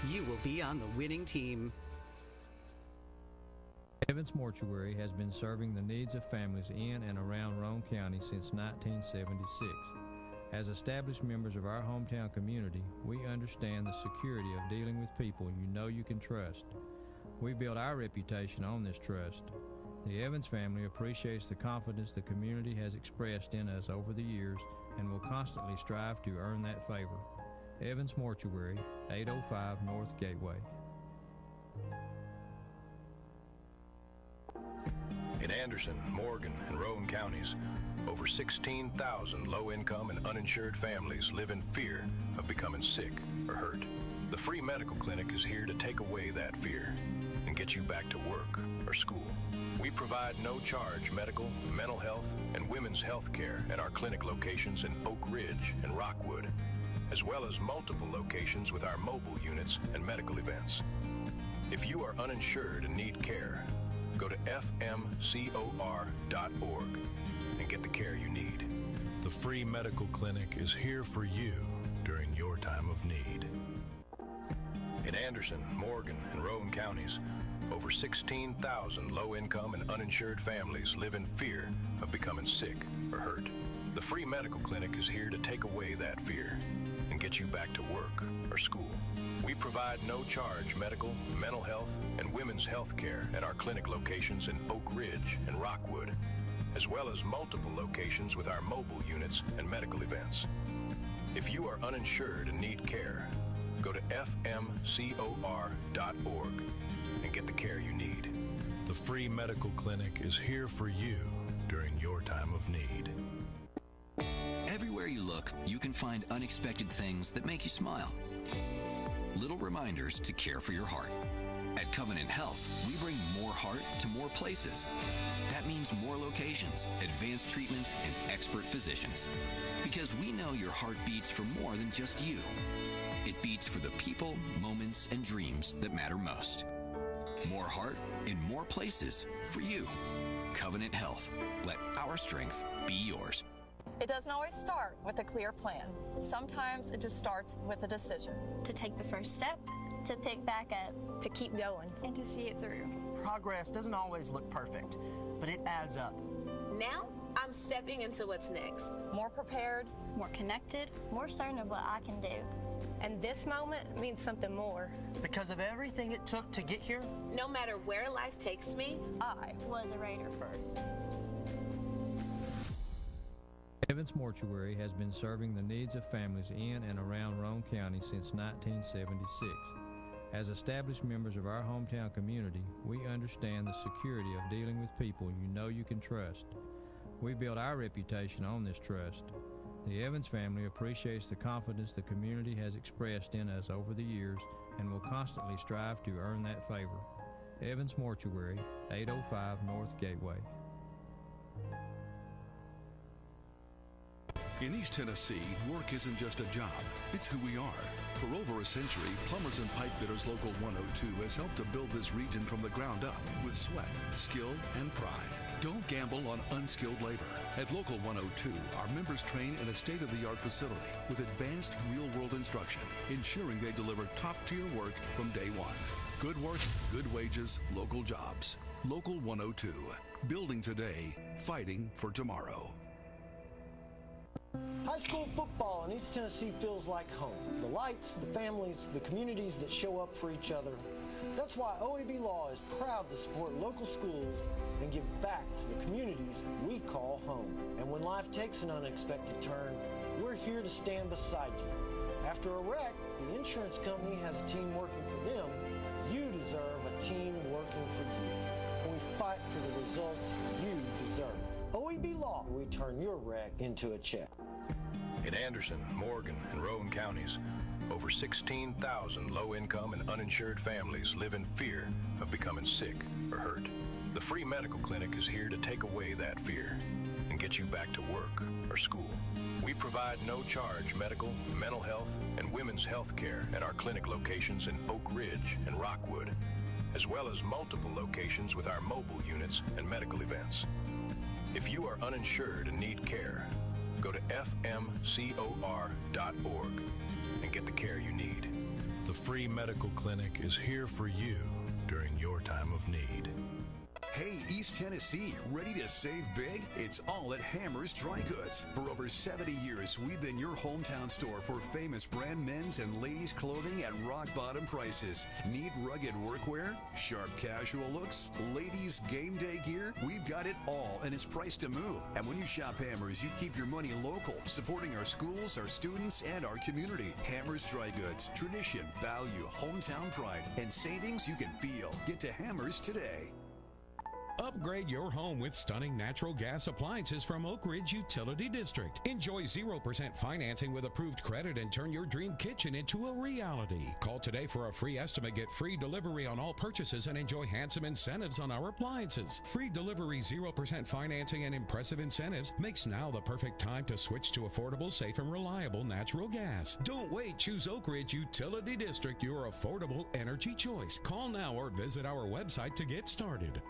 you will be on the winning team. Evans Mortuary has been serving the needs of families in and around Roane County since 1976. As established members of our hometown community, we understand the security of dealing with people you know you can trust. We built our reputation on this trust. The Evans family appreciates the confidence the community has expressed in us over the years and will constantly strive to earn that favor. Evans Mortuary, 805 North Gateway. In Anderson, Morgan, and Roane counties, over 16,000 low-income and uninsured families live in fear of becoming sick or hurt. The free medical clinic is here to take away that fear and get you back to work or school. We provide no-charge medical, mental health, and women's health care at our clinic locations in Oak Ridge and Rockwood, as well as multiple locations with our mobile units and medical events. If you are uninsured and need care, go to fmcor.org and get the care you need. The free medical clinic is here for you during your time of need. In Anderson, Morgan, and Roane counties, over 16,000 low-income and uninsured families live in fear of becoming sick or hurt. The free medical clinic is here to take away that fear and get you back to work or school. We provide no-charge medical, mental health, and women's health care at our clinic locations in Oak Ridge and Rockwood, as well as multiple locations with our mobile units and medical events. If you are uninsured and need care, go to fmcor.org and get the care you need. The free medical clinic is here for you during your time of need. Everywhere you look, you can find unexpected things that make you smile. Little reminders to care for your heart. At Covenant Health, we bring more heart to more places. That means more locations, advanced treatments, and expert physicians. Because we know your heart beats for more than just you. It beats for the people, moments, and dreams that matter most. More heart in more places for you. Covenant Health. Let our strength be yours. It doesn't always start with a clear plan. Sometimes it just starts with a decision. To take the first step, to pick back up, to keep going, and to see it through. Progress doesn't always look perfect, but it adds up. Now, I'm stepping into what's next. More prepared, more connected, more certain of what I can do. And this moment means something more. Because of everything it took to get here, no matter where life takes me, I was a Raider first. Evans Mortuary has been serving the needs of families in and around Roane County since 1976. As established members of our hometown community, we understand the security of dealing with people you know you can trust. We built our reputation on this trust. The Evans family appreciates the confidence the community has expressed in us over the years and will constantly strive to earn that favor. Evans Mortuary, 805 North Gateway. In East Tennessee, work isn't just a job, it's who we are. For over a century, Plumbers and Pipe Fitters Local 102 has helped to build this region from the ground up with sweat, skill, and pride. Don't gamble on unskilled labor. At Local 102, our members train in a state-of-the-art facility with advanced real-world instruction, ensuring they deliver top-tier work from day one. Good work, good wages, local jobs. Local 102. Building today, fighting for tomorrow. High school football in East Tennessee feels like home. The lights, the families, the communities that show up for each other. That's why OAB Law is proud to support local schools and give back to the communities we call home. And when life takes an unexpected turn, we're here to stand beside you. After a wreck, the insurance company has a team working for them. You deserve a team working for you. And we fight for the results you deserve. OEB Law, we turn your wreck into a check. In Anderson, Morgan, and Rowan counties, over 16,000 low-income and uninsured families live in fear of becoming sick or hurt. The free medical clinic is here to take away that fear and get you back to work or school. We provide no-charge medical, mental health, and women's health care at our clinic locations in Oak Ridge and Rockwood, as well as multiple locations with our mobile units and medical events. If you are uninsured and need care, go to fmcor.org and get the care you need. The free medical clinic is here for you during your time of need. Hey, East Tennessee, ready to save big? It's all at Hammer's Dry Goods. For over 70 years, we've been your hometown store for famous brand men's and ladies' clothing at rock-bottom prices. Need rugged workwear? Sharp casual looks? Ladies' game day gear? We've got it all, and it's priced to move. And when you shop Hammer's, you keep your money local, supporting our schools, our students, and our community. Hammer's Dry Goods. Tradition, value, hometown pride, and savings you can feel. Get to Hammer's today. Upgrade your home with stunning natural gas appliances from Oak Ridge Utility District. Enjoy 0% financing with approved credit and turn your dream kitchen into a reality. Call today for a free estimate, get free delivery on all purchases, and enjoy handsome incentives on our appliances. Free delivery, 0% financing, and impressive incentives makes now the perfect time to switch to affordable, safe, and reliable natural gas. Don't wait. Choose Oak Ridge Utility District, your affordable energy choice. Call now or visit our website to get started.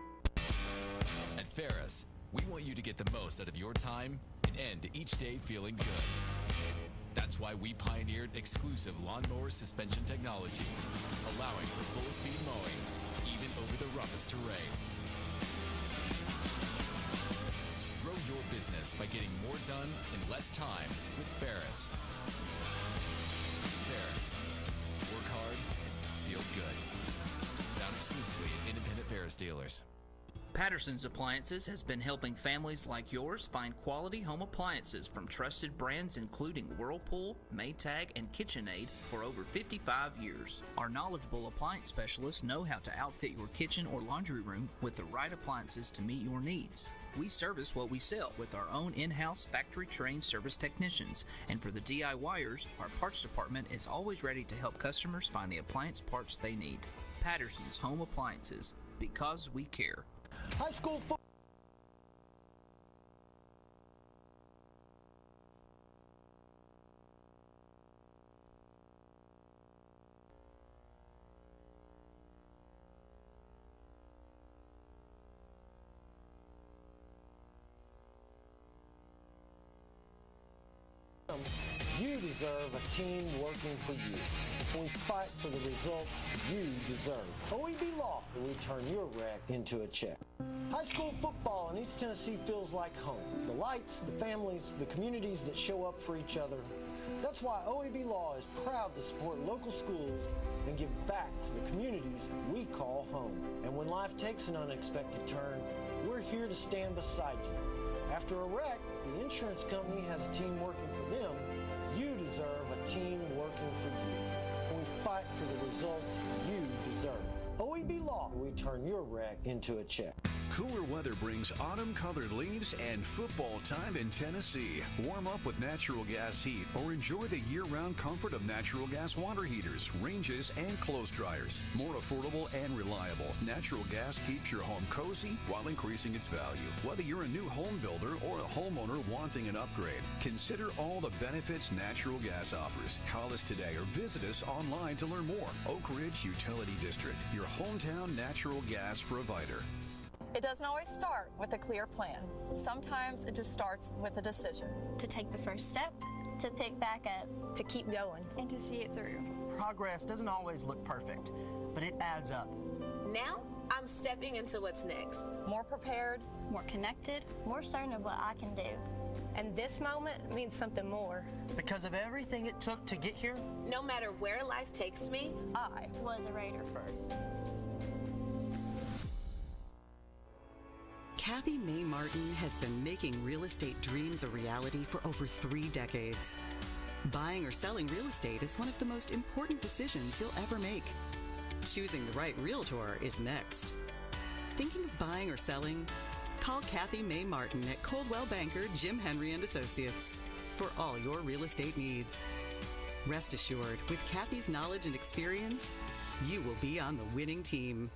At Ferris, we want you to get the most out of your time and end each day feeling good. That's why we pioneered exclusive lawnmower suspension technology, allowing for full speed mowing, even over the roughest terrain. Grow your business by getting more done in less time with Ferris. Ferris. Work hard, feel good. Found exclusively at independent Ferris dealers. Patterson's Appliances has been helping families like yours find quality home appliances from trusted brands including Whirlpool, Maytag, and KitchenAid for over 55 years. Our knowledgeable appliance specialists know how to outfit your kitchen or laundry room with the right appliances to meet your needs. We service what we sell with our own in-house factory-trained service technicians, and for the DIYers, our parts department is always ready to help customers find the appliance parts they need. Patterson's Home Appliances, because we care. High school football. You deserve a team working for you. We fight for the results you deserve. OEB Law, we turn your wreck into a check. High school football in East Tennessee feels like home. The lights, the families, the communities that show up for each other. That's why OEB Law is proud to support local schools and give back to the communities we call home. And when life takes an unexpected turn, we're here to stand beside you. After a wreck, the insurance company has a team working for them. You deserve a team working for you. We fight for the results you deserve. OEB Law, we turn your wreck into a check. Cooler weather brings autumn-colored leaves and football time in Tennessee. Warm up with natural gas heat or enjoy the year-round comfort of natural gas water heaters, ranges, and clothes dryers. More affordable and reliable, natural gas keeps your home cozy while increasing its value. Whether you're a new home builder or a homeowner wanting an upgrade, consider all the benefits natural gas offers. Call us today or visit us online to learn more. Oak Ridge Utility District, your hometown natural gas provider. It doesn't always start with a clear plan. Sometimes it just starts with a decision. To take the first step, to pick back up, to keep going, and to see it through. Progress doesn't always look perfect, but it adds up. Now, I'm stepping into what's next. More prepared, more connected, more certain of what I can do. And this moment means something more. Because of everything it took to get here, no matter where life takes me, I was a Raider first. Kathy May Martin has been making real estate dreams a reality for over 3 decades. Buying or selling real estate is one of the most important decisions you'll ever make. Choosing the right realtor is next. Thinking of buying or selling? Call Kathy May Martin at Coldwell Banker Jim Henry & Associates for all your real estate needs. Rest assured, with Kathy's knowledge and experience, you will be on the winning team.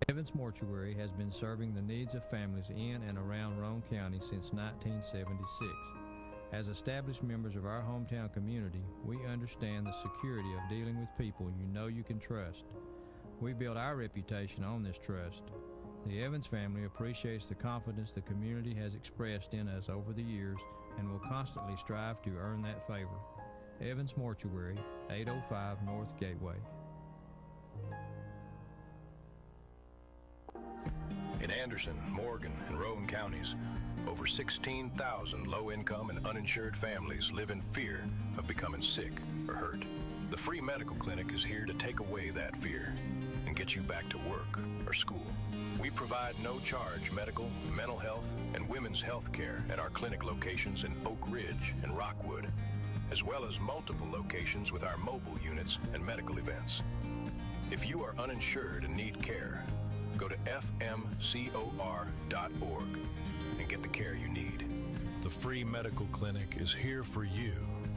Evans Mortuary has been serving the needs of families in and around Roane County since 1976. As established members of our hometown community, we understand the security of dealing with people you know you can trust. We build our reputation on this trust. The Evans family appreciates the confidence the community has expressed in us over the years and will constantly strive to earn that favor. Evans Mortuary, 805 North Gateway. In Anderson, Morgan, and Roane counties, over 16,000 low-income and uninsured families live in fear of becoming sick or hurt. The free medical clinic is here to take away that fear and get you back to work or school. We provide no-charge medical, mental health, and women's health care at our clinic locations in Oak Ridge and Rockwood, as well as multiple locations with our mobile units and medical events. If you are uninsured and need care, go to fmcor.org and get the care you need. The free medical clinic is here for you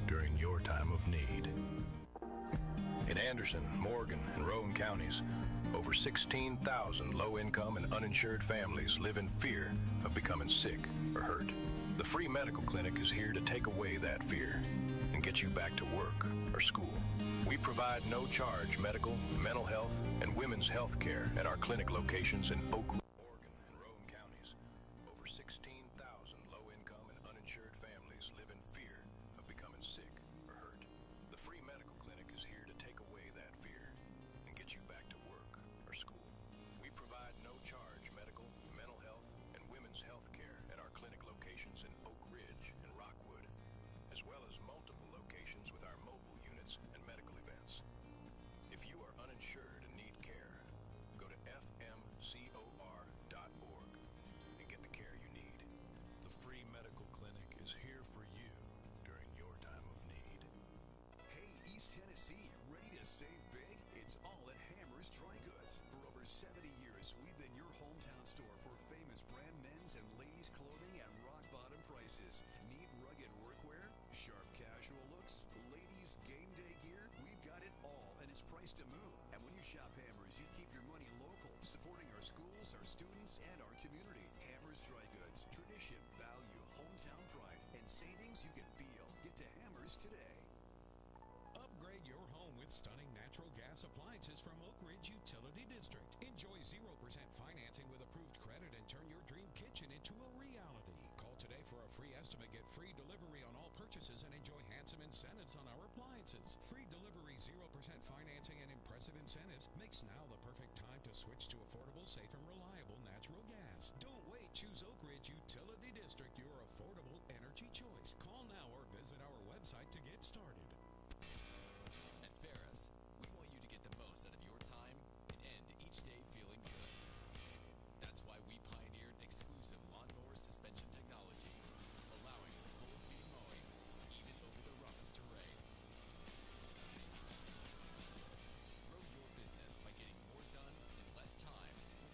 during your time of need. In Anderson, Morgan, and Roane counties, over 16,000 low-income and uninsured families live in fear of becoming sick or hurt. The free medical clinic is here to take away that fear and get you back to work or school. We provide no-charge medical, mental health, and women's health care at our clinic locations in Oak Ridge, Morgan, and Roane counties. Over 16,000 low-income and uninsured families live in fear of becoming sick or hurt. The free medical clinic is here to take away that fear and get you back to work or school. We provide no-charge medical, mental health, and women's health care at our clinic locations in Oak Ridge and Rockwood, as well as multiple locations with our mobile units and medical events. If you are uninsured and need care, go to fmcor.org and get the care you need. The free medical clinic is here for you during your time of need. Hey, East Tennessee, ready to save big? It's all at Hammer's Dry Goods. For over 70 years, we've been your hometown store for famous brand men's and ladies' clothing at rock-bottom prices. Need rugged workwear? Sharp casual looks? Ladies' game day gear? We've got it all, and it's priced to move. And when you shop Hammers, you keep your money local, supporting our schools, our students, and our community. Hammers Dry Goods. Tradition, value, hometown pride, and savings you can feel. Get to Hammers today. Upgrade your home with stunning natural gas appliances from Oak Ridge Utility District. Enjoy 0% financing with approved credit and turn your dream kitchen into a reality. Call today for a free estimate, get free delivery on all purchases, and enjoy handsome incentives on our appliances. Free delivery, 0% financing, and impressive incentives makes now the perfect time to switch to affordable, safe, and reliable natural gas. Don't wait. Choose Oak Ridge Utility District, your affordable energy choice. Call now or visit our website to get started. At Ferris, we want you to get the most out of your time and end each day feeling good. That's why we pioneered exclusive lawnmower suspension technology, allowing for full-speed mowing even over the roughest terrain. Grow your business by getting more done in less time with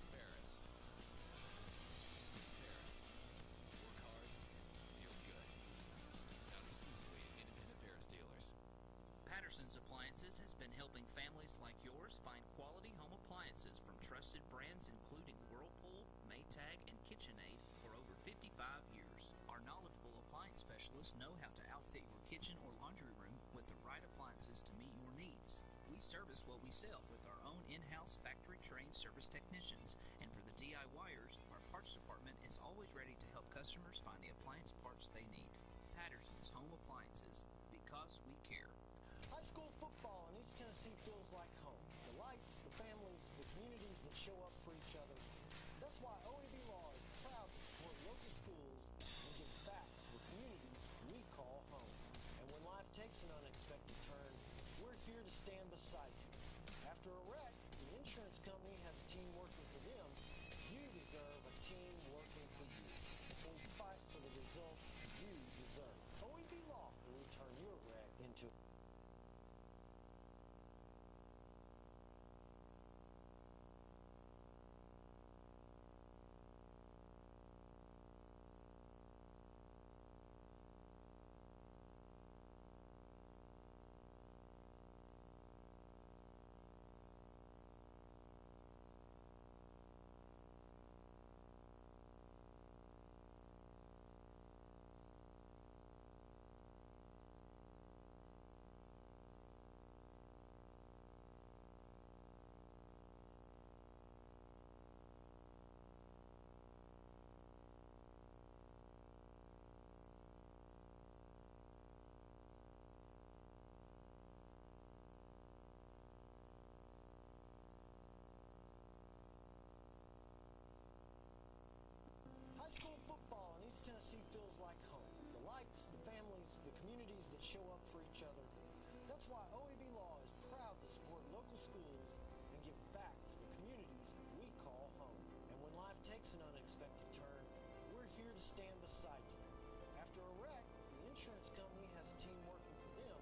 Patterson's Appliances has been helping families like yours find quality home appliances from trusted brands including Whirlpool, Maytag, and KitchenAid for over 55 years. Our knowledgeable appliance specialists know how to outfit your kitchen or laundry room with the right appliances to meet your needs. We service what we sell with our own in-house factory-trained service technicians, and for the DIYers, our parts department is always ready to help customers find the appliance parts they need. Patterson's Home Appliances, because we care. High school football in East Tennessee feels like home. The lights, the families, the communities that show up for each other. That's why OAB Law is proud to support local schools and give back to the communities we call home. And when life takes an unexpected turn, we're here to stand beside you. After a wreck, the insurance company has a team working for them. You deserve a team working for you. When we fight for the results you deserve. OAB Law will turn your wreck into High school football in East Tennessee feels like home. The lights, the families, the communities that show up for each other. That's why OAB Law is proud to support local schools and give back to the communities we call home. And when life takes an unexpected turn, we're here to stand beside you. After a wreck, the insurance company has a team working for them.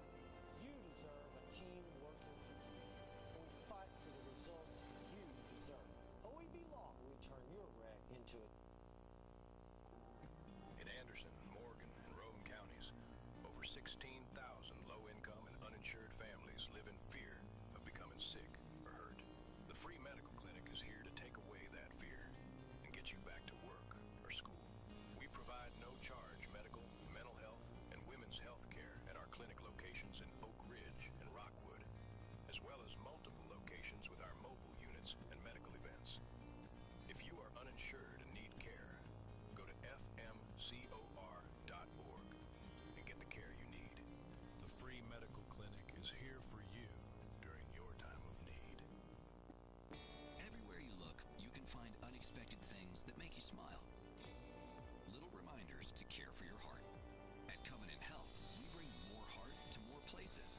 You deserve a team working for you. When we fight for the results you deserve. OAB Law will turn your wreck into a In Anderson, Morgan, and Roane counties, over 16,000 low-income and uninsured families live in fear of becoming sick or hurt. The free medical clinic is here to take away that fear and get you back to work or school. We provide no-charge medical, mental health, and women's health care at our clinic locations in Oak Ridge and Rockwood, as well as multiple locations with our mobile units and medical events. If you are uninsured and need care, go to fmcor.org and get the care you need. The free medical clinic is here for you during your time of need. Everywhere you look, you can find unexpected things that make you smile. Little reminders to care for your heart. At Covenant Health, we bring more heart to more places.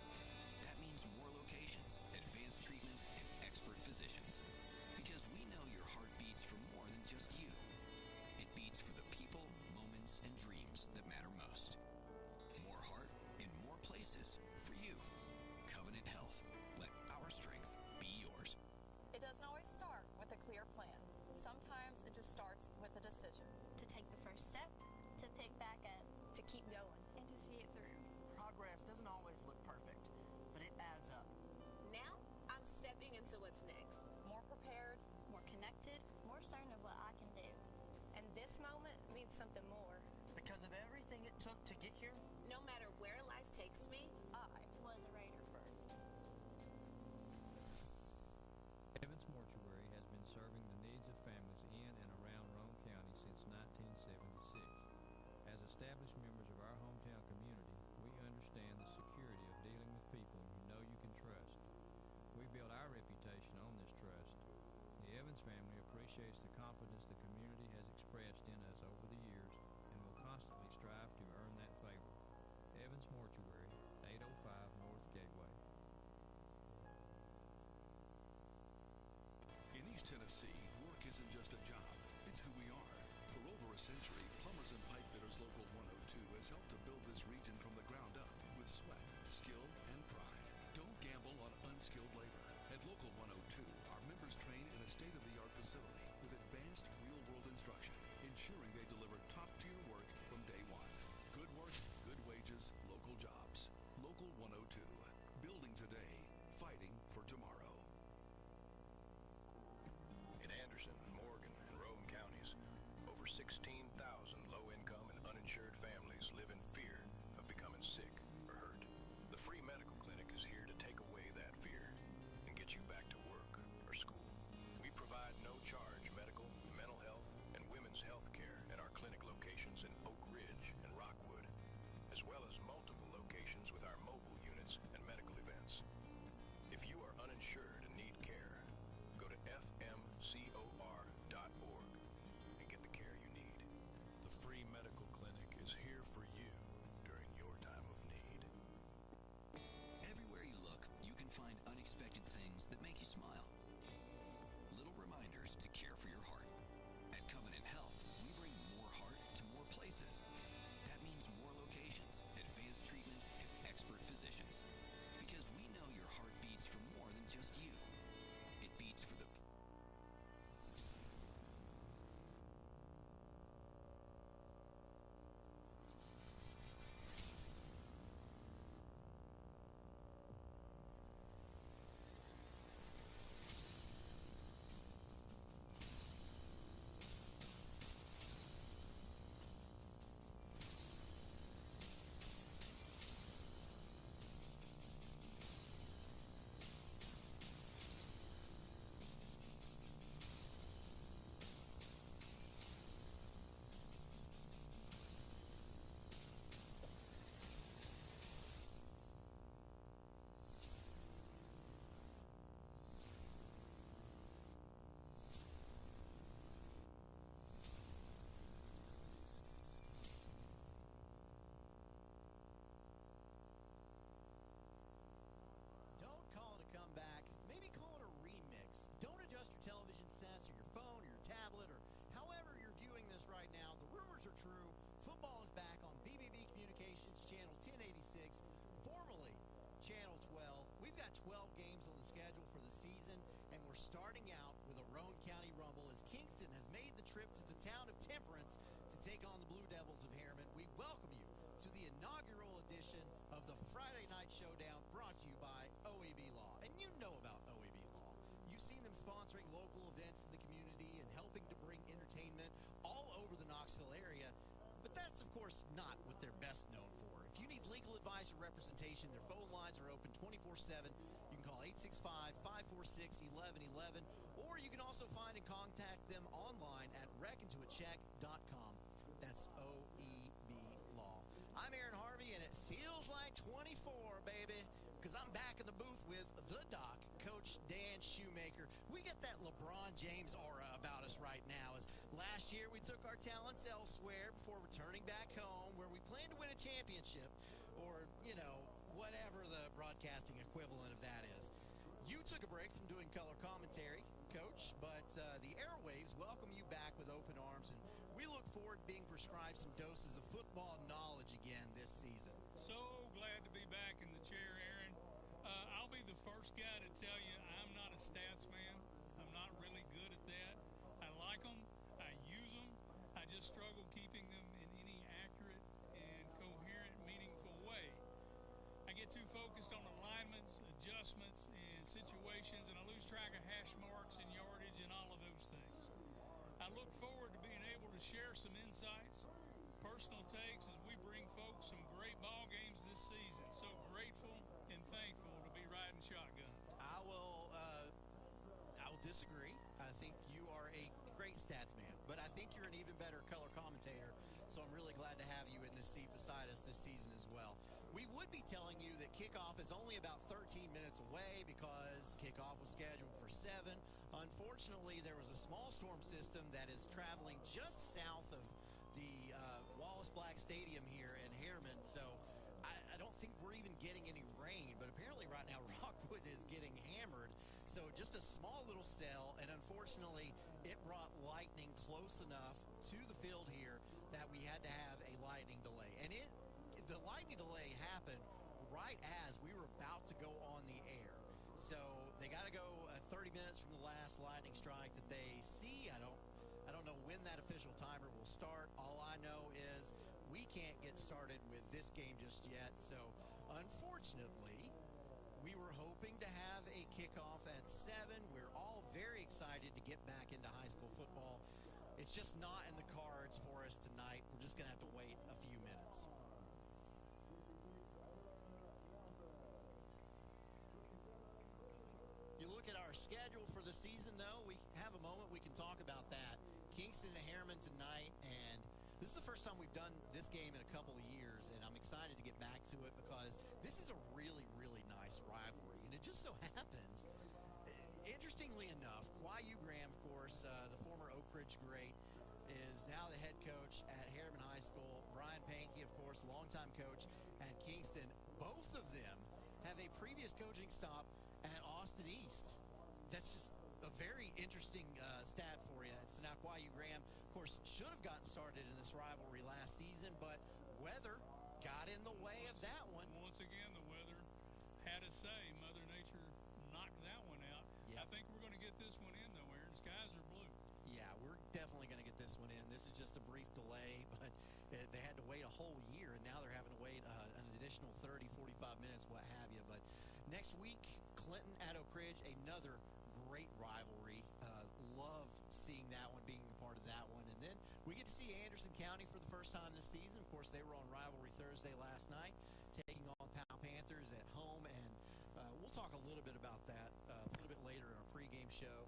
That means more locations, advanced treatments, and expert physicians. Because we know your heart beats for more than just you. It beats for the people, moments, and dreams that matter most. More heart in more places for you. Covenant Health. Let our strength be yours. It doesn't always start with a clear plan. Sometimes it just starts with a decision. To take the first step, to pick back up, to keep going. and to see it through. Progress doesn't always look perfect, but it adds up. Now, I'm stepping into what's next. More prepared, More connected, more certain of what I can do. And this moment means something more. Because of everything it took to get here, No matter where life takes me, I was a Raider first. Evans Mortuary has been serving the needs of families in and around Roane County since 1976. As established members of our hometown community, we understand the security of dealing with people you know you can trust. We build our reputation on this trust. The Evans family appreciates the confidence the community has expressed in us over the years and will constantly strive to earn that favor. Evans Mortuary, 805 North Gateway. In East Tennessee, work isn't just a job, it's who we are. For over a century, Plumbers and Pipe Fitters Local 102 has helped to build this region from the ground up with sweat, skill, and pride. Don't gamble on unskilled labor. At Local 102, our members train in a state-of-the-art facility with advanced real-world instruction, ensuring they deliver top-tier work from day one. Good work, good wages, local jobs. Local 102. 16,000 low-income and uninsured families live in fear of becoming sick or hurt. The free medical clinic is here to take away that fear and get you back to work or school. We provide no-charge medical, mental health, and women's health care at our clinic locations in Oak Ridge and Rockwood, as well as multiple locations with our mobile units and medical events. If you are uninsured and need care, go to fmcor.org and get the care you need. The free medical clinic is here for you during your time of need. Everywhere you look, you can find unexpected things that make you smile. Little reminders to care for your heart. At Covenant Health, we bring more heart to more places. That means more locations, advanced treatments, and expert physicians. Because we know your heart beats for more than just you. It beats for the Don't call it a comeback. Maybe call it a remix. Don't adjust your television sets or your phone or your tablet or however you're viewing this right now. The rumors are true. Football is back on BBB Communications Channel 1086, formerly Channel 12. We've got 12 games on the schedule for the season, and we're starting out with a Roane County Rumble as Kingston has made the trip to the town of Temperance to take on the Blue Devils of Harriman. We welcome you to the inaugural edition of the Friday Night Showdown, brought to you by OAB Law. And you know about OAB Law. You've seen them sponsoring local events in the community and helping to bring entertainment all over the Knoxville area. But that's, of course, not what they're best known for. If you need legal advice or representation, their phone lines are open 24/7. You can call 865-546-1111, or you can also find and contact them online at reckontoacheck.com. That's OEB Law. I'm Aaron Harvey, and it feels like 24, baby, because I'm back in the booth with the doc, Coach Dan Shoemaker. We get that LeBron James aura about us right now, as last year we took our talents elsewhere before returning back home, where we plan to win a championship, or, whatever the broadcasting equivalent of that is. You took a break from doing color commentary, Coach, but the airwaves welcome you back with open arms, and we look forward to being prescribed some doses of football knowledge again this season. So glad to be back in the chair, Aaron. I'll be the first guy to tell you I'm not a stats man. I'm not really good at that. I like them. I use them. I just struggle keeping them in any accurate and coherent, meaningful way. I get too focused on alignments, adjustments, and situations, and I lose track of hash marks and yardage and all of those things. I look forward to being able to share some insights, personal takes, as we bring folks some great ball games this season. So grateful and thankful to be riding shotgun. I will disagree. I think you are a great stats man, but I think you're an even better color commentator, so I'm really glad to have you in this seat beside us this season as well. We would be telling you that kickoff is only about 13 minutes away because kickoff was scheduled for 7. Unfortunately, there was a small storm system that is traveling just south of the Wallace Black Stadium here in Harriman, so I don't think we're even getting any rain, but apparently right now Rockwood is getting hammered. So just a small little cell, and unfortunately it brought lightning close enough to the field here that we had to have a lightning delay. And the lightning delay happened right as we were about to go on the air. So they got to go 30 minutes from the last lightning strike that they see. I don't know when that official timer will start. All I know is we can't get started with this game just yet. So unfortunately, we were hoping to have a kickoff at 7. We're all very excited to get back into high school football. it's just not in the cards for us tonight. We're just going to have to wait a few minutes. You look at our schedule for the season, though, we have a moment we can talk about that. Kingston and Harriman tonight, and this is the first time we've done this game in a couple of years, and I'm excited to get back to it because this is a really, really nice rivalry. And it just so happens, interestingly enough, Quayu Graham, of course, the former Oak Ridge great, is now the head coach at Harriman High School. Brian Pankey, of course, longtime coach at Kingston. Both of them have a previous coaching stop at Austin East. That's just a very interesting stat for you. So now Quayu Graham, of course, should have gotten started in this rivalry last season, but weather got in the way of that one. Once again, the weather had a say. Mother Nature knocked that one out. Yep. I think we're going to get this one in, though, Aaron. Skies are blue. Yeah, we're definitely going to get this one in. This is just a brief delay, but they had to wait a whole year, and now they're having to wait an additional 30, 45 minutes, what have you. But next week, Clinton at Oak Ridge, another great rivalry. Love seeing that one, being a part of that one. And then we get to see Anderson County for the first time this season. Of course, they were on Rivalry Thursday last night, taking on Powell Panthers at home. And we'll talk a little bit about that a little bit later in our pregame show.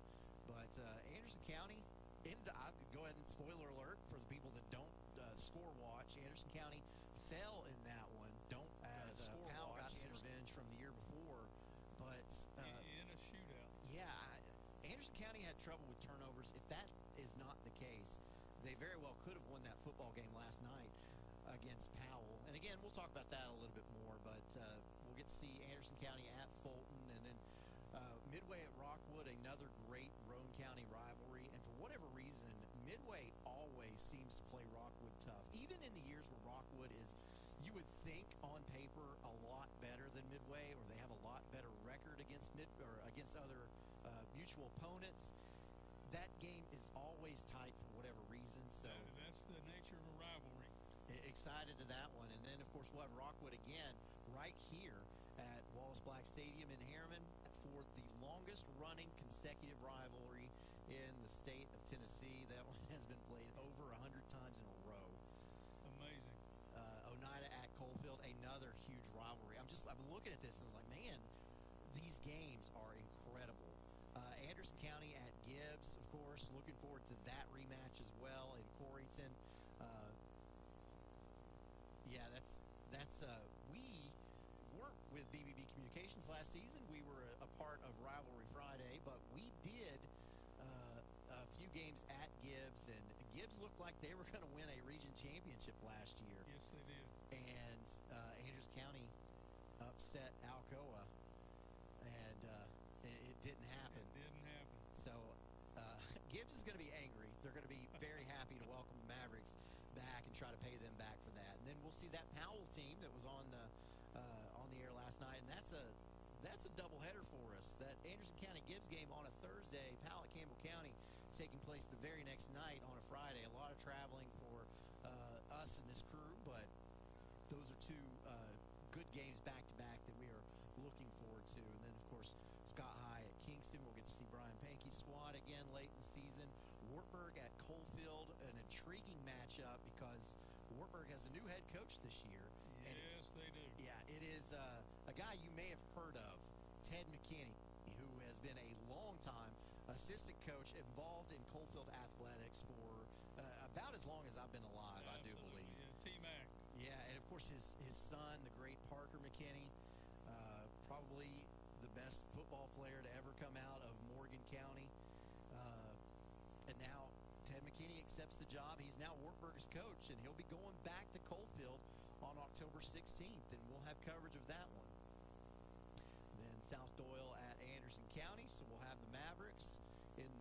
But Anderson County, I'll go ahead and spoiler alert for the people that don't score watch. Anderson County fell in that one. As Powell got some revenge from the year before. But in a shootout. Yeah, Anderson County had trouble with turnovers. If that is not the case, they very well could have won that football game last night against Powell. And again, we'll talk about that a little bit more, but we'll get to see Anderson County at Fulton, and then Midway at Rockwood, another great Roane County rivalry. And for whatever reason, Midway always seems to play Rockwood tough. Even in the years where Rockwood is, you would think on paper, a lot better than Midway, or they have a lot better record against against other mutual opponents. That game is always tight for whatever reason. So that's the nature of a rivalry. Excited to that one. And then, of course, we'll have Rockwood again right here at Wallace Black Stadium in Harriman for the longest running consecutive rivalry in the state of Tennessee. That one has been played over 100 times in a row. Amazing. Oneida at Coalfield, another huge rivalry. I'm looking at this and I'm like, man, these games are incredible. Anderson County at Gibbs, of course, looking forward to that rematch as well in Coreyton. We weren't with BBB Communications last season. We were a part of Rivalry Friday, but we did a few games at Gibbs, and Gibbs looked like they were going to win a region championship last year. Yes, they did. And Anderson County upset Alcoa, and it didn't happen. It didn't happen. So Gibbs is going to be angry. They're going to be very happy to welcome the Mavericks back and try to pay them back for that. And then we'll see that Powell team that was on the air last night, and that's a doubleheader for us. That Anderson County Gibbs game on a Thursday, Powell at Campbell County taking place the very next night on a Friday. A lot of traveling for us and this crew, but those are two good games back-to-back that we are looking forward to. And then, of course, Scott High at Kingston. We'll get to see Brian Pankey's squad again late in the season. Wartburg at Coalfield, an intriguing matchup because Wartburg has a new head coach this year. Yes, they do. Yeah, it is a guy you may have heard of, Ted McKinney, who has been a long-time assistant coach involved in Coalfield athletics for about as long as I've been alive, Absolutely. I do believe. Yeah, T-Mac. Yeah, and of course his son, the great Parker McKinney, probably the best football player to ever come out of Morgan County. And now Ted McKinney accepts the job. He's now Wartburg's coach, and he'll be going back to Coalfield on October 16th, and we'll have coverage of that one. Then South Doyle at Anderson County, so we'll have the Mavericks in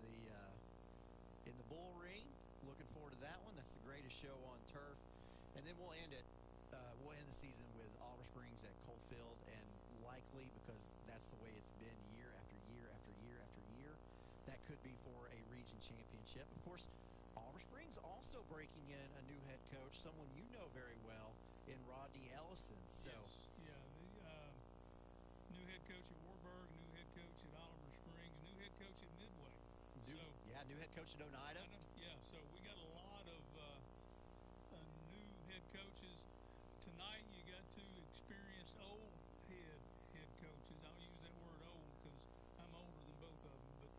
the Bull Ring. Looking forward to that one. That's the greatest show on turf. And then we'll end it. We'll end the season with Oliver Springs at Coalfield, and likely, because that's the way it's been year after year after year after year, that could be for a region championship. Of course, Oliver Springs also breaking in a new head coach, someone you know very well, in Rodney Ellison. So, yes. Yeah, the new head coach at Wartburg, new head coach at Oliver Springs, new head coach at Midway. New head coach at Oneida. Yeah, so we got a lot of new head coaches. Tonight you got two experienced old head coaches. I'll use that word old because I'm older than both of them. But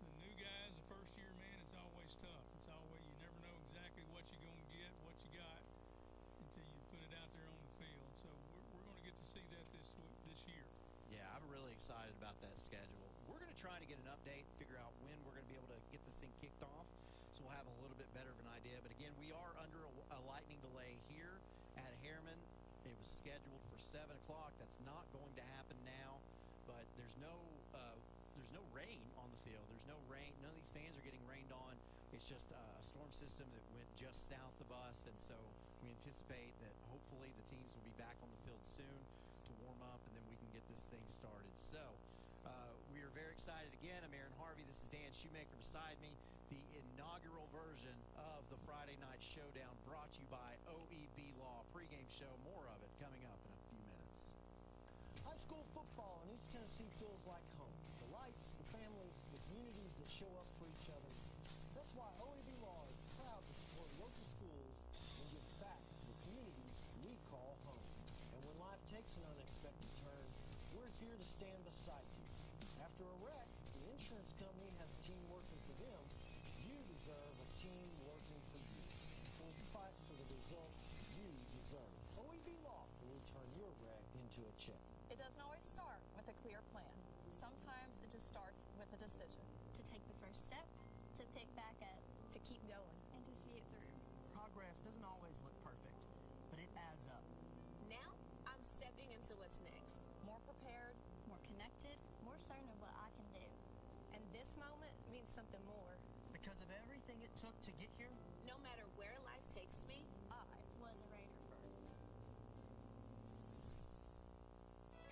the new guys, the first year, man, it's always tough. It's always, you never know exactly what you're going to get, what you got, until you put it out there on the field. So we're going to get to see that this year. Yeah, I'm really excited about that schedule. We're going to try to get an update, figure out when we're going to be able to get this thing kicked off, so we'll have a little bit better of an idea. But again, we are under a lightning delay here at Harriman. It was scheduled for 7 o'clock. That's not going to happen now, but there's no rain on the field. There's no rain. None of these fans are getting rained on. It's just a storm system that went just south of us, and so we anticipate that hopefully the teams will be back on the field soon to warm up, and then we can get this thing started. So we are very excited. Again, I'm Aaron Harvey. This is Dan Shoemaker beside me. The inaugural version of the Friday Night Showdown brought to you by OEB Law. Pre-game show, more of it coming up in a few minutes. High school football in East Tennessee feels like home. The lights, the families, the communities that show up for each other. That's why OEB Law is proud to support local schools and give back to the communities we call home. And when life takes an unexpected turn, we're here to stand beside you. After a wreck, the insurance company has a team working for them. You deserve a team working for you. So fight for the results you deserve. OEB Law will turn your wreck into a check. It doesn't always start with a clear plan. Sometimes it just starts with a decision. To take the first step, to pick back up, to keep going, and to see it through. Progress doesn't always look perfect, but it adds up. Now, I'm stepping into what's next. More prepared, more connected, more certain of what I can do. And this moment means something more. Because of everything it took to get here, no matter where life takes me, I was a Raider first.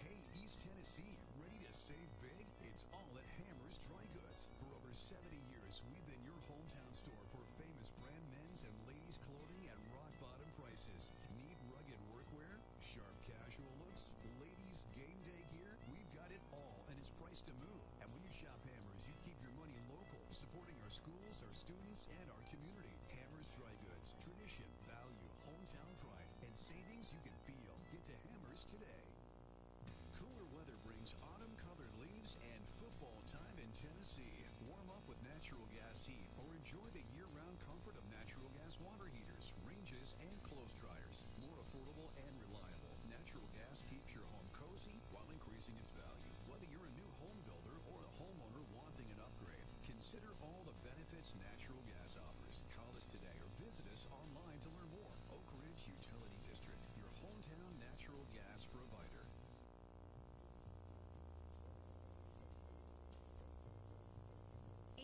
Hey, East Tennessee, ready to save big? It's all at Hammer's Dry Goods. For over 70 years, we've been your hometown store for famous brand men's and ladies' clothing at rock-bottom prices. Need rugged workwear, sharp casual looks, ladies' game day gear? We've got it all, and it's priced to move. And when you shop Hammer's, you keep your money local, supporting our schools, our students, and our community. Hammer's Dry Goods. Tradition, value, hometown pride, and savings you can feel. Get to Hammer's today. Cooler weather brings autumn-colored leaves and football time in Tennessee. Warm up with natural gas heat or enjoy the year-round comfort of natural gas water heaters, ranges, and clothes dryers. More affordable and reliable. Natural gas keeps your home cozy while increasing its value. Whether you're a new home builder or a homeowner wanting an upgrade, consider all the benefits natural gas offers. Call us today or visit us online to learn more. Oak Ridge Utility District, your hometown natural gas provider.